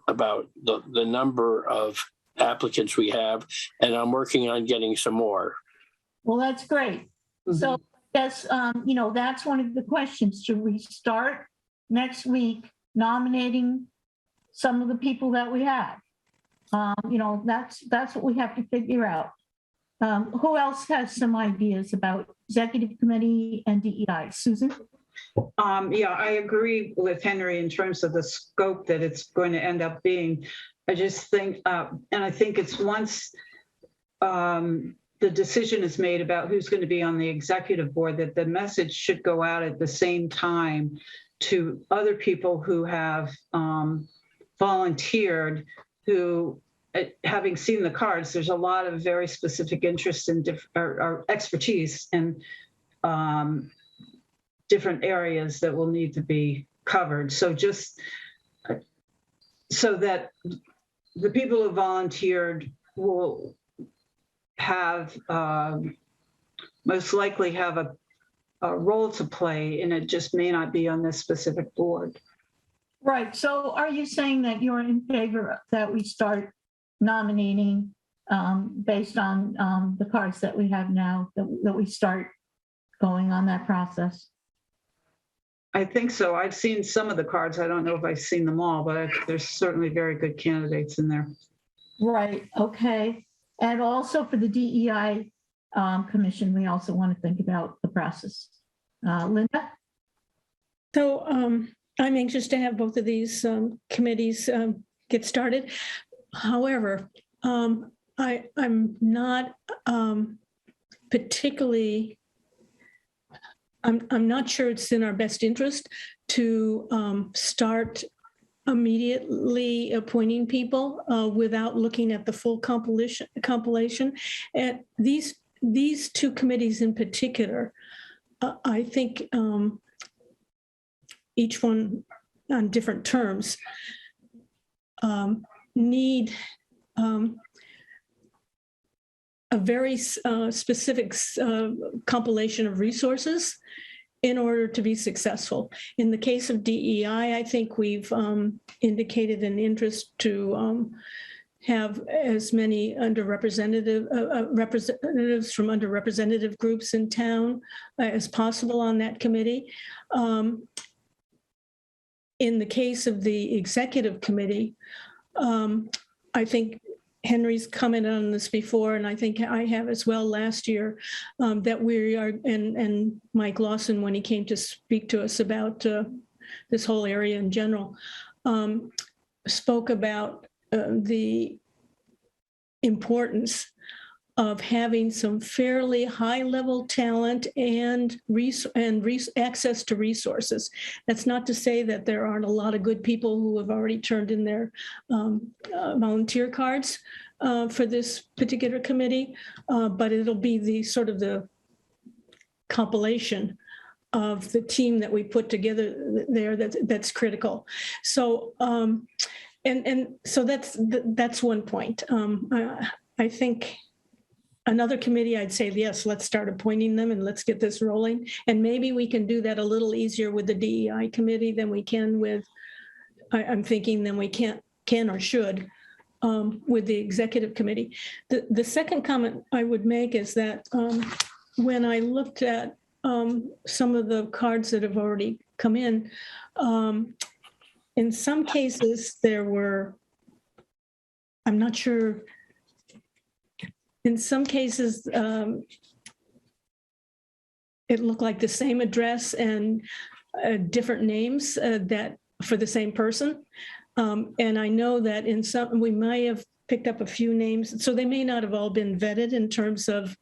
about the number of applicants we have, and I'm working on getting some more. Well, that's great. So that's, that's one of the questions. Should we start next week nominating some of the people that we have. That's what we have to figure out. Who else has some ideas about executive committee and DEI? Susan? Yeah, I agree with Henry in terms of the scope that it's going to end up being. I just think, and I think it's once the decision is made about who's going to be on the executive board, that the message should go out at the same time to other people who have volunteered, who, having seen the cards, there's a lot of very specific interest in or expertise in different areas that will need to be covered. So just so that the people who volunteered will have most likely have a role to play, and it just may not be on this specific board. Right. So are you saying that you're in favor that we start nominating based on the cards that we have now, that we start going on that process? I think so. I've seen some of the cards. I don't know if I've seen them all, but there's certainly very good candidates in there. Right. Okay. And also for the DEI commission, we also want to think about the process. Linda? So I'm anxious to have both of these committees get started. However, I'm not particularly, I'm not sure it's in our best interest to start immediately appointing people without looking at the full compilation. And these two committees in particular, I think each one on different terms need a very specific compilation of resources in order to be successful. In the case of DEI, I think we've indicated an interest to have as many representatives from underrepresented groups in town as possible on that committee. In the case of the executive committee, I think Henry's commented on this before, and I think I have as well last year, that we are, and Mike Lawson, when he came to speak to us about this whole area in general, spoke about the importance of having some fairly high-level talent and access to resources. That's not to say that there aren't a lot of good people who have already turned in their volunteer cards for this particular committee, but it'll be the sort of the compilation of the team that we put together there that's critical. So and so that's one point. I think another committee, I'd say, yes, let's start appointing them and let's get this rolling. And maybe we can do that a little easier with the DEI committee than we can with, I'm thinking, than we can or should with the executive committee. The second comment I would make is that when I looked at some of the cards that have already come in some cases there were, I'm not sure, in some cases, it looked like the same address and different names that for the same person. And I know that in some, we might have picked up a few names, so they may not have all been vetted in terms of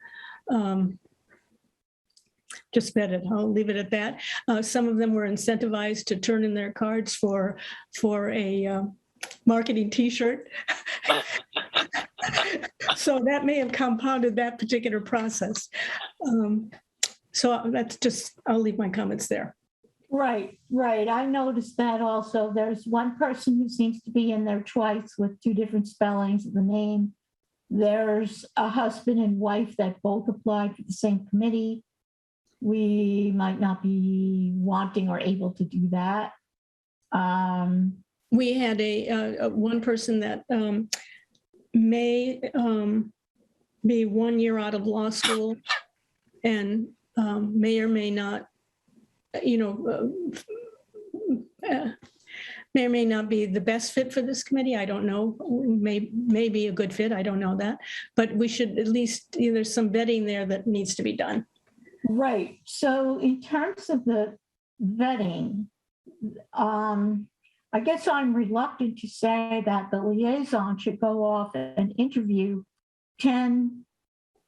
just vetted. I'll leave it at that. Some of them were incentivized to turn in their cards for a marketing T-shirt. So that may have compounded that particular process. So that's just, I'll leave my comments there. Right. I noticed that also. There's one person who seems to be in there twice with two different spellings of the name. There's a husband and wife that both applied for the same committee. We might not be wanting or able to do that. We had a one person that may be 1 year out of law school and may or may not, may or may not be the best fit for this committee. I don't know. May be a good fit. I don't know that. But we should at least, there's some vetting there that needs to be done. Right. So in terms of the vetting, I guess I'm reluctant to say that the liaison should go off and interview 10,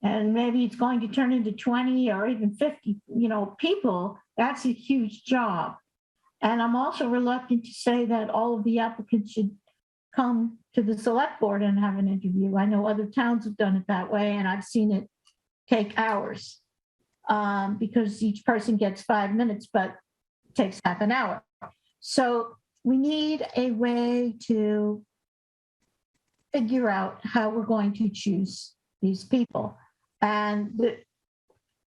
and maybe it's going to turn into 20 or even 50, people. That's a huge job. And I'm also reluctant to say that all of the applicants should come to the select board and have an interview. I know other towns have done it that way, and I've seen it take hours because each person gets 5 minutes, but it takes half an hour. So we need a way to figure out how we're going to choose these people. And the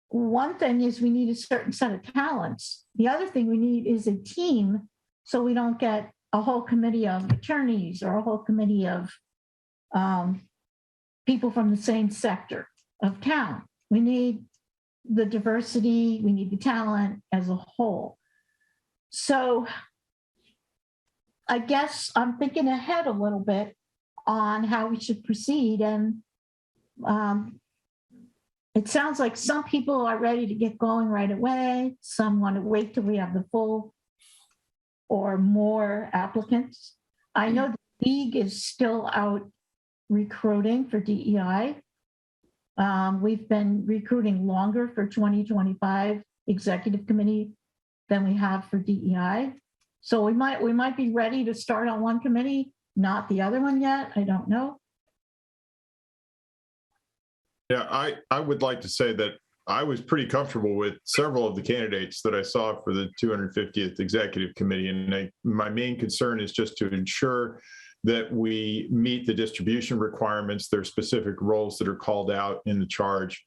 one thing is we need a certain set of talents. The other thing we need is a team, so we don't get a whole committee of attorneys or a whole committee of people from the same sector of town. We need the diversity, we need the talent as a whole. So I guess I'm thinking ahead a little bit on how we should proceed. And it sounds like some people are ready to get going right away. Some want to wait till we have the full or more applicants. I know the league is still out recruiting for DEI. We've been recruiting longer for 2025 executive committee than we have for DEI. So we might be ready to start on one committee, not the other one yet. I don't know. Yeah, I would like to say that I was pretty comfortable with several of the candidates that I saw for the 250th Executive Committee. And my main concern is just to ensure that we meet the distribution requirements. There are specific roles that are called out in the charge.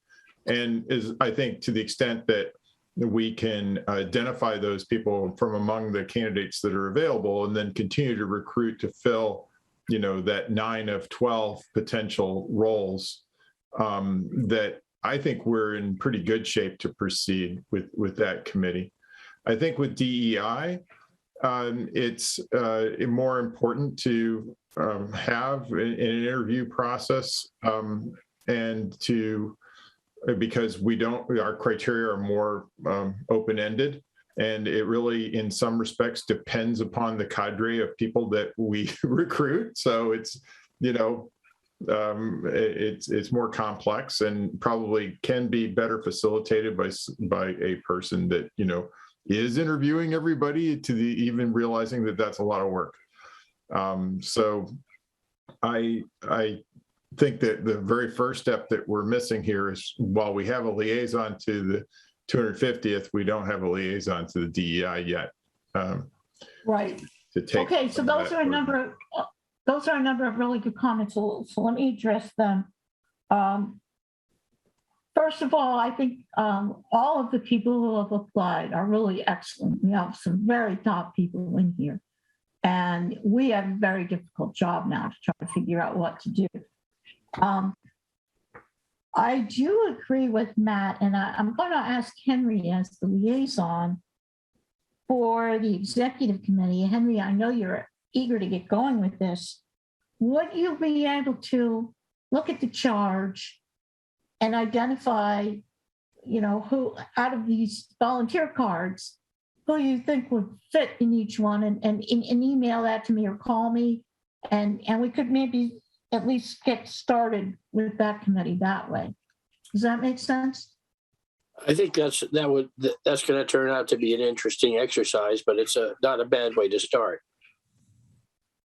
And I think to the extent that we can identify those people from among the candidates that are available and then continue to recruit to fill, that 9 of 12 potential roles, that I think we're in pretty good shape to proceed with that committee. I think with DEI, it's more important to have an interview process and because our criteria are more open-ended, and it really, in some respects, depends upon the cadre of people that we recruit. So it's, it's more complex and probably can be better facilitated by a person that, is interviewing everybody to even realizing that that's a lot of work. So I think that the very first step that we're missing here is, while we have a liaison to the 250th, we don't have a liaison to the DEI yet. Right. To take okay, so those are a number of really good comments. So let me address them. First of all, I think all of the people who have applied are really excellent. We have some very top people in here. And we have a very difficult job now to try to figure out what to do. I do agree with Matt, and I'm going to ask Henry as the liaison for the executive committee. Henry, I know you're eager to get going with this. Would you be able to look at the charge and identify, who out of these volunteer cards, who you think would fit in each one, and email that to me or call me, and we could maybe at least get started with that committee that way. Does that make sense? I think that's going to turn out to be an interesting exercise, but it's not a bad way to start.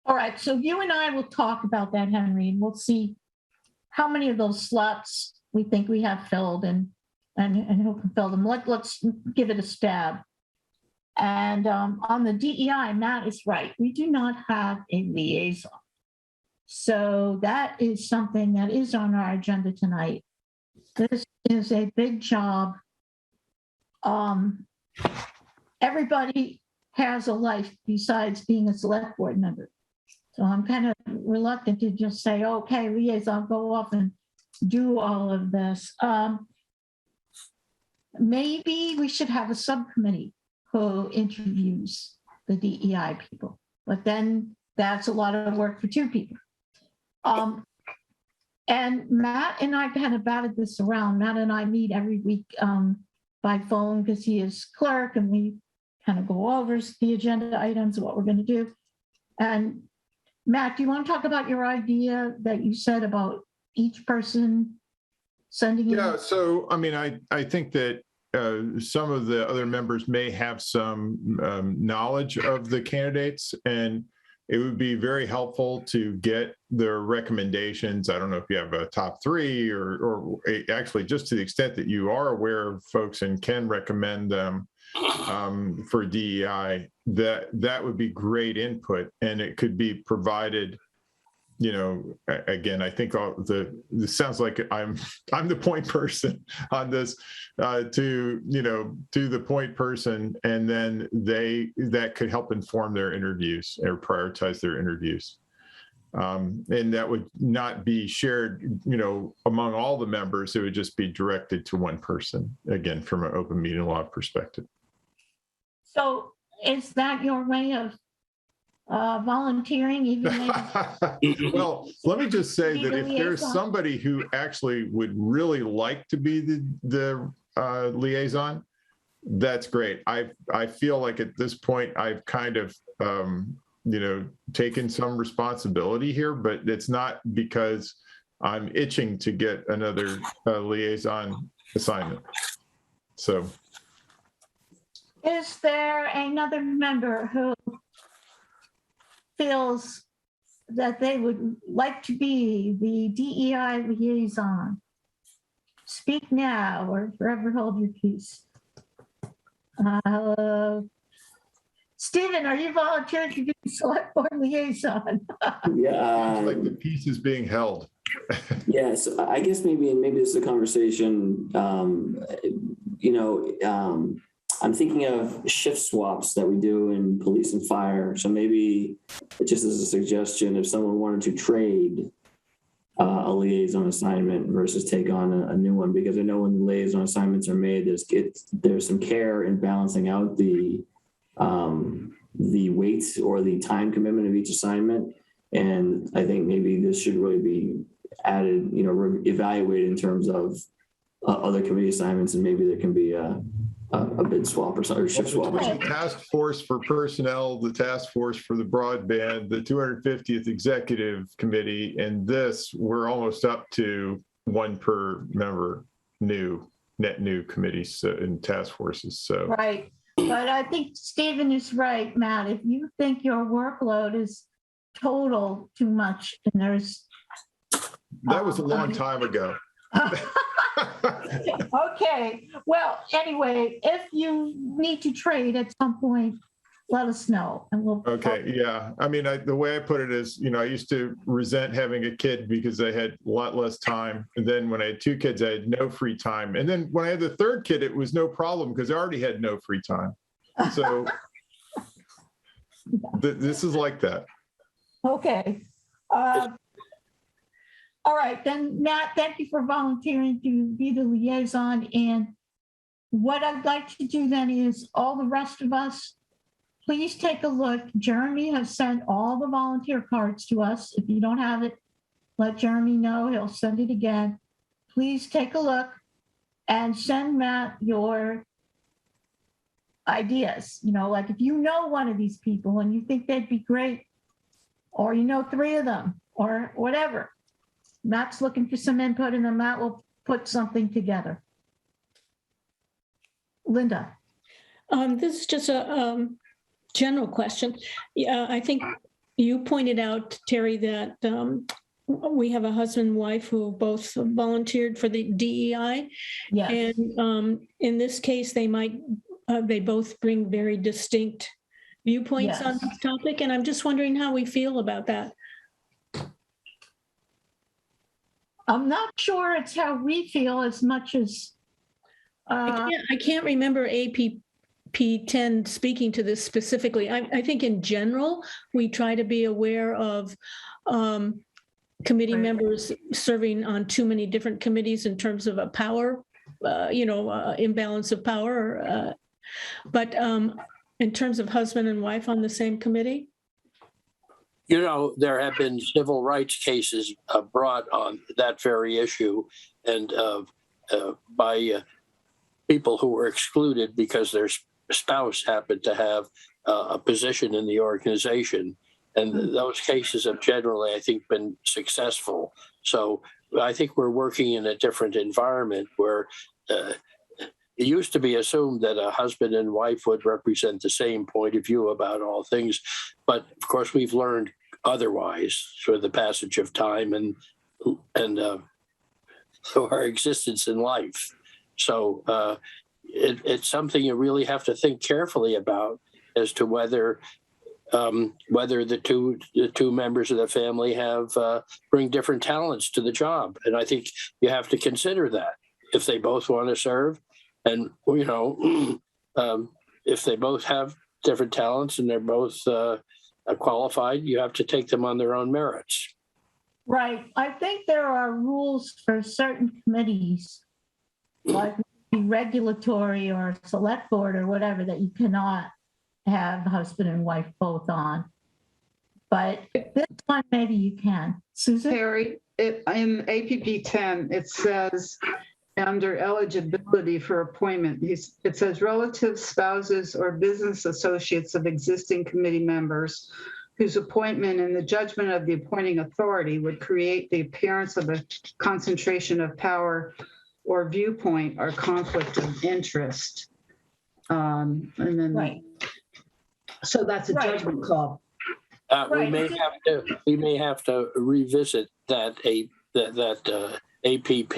All right, so you and I will talk about that, Henry, and we'll see how many of those slots we think we have filled and who can fill them. Let's give it a stab. And on the DEI, Matt is right. We do not have a liaison. So that is something that is on our agenda tonight. This is a big job. Everybody has a life besides being a select board member. So I'm kind of reluctant to just say, okay, liaison, go off and do all of this. Maybe we should have a subcommittee who interviews the DEI people. but then that's a lot of work for two people. And Matt and I kind of batted this around. Matt and I meet every week by phone because he is clerk, and we kind of go over the agenda items, what we're going to do. And Matt, do you want to talk about your idea that you said about each person sending in? Yeah, so I mean, I think that some of the other members may have some knowledge of the candidates, and it would be very helpful to get their recommendations. I don't know if you have a top three or actually just to the extent that you are aware of folks and can recommend them for DEI, that would be great input, and it could be provided. You know, again, I think this sounds like I'm the point person on this to the point person, and then that could help inform their interviews or prioritize their interviews. And that would not be shared, among all the members. It would just be directed to one person, again, from an open meeting law perspective. So is that your way of volunteering, even though well, let me just say that if there's somebody who actually would really like to be the liaison, that's great. I feel like at this point I've kind of taken some responsibility here, but it's not because I'm itching to get another liaison assignment. So, is there another member who feels that they would like to be the DEI liaison? Speak now or forever hold your peace. Stephen, are you volunteering to be the select board liaison? Yeah. It's like the peace is being held. Yes, I guess maybe this is a conversation, I'm thinking of shift swaps that we do in police and fire. So maybe just as a suggestion, if someone wanted to trade a liaison assignment versus take on a new one, because I know when the liaison assignments are made, there's some care in balancing out the weight or the time commitment of each assignment. And I think maybe this should really be added, evaluated in terms of other committee assignments, and maybe there can be a bid swap or something, or shift swap. The task force for personnel, the task force for the broadband, the 250th executive committee, and this, we're almost up to one per member, net new committees and task forces. So right, but I think Stephen is right, Matt. If you think your workload is total too much, and there's that was a long time ago. Okay. Well, anyway, if you need to trade at some point, let us know and we'll. Okay. Yeah. I mean, the way I put it is, I used to resent having a kid because I had a lot less time. And then when I had two kids, I had no free time. And then when I had the third kid, it was no problem because I already had no free time. So this is like that. Okay. All right, then, Matt, thank you for volunteering to be the liaison. And what I'd like to do then is all the rest of us, please take a look. Jeremy has sent all the volunteer cards to us. If you don't have it, let Jeremy know. He'll send it again. Please take a look and send Matt your ideas. Like if you know one of these people and you think they'd be great, or three of them, or whatever. Matt's looking for some input, and then Matt will put something together. Linda. This is just a general question. Yeah, I think you pointed out, Terry, that we have a husband and wife who both volunteered for the DEI. Yes. And in this case, they both bring very distinct viewpoints on this topic. And I'm just wondering how we feel about that. I'm not sure it's how we feel as much as. I can't remember APP 10 speaking to this specifically. I think in general, we try to be aware of committee members serving on too many different committees in terms of a power, imbalance of power. But in terms of husband and wife on the same committee? You know, there have been civil rights cases brought on that very issue, and by people who were excluded because their spouse happened to have a position in the organization. And those cases have generally, I think, been successful. So I think we're working in a different environment where it used to be assumed that a husband and wife would represent the same point of view about all things. But of course, we've learned otherwise through the passage of time and through our existence in life. So it's something you really have to think carefully about as to whether the two members of the family bring different talents to the job. And I think you have to consider that if they both want to serve. And, you know, if they both have different talents and they're both qualified, you have to take them on their own merits. Right. I think there are rules for certain committees, like regulatory or select board or whatever, that you cannot have husband and wife both on. But this one, maybe you can. Susan? Harry, in APP 10, it says, under eligibility for appointment, it says relative spouses or business associates of existing committee members whose appointment in the judgment of the appointing authority would create the appearance of a concentration of power or viewpoint or conflict of interest. And then, right. So that's a judgment call. We may have to revisit that APP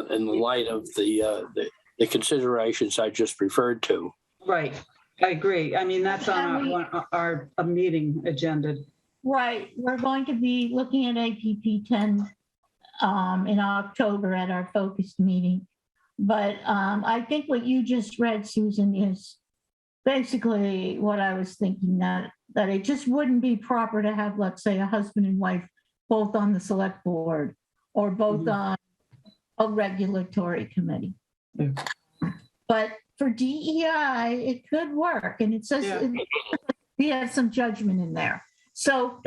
in the light of the considerations I just referred to. Right, I agree. I mean, that's on our meeting agenda. Right, we're going to be looking at APP 10 in October at our focused meeting. But I think what you just read, Susan, is basically what I was thinking, that it just wouldn't be proper to have, let's say, a husband and wife both on the select board or both on a regulatory committee. But for DEI, it could work. And it says we have some judgment in there. So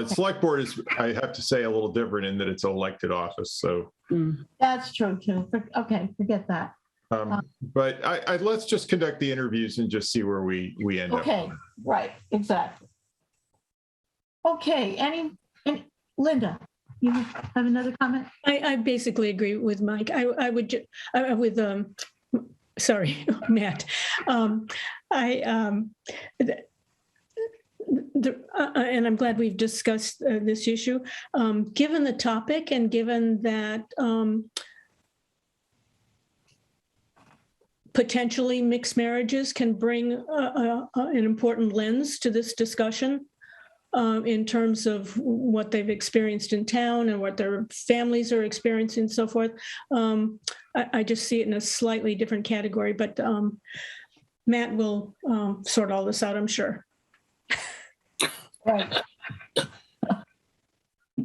select board is, I have to say, a little different in that it's an elected office. So that's true too. Okay, forget that. But let's just conduct the interviews and just see where we end up. Okay, right, exactly. Okay, any Linda, you have another comment? I basically agree with Mike. I would sorry, Matt. And I'm glad we've discussed this issue. Given the topic and given that potentially mixed marriages can bring an important lens to this discussion in terms of what they've experienced in town and what their families are experiencing and so forth. I just see it in a slightly different category, but Matt will sort all this out, I'm sure. Right.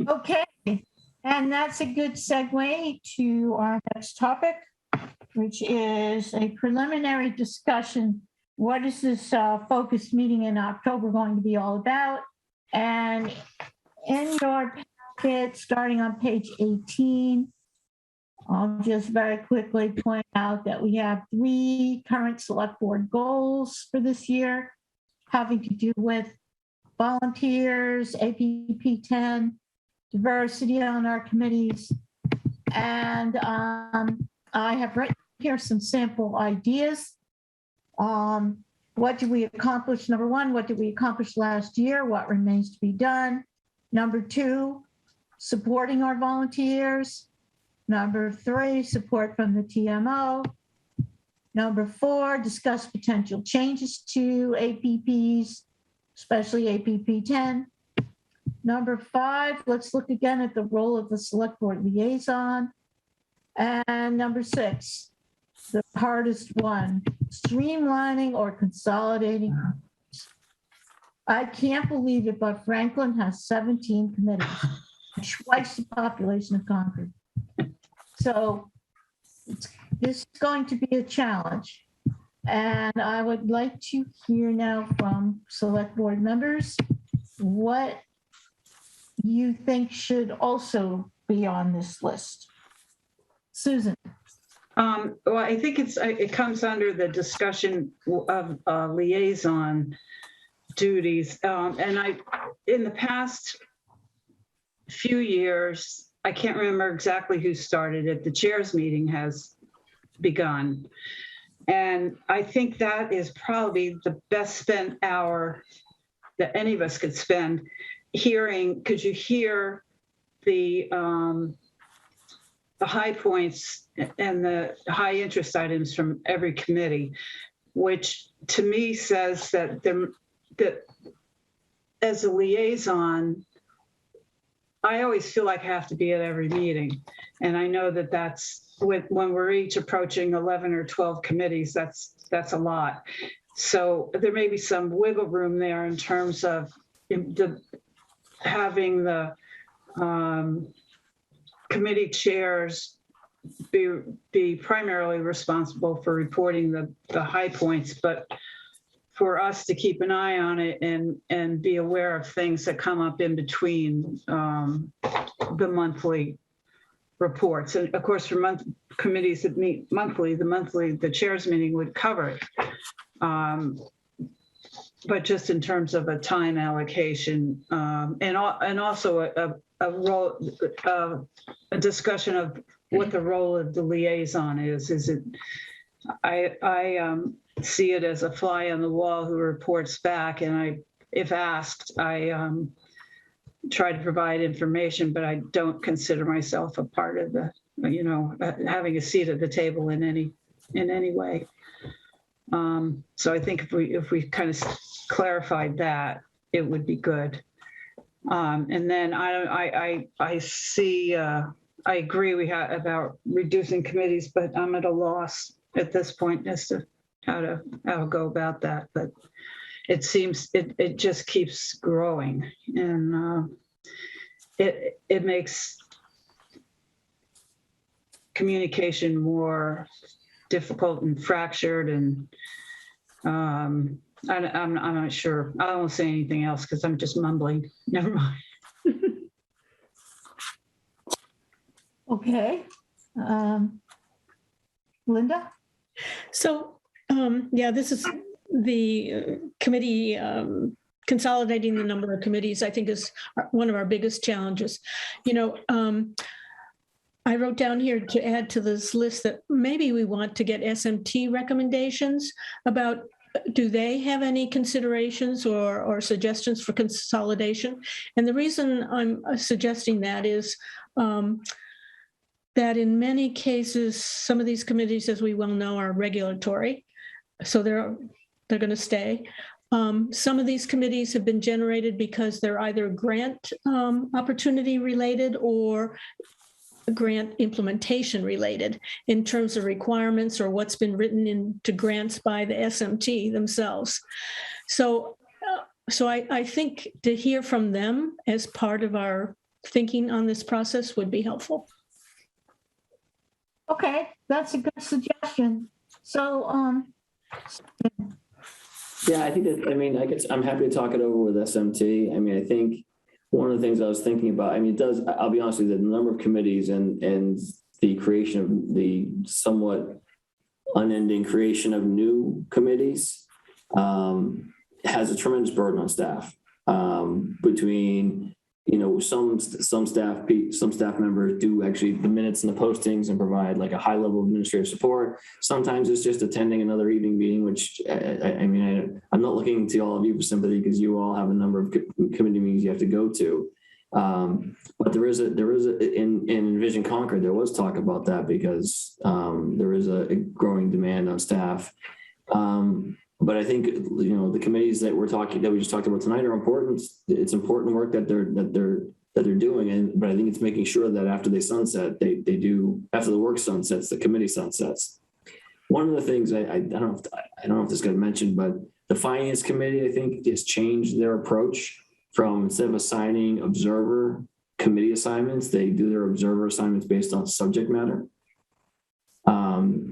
Okay, and that's a good segue to our next topic, which is a preliminary discussion. What is this focused meeting in October going to be all about? And in your packet, starting on page 18, I'll just very quickly point out that we have 3 current select board goals for this year, having to do with volunteers, APP 10, diversity on our committees. And I have written here some sample ideas. What did we accomplish? Number 1, what did we accomplish last year? What remains to be done? Number 2, supporting our volunteers. Number 3, support from the TMO. Number 4, discuss potential changes to APPs, especially APP 10. Number 5, let's look again at the role of the select board liaison. And number 6, the hardest one, streamlining or consolidating. I can't believe it, but Franklin has 17 committees, twice the population of Concord. So this is going to be a challenge. And I would like to hear now from select board members, what you think should also be on this list? Susan? Well, I think it comes under the discussion of liaison duties. And in the past few years, I can't remember exactly who started it. The chairs meeting has begun. And I think that is probably the best spent hour that any of us could spend hearing, because you hear the high points and the high interest items from every committee, which to me says that as a liaison, I always feel like I have to be at every meeting. And I know that that's when we're each approaching 11 or 12 committees, that's a lot. So there may be some wiggle room there in terms of having the committee chairs be primarily responsible for reporting the high points, but for us to keep an eye on it and be aware of things that come up in between the monthly reports. And of course, for committees that meet monthly, the chairs meeting would cover it. But just in terms of a time allocation and also a discussion of what the role of the liaison is. Is it? I see it as a fly on the wall who reports back, and if asked, I try to provide information, but I don't consider myself a part of having a seat at the table in any way. So I think if we kind of clarified that, it would be good. And then I see. I agree about reducing committees, but I'm at a loss at this point as to how to go about that. But it seems it just keeps growing, and it makes communication more difficult and fractured, and I'm not sure. I won't say anything else because I'm just mumbling. Never mind. Okay. Linda? So, this is the committee consolidating the number of committees, I think, is one of our biggest challenges. I wrote down here to add to this list that maybe we want to get SMT recommendations about, do they have any considerations or suggestions for consolidation? And the reason I'm suggesting that is that in many cases, some of these committees, as we well know, are regulatory, so they're going to stay. Some of these committees have been generated because they're either grant opportunity related or grant implementation related in terms of requirements or what's been written into grants by the SMT themselves. So I think to hear from them as part of our thinking on this process would be helpful. Okay, that's a good suggestion. So, yeah, I think that, I guess I'm happy to talk it over with SMT. I think one of the things I was thinking about, it does, I'll be honest with you, the number of committees and the creation of the somewhat unending creation of new committees has a tremendous burden on staff. Between, some staff members do actually the minutes and the postings and provide like a high level of administrative support. Sometimes it's just attending another evening meeting, which I'm not looking to all of you for sympathy because you all have a number of committee meetings you have to go to. But there is in Envision Concord, there was talk about that because there is a growing demand on staff. But I think the committees that we just talked about tonight are important. It's important work that they're doing, but I think it's making sure that after they sunset, they do, after the work sunsets, the committee sunsets. One of the things I don't know if this got mentioned, but the Finance Committee, I think, has changed their approach from, instead of assigning observer committee assignments, they do their observer assignments based on subject matter.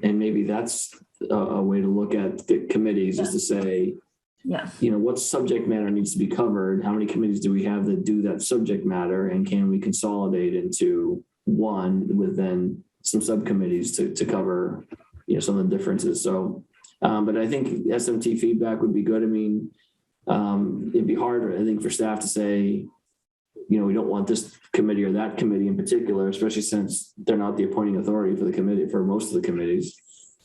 And maybe that's a way to look at the committees, is to say, Yes. what subject matter needs to be covered? How many committees do we have that do that subject matter? And can we consolidate into one with then some subcommittees to cover, some of the differences? So, but I think SMT feedback would be good. I mean, it'd be hard, I think, for staff to say, we don't want this committee or that committee in particular, especially since they're not the appointing authority for the committee, for most of the committees.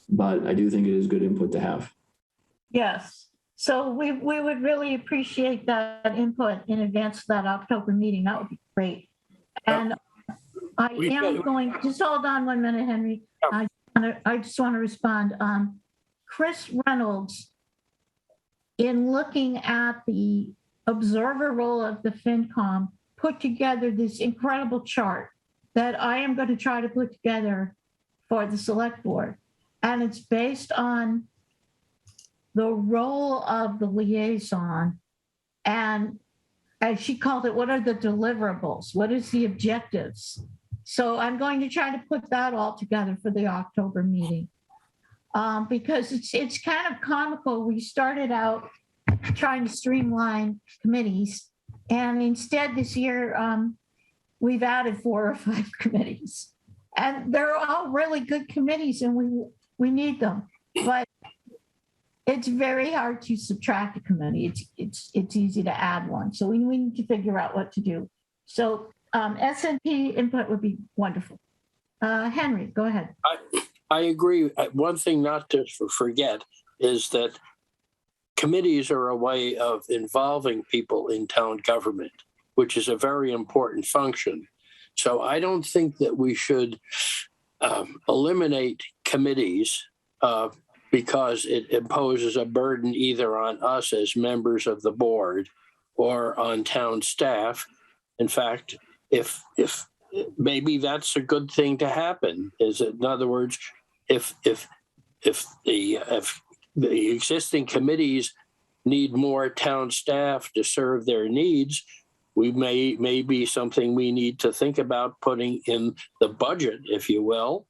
But I do think it is good input to have. Yes. So we would really appreciate that input in advance of that October meeting. That would be great. And I am going, just hold on 1 minute, Henry. I just want to respond. Chris Reynolds, in looking at the observer role of the FinCom, put together this incredible chart that I am going to try to put together for the select board. And it's based on the role of the liaison. And as she called it, what are the deliverables? What is the objectives? So I'm going to try to put that all together for the October meeting. Because it's kind of comical. We started out trying to streamline committees. And instead this year, we've added 4 or 5 committees. And they're all really good committees and we need them. But it's very hard to subtract a committee. It's easy to add one. So we need to figure out what to do. So SNP input would be wonderful. Henry, go ahead. I agree. One thing not to forget is that committees are a way of involving people in town government, which is a very important function. So I don't think that we should eliminate committees because it imposes a burden either on us as members of the board or on town staff. In fact, if maybe that's a good thing to happen, in other words, if the existing committees need more town staff to serve their needs, we may be something we need to think about putting in the budget, if you will,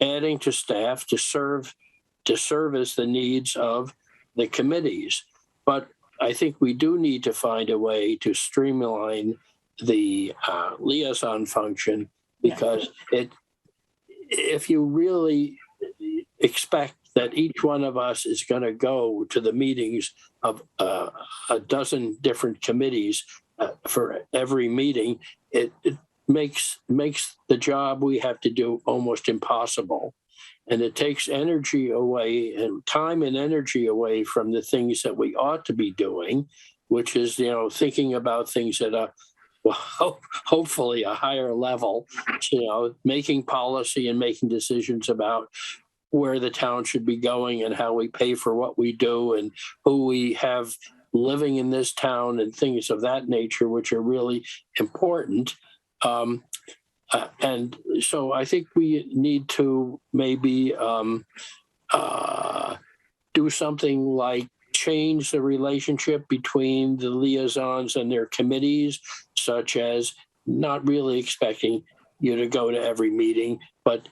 adding to staff to service the needs of the committees. But I think we do need to find a way to streamline the liaison function, because if you really expect that each one of us is going to go to the meetings of a dozen different committees for every meeting, it makes the job we have to do almost impossible. And it takes energy away and time and energy away from the things that we ought to be doing, which is, thinking about things at hopefully a higher level, making policy and making decisions about where the town should be going and how we pay for what we do and who we have living in this town and things of that nature, which are really important. And so I think we need to maybe do something like change the relationship between the liaisons and their committees, such as not really expecting you to go to every meeting, but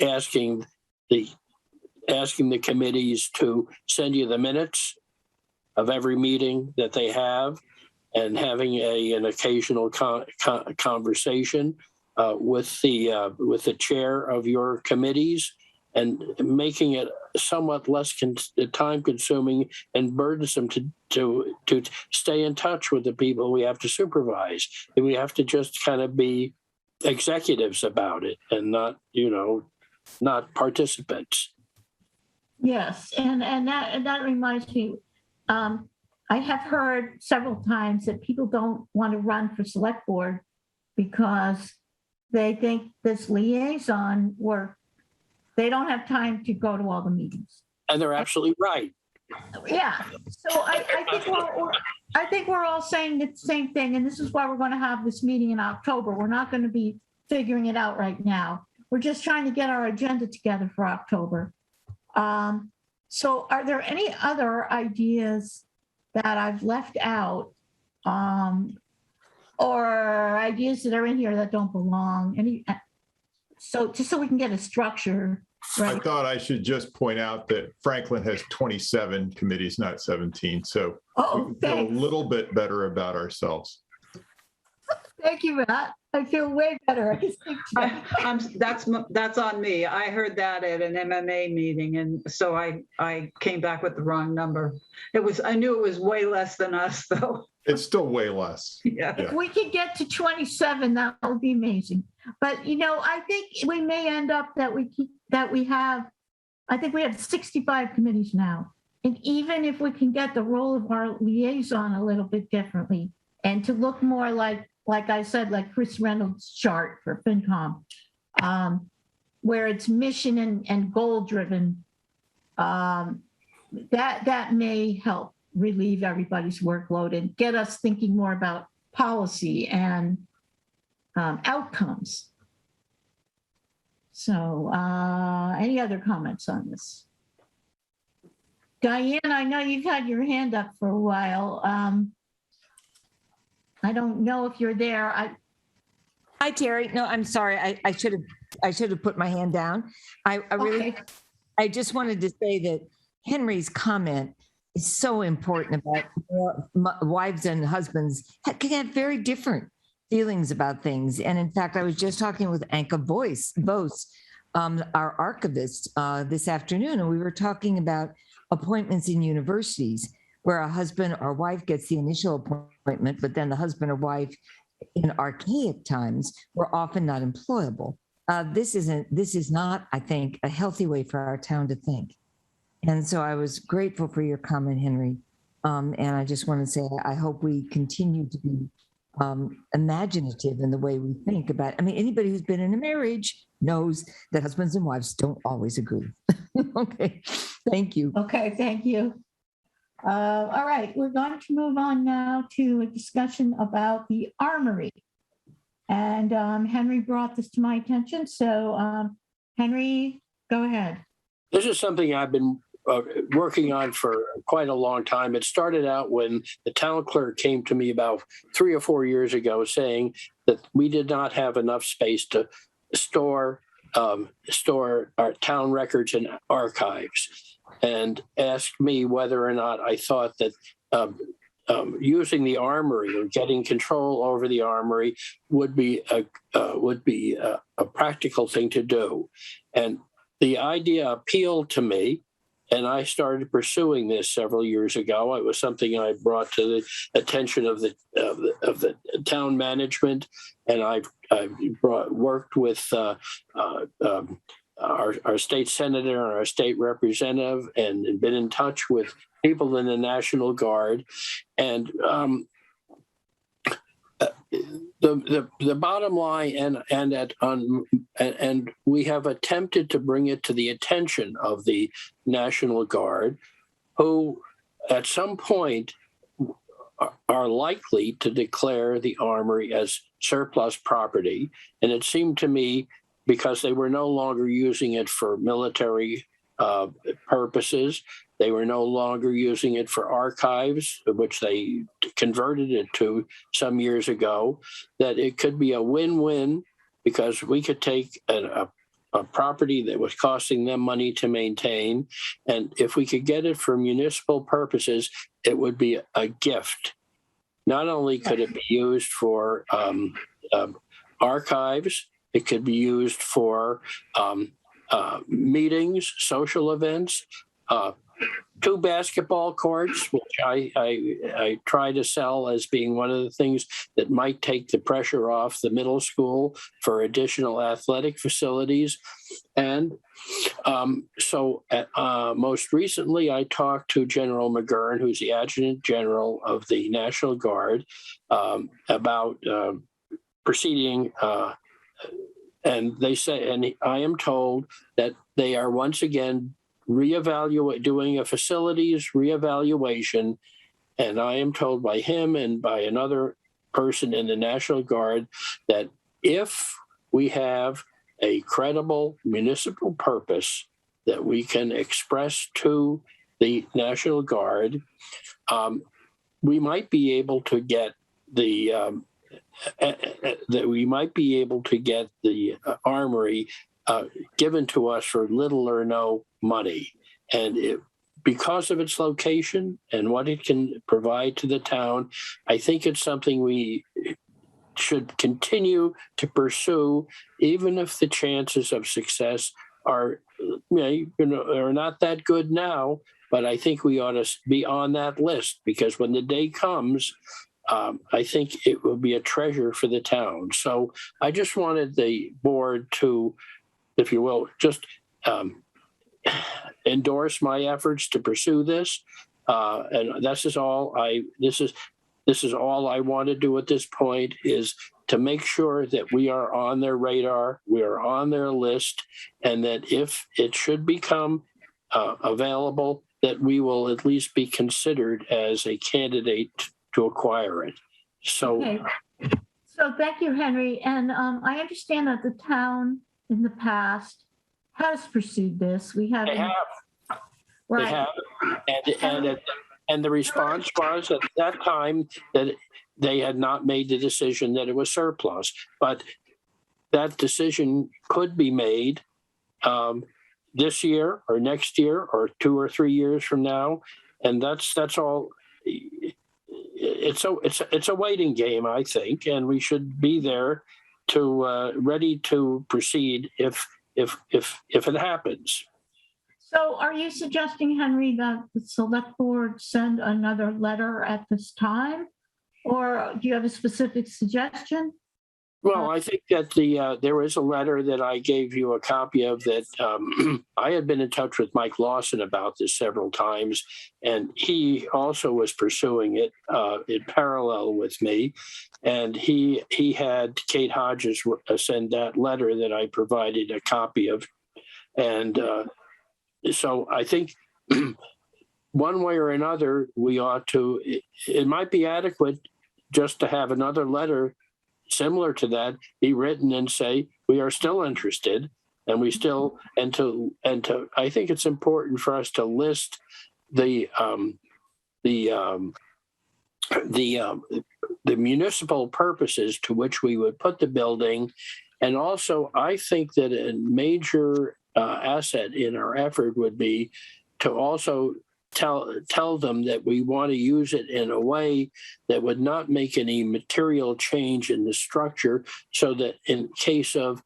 asking the committees to send you the minutes of every meeting that they have, and having an occasional conversation with the chair of your committees, and making it somewhat less time-consuming and burdensome to stay in touch with the people we have to supervise. And we have to just kind of be executives about it and not participants. Yes, and that reminds me, I have heard several times that people don't want to run for select board because they think this liaison work, they don't have time to go to all the meetings. And they're absolutely right. Yeah, so I think we're all saying the same thing, and this is why we're going to have this meeting in October. We're not going to be figuring it out right now. We're just trying to get our agenda together for October. So are there any other ideas that I've left out, or ideas that are in here that don't belong? So just so we can get a structure I thought I should just point out that Franklin has 27 committees, not 17. So we can feel a little bit better about ourselves. Thank you, Matt. I feel way better. That's on me. I heard that at an MMA meeting, and so I came back with the wrong number. I knew it was way less than us, though. It's still way less. Yeah. If we could get to 27, that would be amazing. But I think we may end up I think we have 65 committees now. And even if we can get the role of our liaison a little bit differently and to look more like I said, like Chris Reynolds' chart for FinCom, where it's mission and goal driven, that may help relieve everybody's workload and get us thinking more about policy and outcomes. So any other comments on this? Diane, I know you've had your hand up for a while. I don't know if you're there. Hi, Terry. No, I'm sorry. I should have put my hand down. I just wanted to say that Henry's comment is so important about wives and husbands can have very different feelings about things. And in fact, I was just talking with Anka Bose, our archivist, this afternoon, and we were talking about appointments in universities where a husband or wife gets the initial appointment, but then the husband or wife in archaic times were often not employable. This is not, I think, a healthy way for our town to think. And so I was grateful for your comment, Henry. And I just want to say, I hope we continue to be imaginative in the way we think about, anybody who's been in a marriage knows that husbands and wives don't always agree. Okay, thank you. Okay, thank you. All right, we're going to move on now to a discussion about the armory. And Henry brought this to my attention. So Henry, go ahead. This is something I've been working on for quite a long time. It started out when the town clerk came to me about 3 or 4 years ago saying that we did not have enough space to store our town records and archives, and asked me whether or not I thought that using the armory or getting control over the armory would be a practical thing to do. And the idea appealed to me, and I started pursuing this several years ago. It was something I brought to the attention of the town management, and I've worked with our state senator and our state representative, and been in touch with people in the National Guard. And the bottom line, and we have attempted to bring it to the attention of the National Guard, who at some point are likely to declare the armory as surplus property. And it seemed to me, because they were no longer using it for military purposes, they were no longer using it for archives, which they converted it to some years ago, that it could be a win-win, because we could take a property that was costing them money to maintain, and if we could get it for municipal purposes, it would be a gift. Not only could it be used for archives, it could be used for meetings, social events, 2 basketball courts, which I try to sell as being one of the things that might take the pressure off the middle school for additional athletic facilities. And so most recently, I talked to General McGurn, who's the Adjutant General of the National Guard, about proceeding. And they say, and I am told that they are once again doing a facilities reevaluation. And I am told by him and by another person in the National Guard that if we have a credible municipal purpose that we can express to the National Guard, we might be able to get the armory given to us for little or no money. And because of its location and what it can provide to the town, I think it's something we should continue to pursue, even if the chances of success are not that good now. But I think we ought to be on that list, because when the day comes, I think it will be a treasure for the town. So I just wanted the board to, if you will, just endorse my efforts to pursue this. And this is all I want to do at this point, is to make sure that we are on their radar, we are on their list, and that if it should become available, that we will at least be considered as a candidate to acquire it. So, okay. So thank you, Henry. And I understand that the town in the past has pursued this. We have. They have. Right. They have. And the response was at that time that they had not made the decision that it was surplus. But that decision could be made this year or next year or 2 or 3 years from now. And that's all. It's a waiting game, I think, and we should be there to ready to proceed if it happens. So are you suggesting, Henry, that the select board send another letter at this time? Or do you have a specific suggestion? Well, I think that there was a letter that I gave you a copy of that I had been in touch with Mike Lawson about this several times, and he also was pursuing it in parallel with me. And he had Kate Hodges send that letter that I provided a copy of. And so I think one way or another, we ought to, it might be adequate just to have another letter similar to that be written and say, we are still interested, and we still, and to I think it's important for us to list the municipal purposes to which we would put the building. And also, I think that a major asset in our effort would be to also tell them that we want to use it in a way that would not make any material change in the structure, so that in case of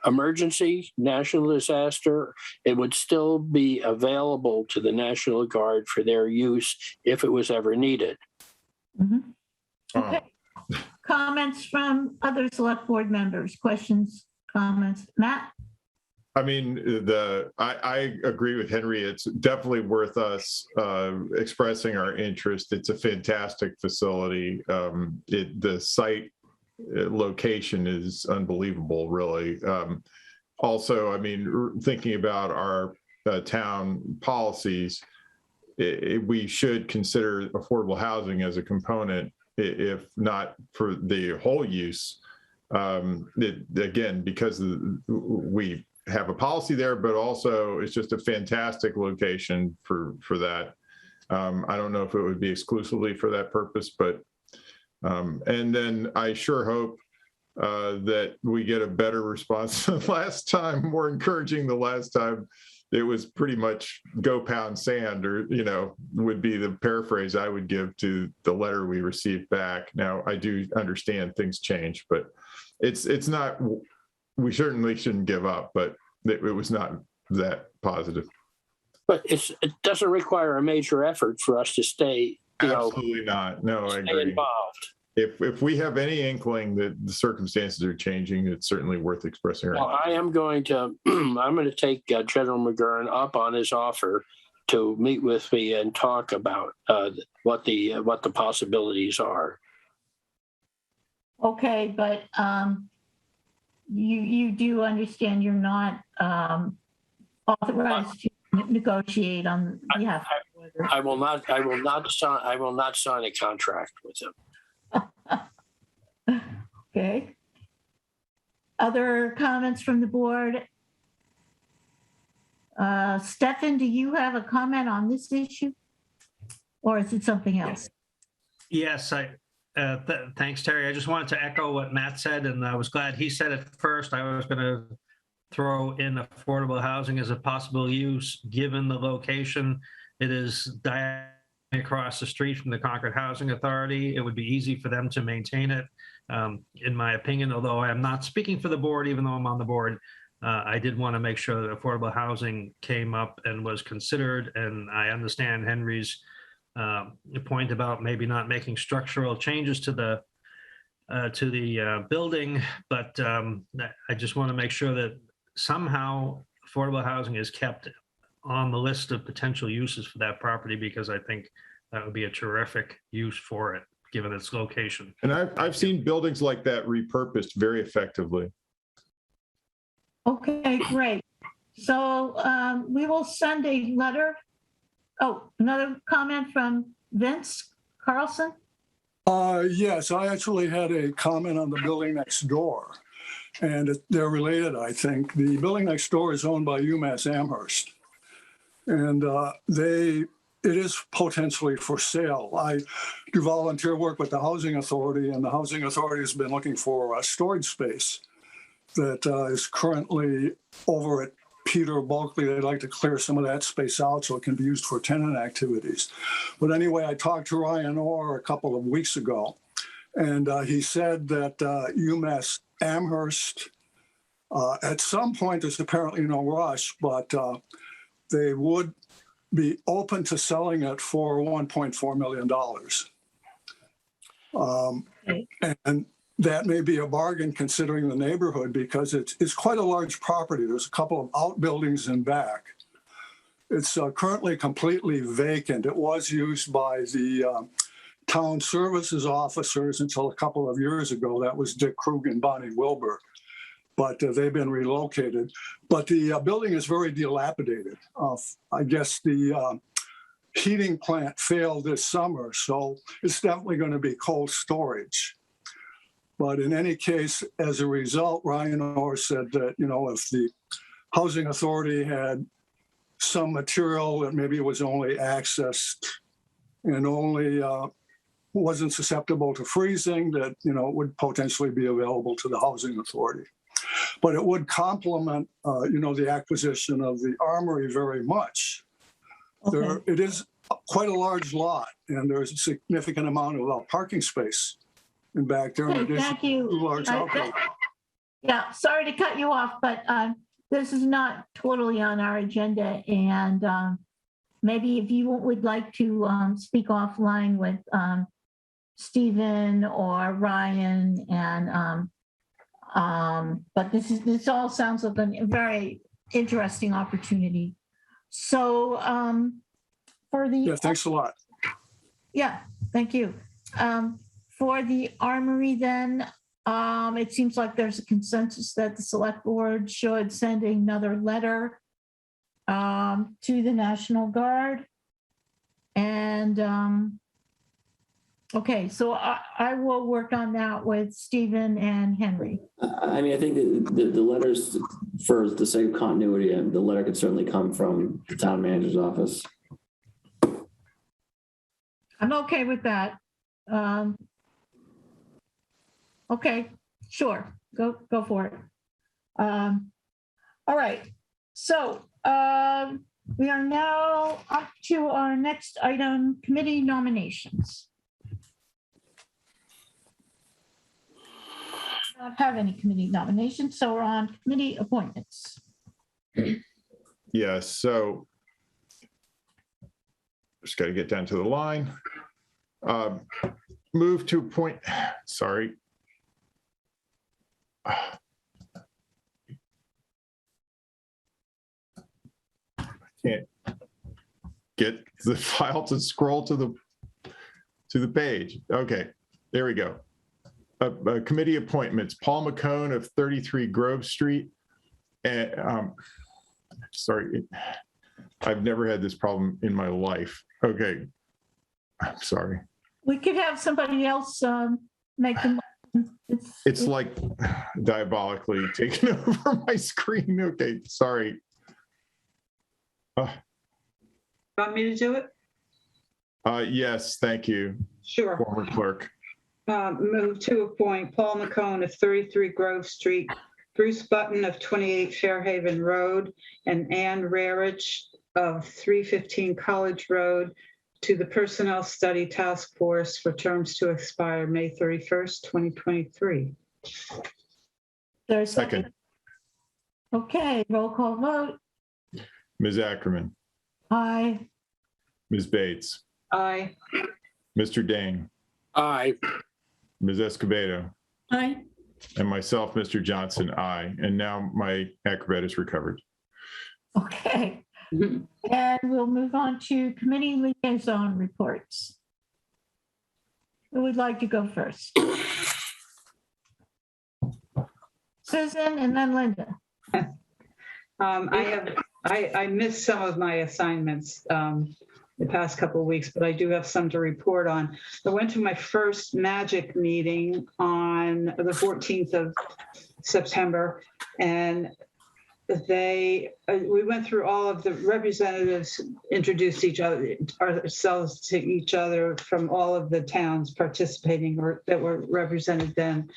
emergency, national disaster, it would still be available to the National Guard for their use if it was ever needed. Mm-hmm. Okay. Comments from other select board members? Questions, comments? Matt? I mean, I agree with Henry. It's definitely worth us expressing our interest. It's a fantastic facility. The site location is unbelievable, really. Also, I mean, thinking about our town policies, we should consider affordable housing as a component, if not for the whole use. Again, because we have a policy there, but also it's just a fantastic location for that. I don't know if it would be exclusively for that purpose, but and then I sure hope that we get a better response than last time, more encouraging the last time. It was pretty much go pound sand, or, would be the paraphrase I would give to the letter we received back. Now, I do understand things change, but it's not, we certainly shouldn't give up, but it was not that positive. But it doesn't require a major effort for us to stay, Absolutely not. No, I agree. Involved. If we have any inkling that the circumstances are changing, it's certainly worth expressing our interest. I am going to, I'm going to take General McGurn up on his offer to meet with me and talk about what the possibilities are. Okay, but you do understand you're not authorized to negotiate on behalf of the I will not sign a contract with him. Okay. Other comments from the board? Stefan, do you have a comment on this issue? Or is it something else? Yes, Thanks, Terry. I just wanted to echo what Matt said, and I was glad he said it first. I was going to throw in affordable housing as a possible use, given the location. It is diagonally across the street from the Concord Housing Authority. It would be easy for them to maintain it, in my opinion, although I am not speaking for the board, even though I'm on the board. I did want to make sure that affordable housing came up and was considered, and I understand Henry's point about maybe not making structural changes to the building, but I just want to make sure that somehow affordable housing is kept on the list of potential uses for that property, because I think that would be a terrific use for it, given its location. And I've seen buildings like that repurposed very effectively. Okay, great. So we will send a letter. Oh, another comment from Vince Carlson? Yes, I actually had a comment on the building next door, and they're related, I think. The building next door is owned by UMass Amherst, and it is potentially for sale. I do volunteer work with the Housing Authority, and the Housing Authority has been looking for a storage space that is currently over at Peter Bulkley. They'd like to clear some of that space out so it can be used for tenant activities. But anyway, I talked to Ryan Orr a couple of weeks ago, and he said that UMass Amherst, at some point, there's apparently no rush, but they would be open to selling it for $1.4 million. And that may be a bargain considering the neighborhood, because it's quite a large property. There's a couple of outbuildings in back. It's currently completely vacant. It was used by the town services officers until a couple of years ago. That was Dick Krug and Bonnie Wilbur, but they've been relocated. But the building is very dilapidated. I guess the heating plant failed this summer, so it's definitely going to be cold storage. But in any case, as a result, Ryan Orr said that, if the Housing Authority had some material that maybe was only accessed and only wasn't susceptible to freezing, that, it would potentially be available to the Housing Authority. But it would complement, the acquisition of the Armory very much. Okay. It is quite a large lot, and there's a significant amount of parking space in back there. Okay, thank you. Yeah, sorry to cut you off, but this is not totally on our agenda. And maybe if you would like to speak offline with Stephen or Ryan, and but this all sounds like a very interesting opportunity. So Yeah, thanks a lot. Yeah, thank you. For the Armory then, it seems like there's a consensus that the select board should send another letter to the National Guard. And okay, so I will work on that with Stephen and Henry. I mean, I think the letters, for the sake of continuity, the letter could certainly come from the town manager's office. I'm okay with that. Okay, sure, go for it. All right, so we are now up to our next item, committee nominations. Not have any committee nominations, so we're on committee appointments. Yeah, so just got to get down to the line. Move to appoint, sorry. I can't get the file to scroll to the page. Okay, there we go. Committee appointments, Paul McCone of 33 Grove Street. And sorry, I've never had this problem in my life. Okay, I'm sorry. We could have somebody else make them. It's like diabolically taking over my screen. Okay, sorry. Want me to do it? Yes, thank you. Sure. Former clerk. Move to appoint Paul McCone of 33 Grove Street, Bruce Button of 28 Fairhaven Road, and Ann Rarich of 315 College Road to the Personnel Study Task Force for terms to expire May 31st, 2023. There's a Second. Okay, roll call vote. Ms. Ackerman, Aye. Ms. Bates, Aye. Mr. Dane, Aye. Ms. Escobedo, Aye. and myself, Mr. Johnson, aye. And now my acrobat is recovered. Okay. And we'll move on to committee liaison reports. Who would like to go first? Susan and then Linda. I missed some of my assignments the past couple of weeks, but I do have some to report on. I went to my first MAGIC meeting on the 14th of September, and we went through all of the representatives, introduced ourselves to each other from all of the towns participating or that were represented then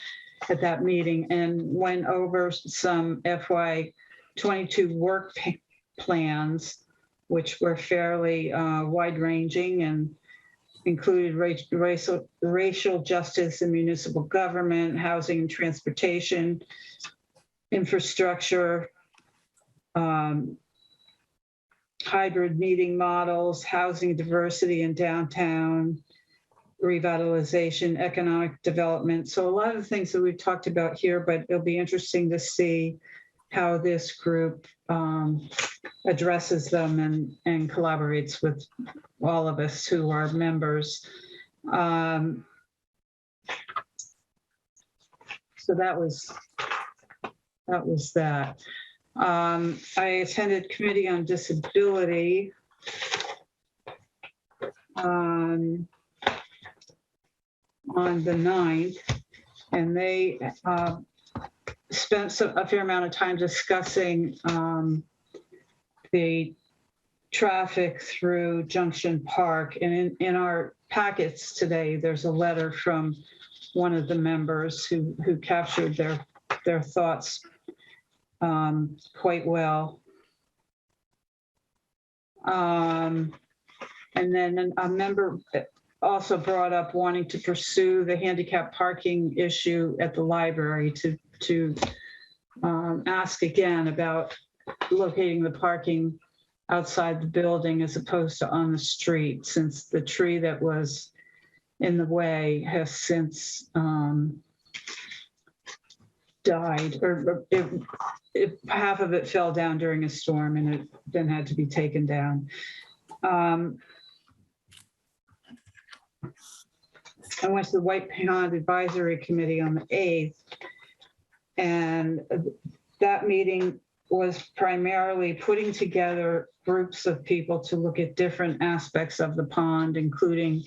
at that meeting, and went over some FY22 work plans, which were fairly wide-ranging and included racial justice and municipal government, housing and transportation, infrastructure, hybrid meeting models, housing diversity in downtown, revitalization, economic development. So a lot of the things that we've talked about here, but it'll be interesting to see how this group addresses them and collaborates with all of us who are members. So that was that. I attended Committee on Disability on the 9th, and they spent a fair amount of time discussing the traffic through Junction Park. And in our packets today, there's a letter from one of the members who captured their thoughts quite well. And then a member also brought up wanting to pursue the handicap parking issue at the library to ask again about locating the parking outside the building as opposed to on the street, since the tree that was in the way has since died, or half of it fell down during a storm and it then had to be taken down. I went to the White Pond Advisory Committee on the 8th, and that meeting was primarily putting together groups of people to look at different aspects of the pond, including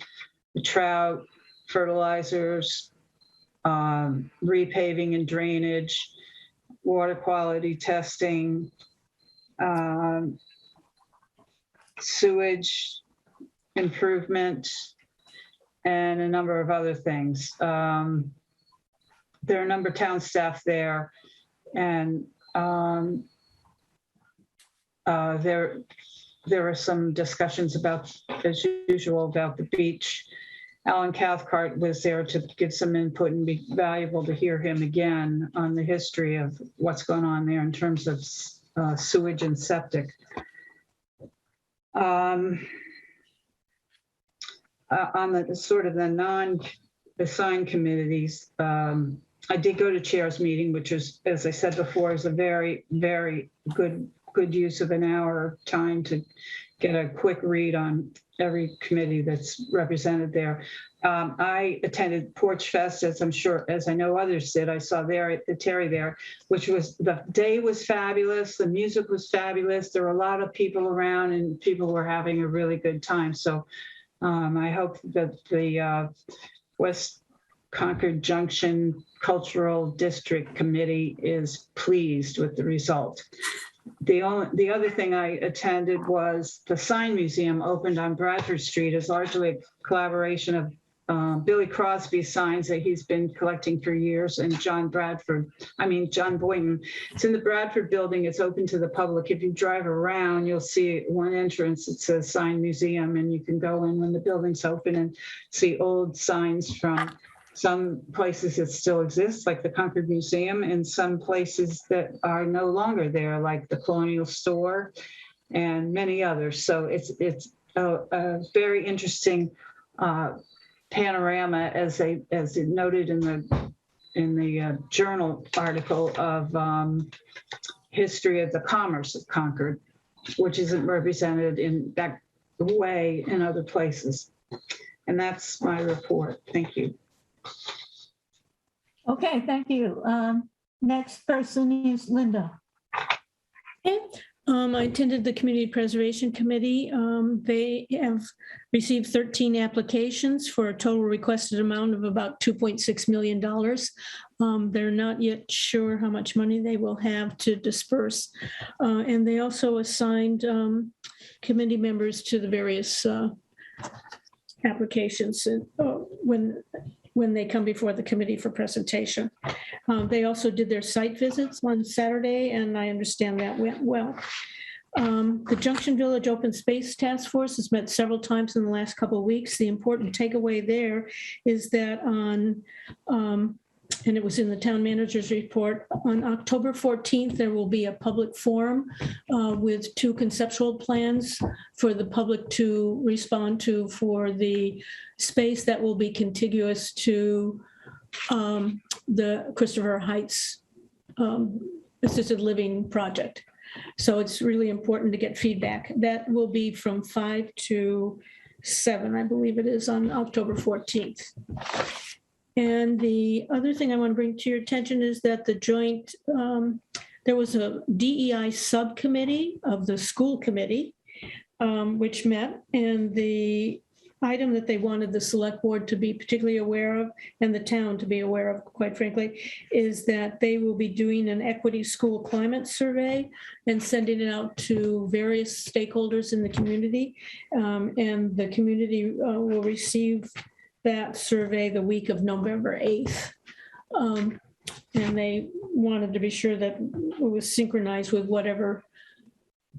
the trout, fertilizers, repaving and drainage, water quality testing, sewage improvement, and a number of other things. There are a number of town staff there, and there were some discussions about, as usual, about the beach. Alan Cathcart was there to give some input, and be valuable to hear him again on the history of what's going on there in terms of sewage and septic. On the sort of the non-assigned committees, I did go to chair's meeting, which is, as I said before, is a very, very good use of an hour of time to get a quick read on every committee that's represented there. I attended Porch Fest, as I'm sure, as I know others did. I saw Terry there, which was, the day was fabulous. The music was fabulous. There were a lot of people around and people were having a really good time. So I hope that the West Concord Junction Cultural District Committee is pleased with the result. The other thing I attended was the Sign Museum, opened on Bradford Street, is largely a collaboration of Billy Crosby signs that he's been collecting for years, and John Boynton. It's in the Bradford building. It's open to the public. If you drive around, you'll see one entrance. It says Sign Museum, and you can go in when the building's open and see old signs from some places that still exist, like the Concord Museum, and some places that are no longer there, like the Colonial Store and many others. So it's a very interesting panorama, as it noted in the journal article, of history of the commerce of Concord, which isn't represented in that way in other places. And that's my report. Thank you. Okay, thank you. Next person is Linda. Okay. I attended the Community Preservation Committee. They have received 13 applications for a total requested amount of about $2.6 million. They're not yet sure how much money they will have to disperse. And they also assigned committee members to the various applications when they come before the committee for presentation. They also did their site visits on Saturday, and I understand that went well. The Junction Village Open Space Task Force has met several times in the last couple of weeks. The important takeaway there is that and it was in the town manager's report, on October 14th, there will be a public forum with 2 conceptual plans for the public to respond to for the space that will be contiguous to the Christopher Heights assisted living project. So it's really important to get feedback. That will be from 5 to 7, I believe it is, on October 14th. And the other thing I want to bring to your attention is that the joint, there was a DEI subcommittee of the school committee, which met, and the item that they wanted the select board to be particularly aware of, and the town to be aware of, quite frankly, is that they will be doing an equity school climate survey and sending it out to various stakeholders in the community. And the community will receive that survey the week of November 8th. And they wanted to be sure that it was synchronized with whatever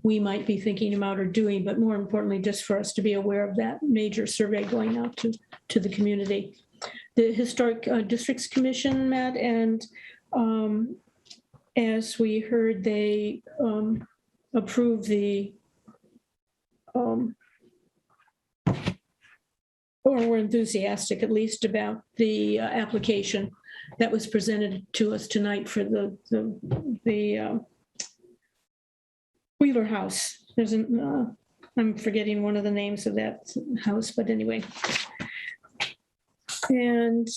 we might be thinking about or doing, but more importantly, just for us to be aware of that major survey going out to the community. The Historic Districts Commission met, and as we heard, they approved the or were enthusiastic at least about the application that was presented to us tonight for the Wheeler House. There's an, I'm forgetting one of the names of that house, but anyway. And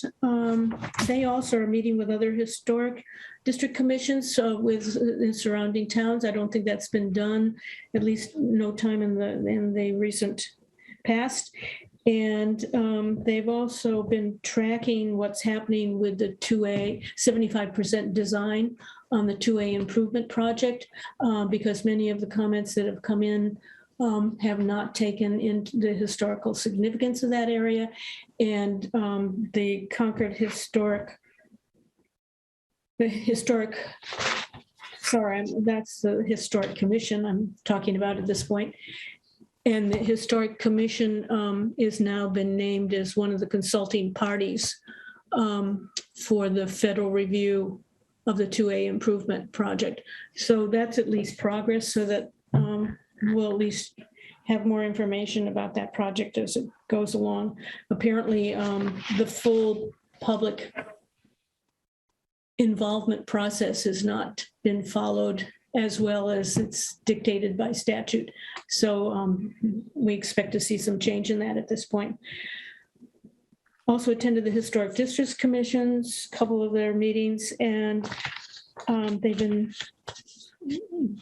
they also are meeting with other historic district commissions with the surrounding towns. I don't think that's been done, at least no time in the recent past. And they've also been tracking what's happening with the 2A 75% design on the 2A improvement project, because many of the comments that have come in have not taken into the historical significance of that area. And the Concord Historic, sorry, that's the Historic Commission I'm talking about at this point. And the Historic Commission is now been named as one of the consulting parties for the federal review of the 2A improvement project. So that's at least progress, so that we'll at least have more information about that project as it goes along. Apparently, the full public involvement process has not been followed as well as it's dictated by statute. So we expect to see some change in that at this point. Also attended the Historic Districts Commission's couple of their meetings, and they've been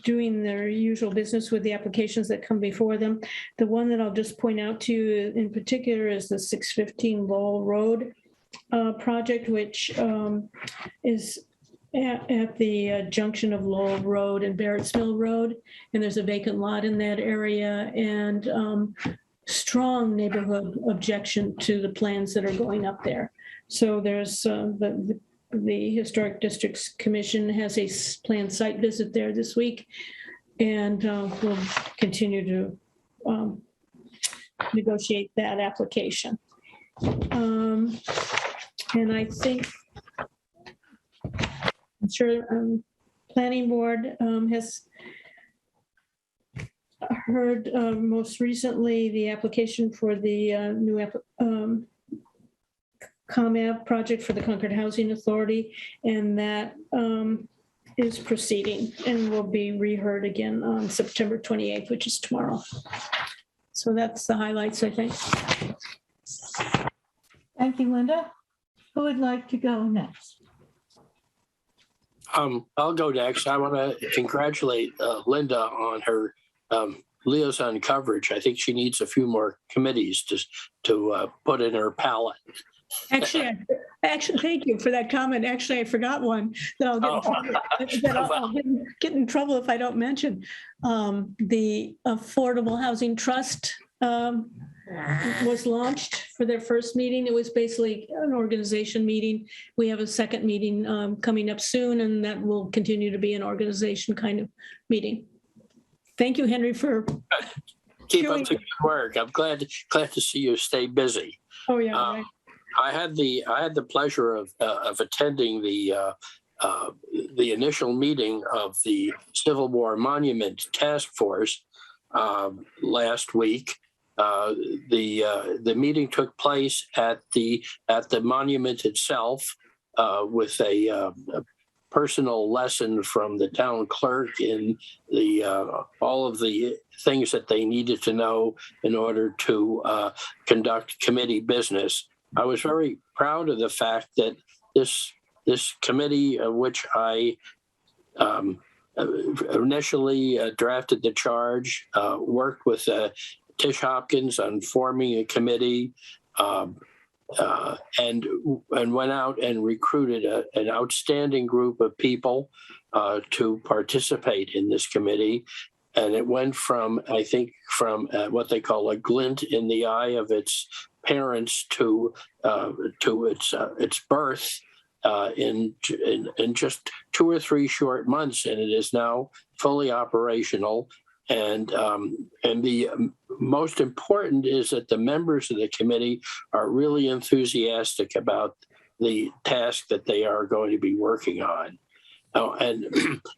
doing their usual business with the applications that come before them. The one that I'll just point out to you in particular is the 615 Lowell Road project, which is at the junction of Lowell Road and Barrett's Mill Road, and there's a vacant lot in that area, and strong neighborhood objection to the plans that are going up there. So there's the Historic Districts Commission has a planned site visit there this week, and we'll continue to negotiate that application. And I think, I'm sure Planning Board has heard most recently the application for the new ComAv project for the Concord Housing Authority, and that is proceeding and will be reheard again on September 28th, which is tomorrow. So that's the highlights, I think. Thank you, Linda. Who would like to go next? I'll go next. I want to congratulate Linda on her liaison coverage. I think she needs a few more committees to put in her palette. Actually, thank you for that comment. Actually, I forgot one that I'll get in trouble if I don't mention. The Affordable Housing Trust was launched for their first meeting. It was basically an organization meeting. We have a second meeting coming up soon, and that will continue to be an organization kind of meeting. Thank you, Henry, for keep up the good work. I'm glad to see you stay busy. Oh yeah. Right. I had the pleasure of attending the initial meeting of the Civil War Monument Task Force last week. The meeting took place at the monument itself with a personal lesson from the town clerk in all of the things that they needed to know in order to conduct committee business. I was very proud of the fact that this committee, which I initially drafted the charge, worked with Tish Hopkins on forming a committee, and went out and recruited an outstanding group of people to participate in this committee. And it went from, I think, from what they call a glint in the eye of its parents to its birth in just 2 or 3 short months, and it is now fully operational. And the most important is that the members of the committee are really enthusiastic about the task that they are going to be working on. Oh, and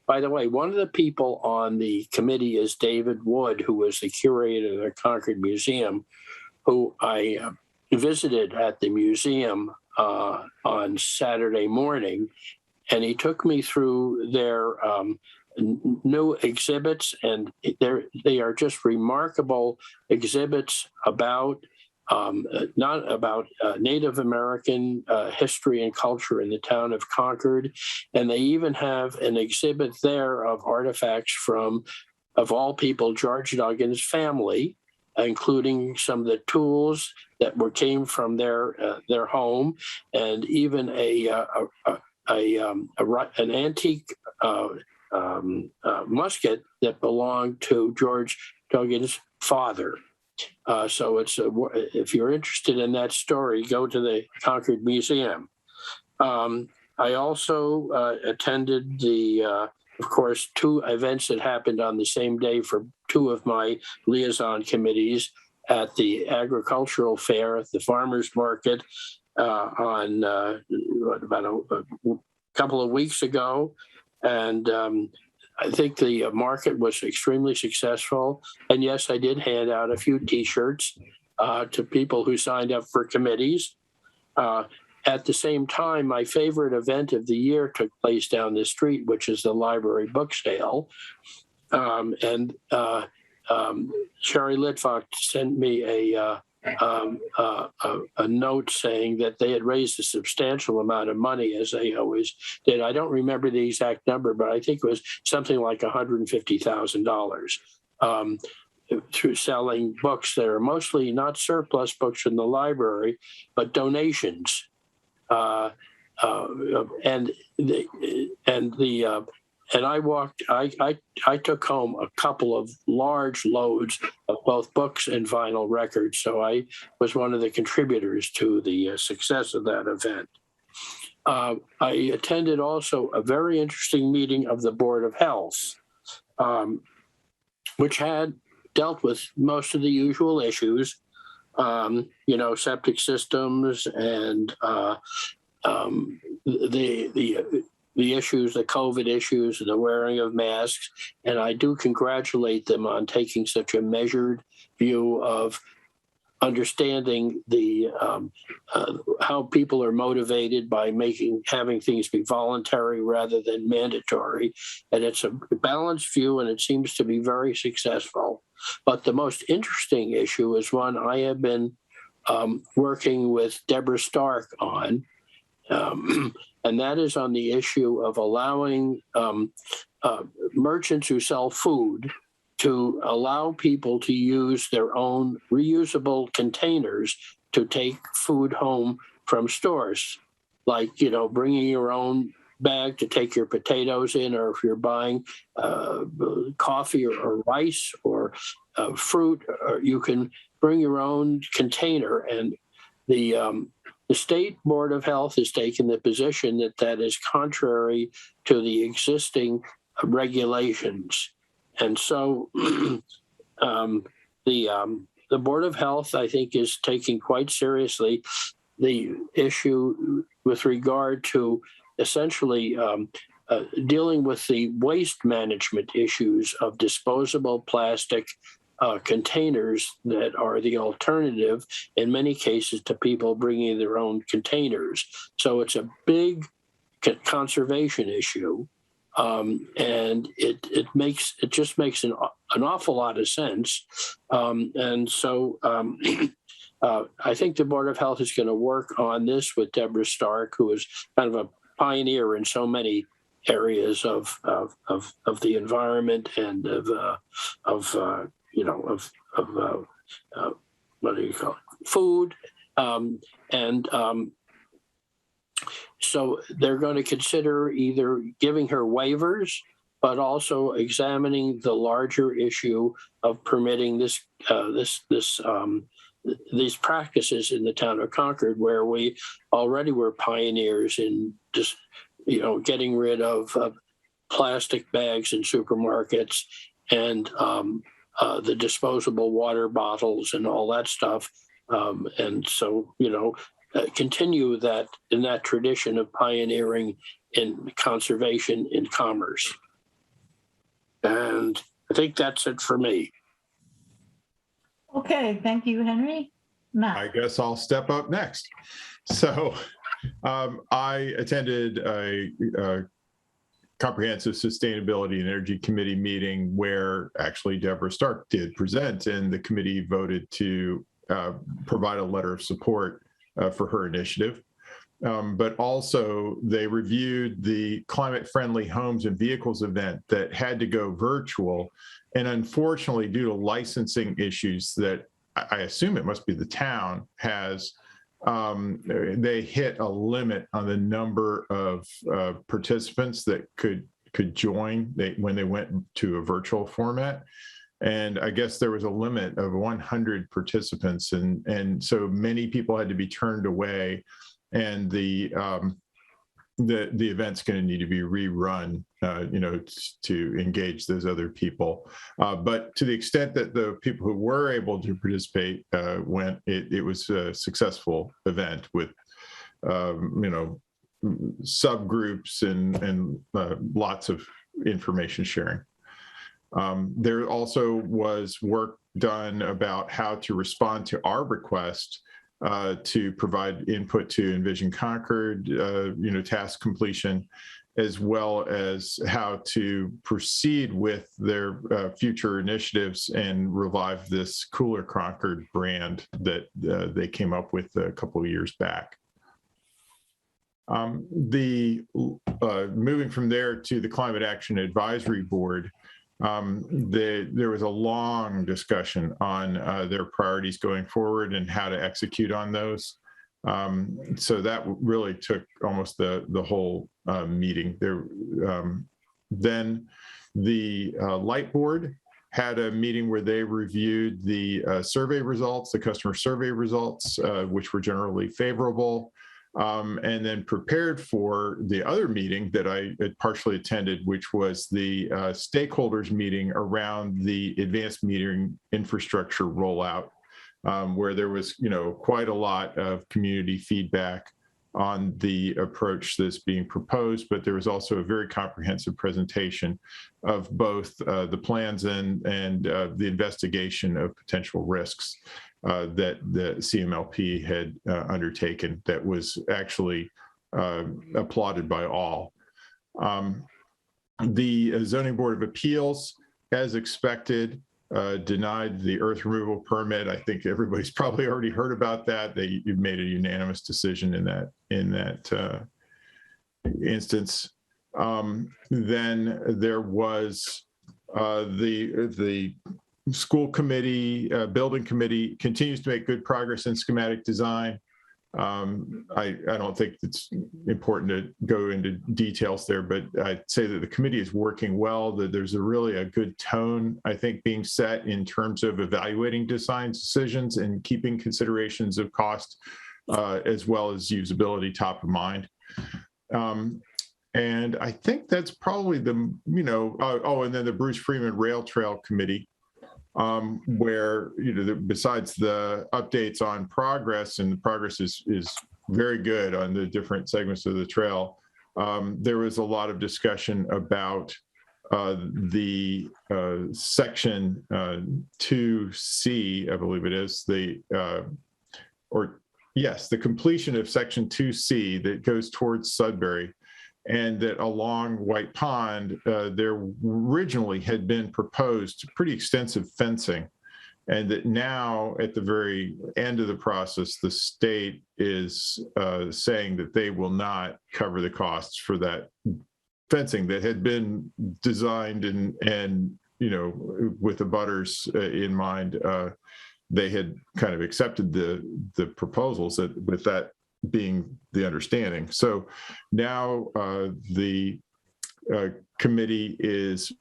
by the way, one of the people on the committee is David Wood, who was the curator of the Concord Museum, who I visited at the museum on Saturday morning, and he took me through their new exhibits, and they are just remarkable exhibits about not about Native American history and culture in the town of Concord. And they even have an exhibit there of artifacts from, of all people, George Duggan's family, including some of the tools that came from their home, and even an antique musket that belonged to George Duggan's father. So if you're interested in that story, go to the Concord Museum. I also attended of course, 2 events that happened on the same day for 2 of my liaison committees at the agricultural fair at the farmers market on about a couple of weeks ago. And I think the market was extremely successful. And yes, I did hand out a few T-shirts to people who signed up for committees. At the same time, my favorite event of the year took place down the street, which is the library book sale. And Sherry Litvak sent me a note saying that they had raised a substantial amount of money, as they always did. I don't remember the exact number, but I think it was something like $150,000 through selling books that are mostly not surplus books from the library, but donations. And and I took home a couple of large loads of both books and vinyl records. So I was one of the contributors to the success of that event. I attended also a very interesting meeting of the Board of Health, which had dealt with most of the usual issues, septic systems and the issues, the COVID issues, and the wearing of masks. And I do congratulate them on taking such a measured view of understanding the how people are motivated by having things be voluntary rather than mandatory. And it's a balanced view, and it seems to be very successful. But the most interesting issue is one I have been working with Deborah Stark on, and that is on the issue of allowing merchants who sell food to allow people to use their own reusable containers to take food home from stores, like, bringing your own bag to take your potatoes in, or if you're buying coffee or rice or fruit, or you can bring your own container. And the State Board of Health has taken the position that that is contrary to the existing regulations. And so the Board of Health, I think, is taking quite seriously the issue with regard to essentially dealing with the waste management issues of disposable plastic containers that are the alternative in many cases to people bringing their own containers. So it's a big conservation issue. And it just makes an awful lot of sense. And so I think the Board of Health is going to work on this with Deborah Stark, who is kind of a pioneer in so many areas of the environment and what do you call it? Food. So they're going to consider either giving her waivers, but also examining the larger issue of permitting these practices in the town of Concord, where we already were pioneers in just getting rid of plastic bags in supermarkets and the disposable water bottles and all that stuff. And so continue that in that tradition of pioneering in conservation in commerce. And I think that's it for me. Okay, thank you, Henry. Matt. I guess I'll step up next. So I attended a comprehensive sustainability and energy committee meeting where actually Deborah Stark did present, and the committee voted to provide a letter of support for her initiative. But also they reviewed the climate-friendly homes and vehicles event that had to go virtual. And unfortunately, due to licensing issues that I assume it must be the town has, they hit a limit on the number of participants that could join when they went to a virtual format. And I guess there was a limit of 100 participants, and so many people had to be turned away. And the event's going to need to be rerun, to engage those other people. But to the extent that the people who were able to participate went, it was a successful event with, subgroups and lots of information sharing. There also was work done about how to respond to our request to provide input to Envision Concord, task completion, as well as how to proceed with their future initiatives and revive this Cooler Concord brand that they came up with a couple of years back. Moving from there to the Climate Action Advisory Board, there was a long discussion on their priorities going forward and how to execute on those. So that really took almost the whole meeting. Then the light board had a meeting where they reviewed the survey results, the customer survey results, which were generally favorable, and then prepared for the other meeting that I had partially attended, which was the stakeholders meeting around the advanced metering infrastructure rollout, where there was, quite a lot of community feedback on the approach that's being proposed, but there was also a very comprehensive presentation of both the plans and the investigation of potential risks that the CMLP had undertaken that was actually applauded by all. The Zoning Board of Appeals, as expected, denied the earth removal permit. I think everybody's probably already heard about that. They made a unanimous decision in that instance. Then there was the school committee, building committee continues to make good progress in schematic design. I don't think it's important to go into details there, but I'd say that the committee is working well, that there's really a good tone, I think, being set in terms of evaluating design decisions and keeping considerations of cost as well as usability top of mind. And I think that's probably the, and then the Bruce Freeman Rail Trail Committee, where besides the updates on progress, and the progress is very good on the different segments of the trail, there was a lot of discussion about the section 2C, I believe it is, the completion of section 2C that goes towards Sudbury. And that along White Pond, there originally had been proposed pretty extensive fencing, and that now at the very end of the process, the state is saying that they will not cover the costs for that fencing that had been designed and with the butters in mind. They had kind of accepted the proposals with that being the understanding. So now the committee is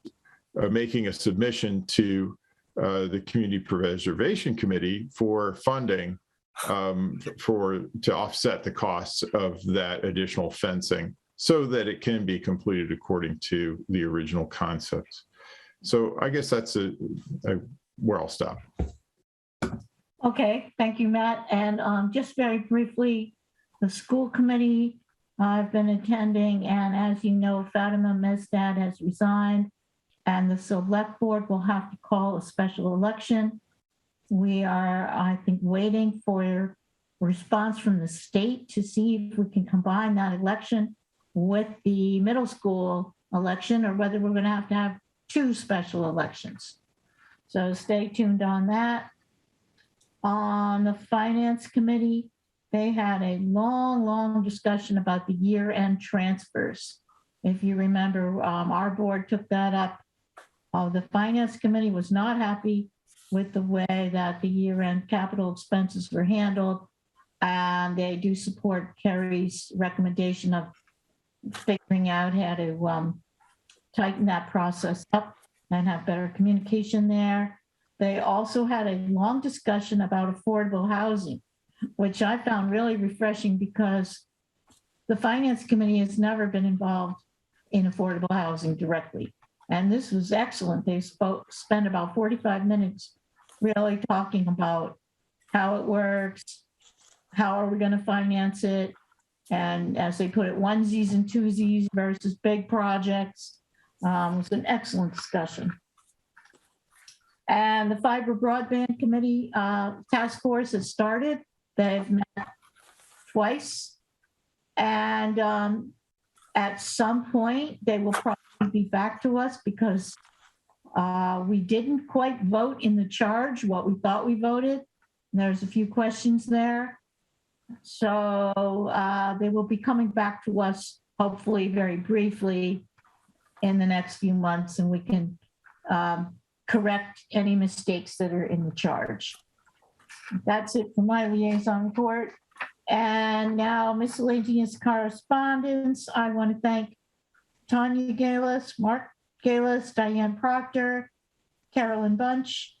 making a submission to the Community Preservation Committee for funding to offset the costs of that additional fencing so that it can be completed according to the original concepts. So I guess that's where I'll stop. Okay, thank you, Matt. And just very briefly, the school committee I've been attending, and as you know, Fatima Mesdad has resigned, and the select board will have to call a special election. We are, I think, waiting for a response from the state to see if we can combine that election with the middle school election, or whether we're going to have two special elections. So stay tuned on that. On the finance committee, they had a long discussion about the year-end transfers. If you remember, our board took that up. The finance committee was not happy with the way that the year-end capital expenses were handled. And they do support Kerry's recommendation of figuring out how to tighten that process up and have better communication there. They also had a long discussion about affordable housing, which I found really refreshing because the finance committee has never been involved in affordable housing directly. And this was excellent. They spent about 45 minutes really talking about how it works, how are we going to finance it, and as they put it, onesies and twosies versus big projects. It was an excellent discussion. And the Fiber Broadband Committee task force has started. They've met twice, and at some point they will probably be back to us because we didn't quite vote in the charge what we thought we voted. There's a few questions there. So they will be coming back to us, hopefully very briefly in the next few months, and we can correct any mistakes that are in the charge. That's it for my liaison report. And now miscellaneous correspondence. I want to thank Tanya Galis, Mark Galis, Diane Proctor, Carolyn Bunch,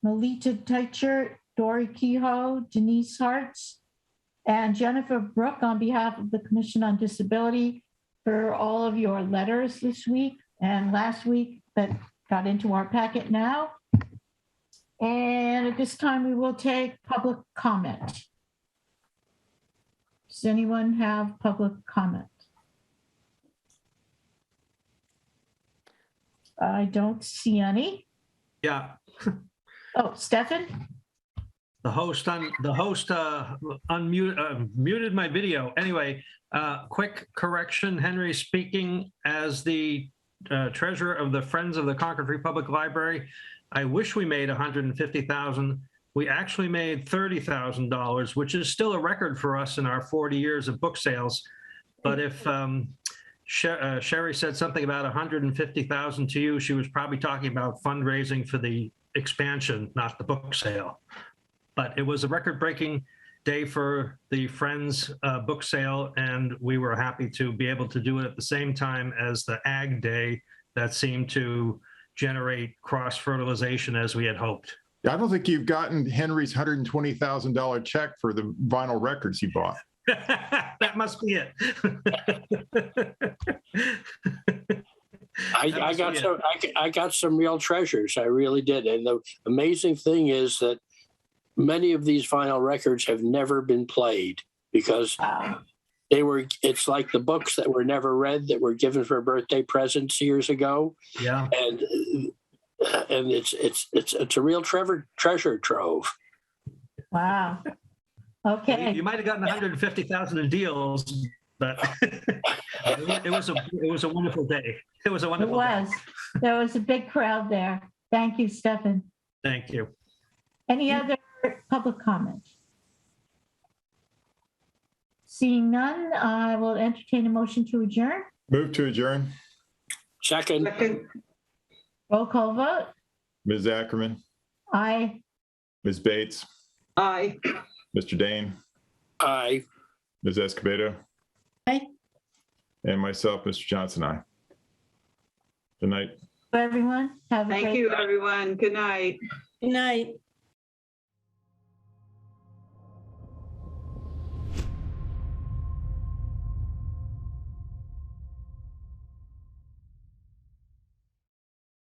Melita Teicher, Dory Kehoe, Denise Hartz, and Jennifer Brook on behalf of the Commission on Disability for all of your letters this week and last week that got into our packet now. And at this time, we will take public comment. Does anyone have public comment? I don't see any. Yeah. Oh, Stefan? The host muted my video. Anyway, quick correction. Henry speaking as the treasurer of the Friends of the Concord Free Public Library. I wish we made $150,000. We actually made $30,000, which is still a record for us in our 40 years of book sales. But if Sherry said something about 150,000 to you, she was probably talking about fundraising for the expansion, not the book sale. But it was a record-breaking day for the Friends book sale, and we were happy to be able to do it at the same time as the Ag Day that seemed to generate cross-fertilization as we had hoped. I don't think you've gotten Henry's $120,000 check for the vinyl records he bought. That must be it. I got some real treasures. I really did. And the amazing thing is that many of these vinyl records have never been played because it's like the books that were never read that were given for birthday presents years ago. Yeah. And it's a real treasure trove. Wow. Okay. You might have gotten 150,000 in deals, but it was a wonderful day. It was a wonderful day. There was a big crowd there. Thank you, Stefan. Thank you. Any other public comment? Seeing none, I will entertain a motion to adjourn. Move to adjourn. Second. Roll call vote. Ms. Ackerman, Aye. Ms. Bates, Aye. Mr. Dane, Aye. Ms. Escobedo. Aye. And myself, Mr. Johnson, aye. Good night. Everyone, have a great Thank you, everyone. Good night. Good night.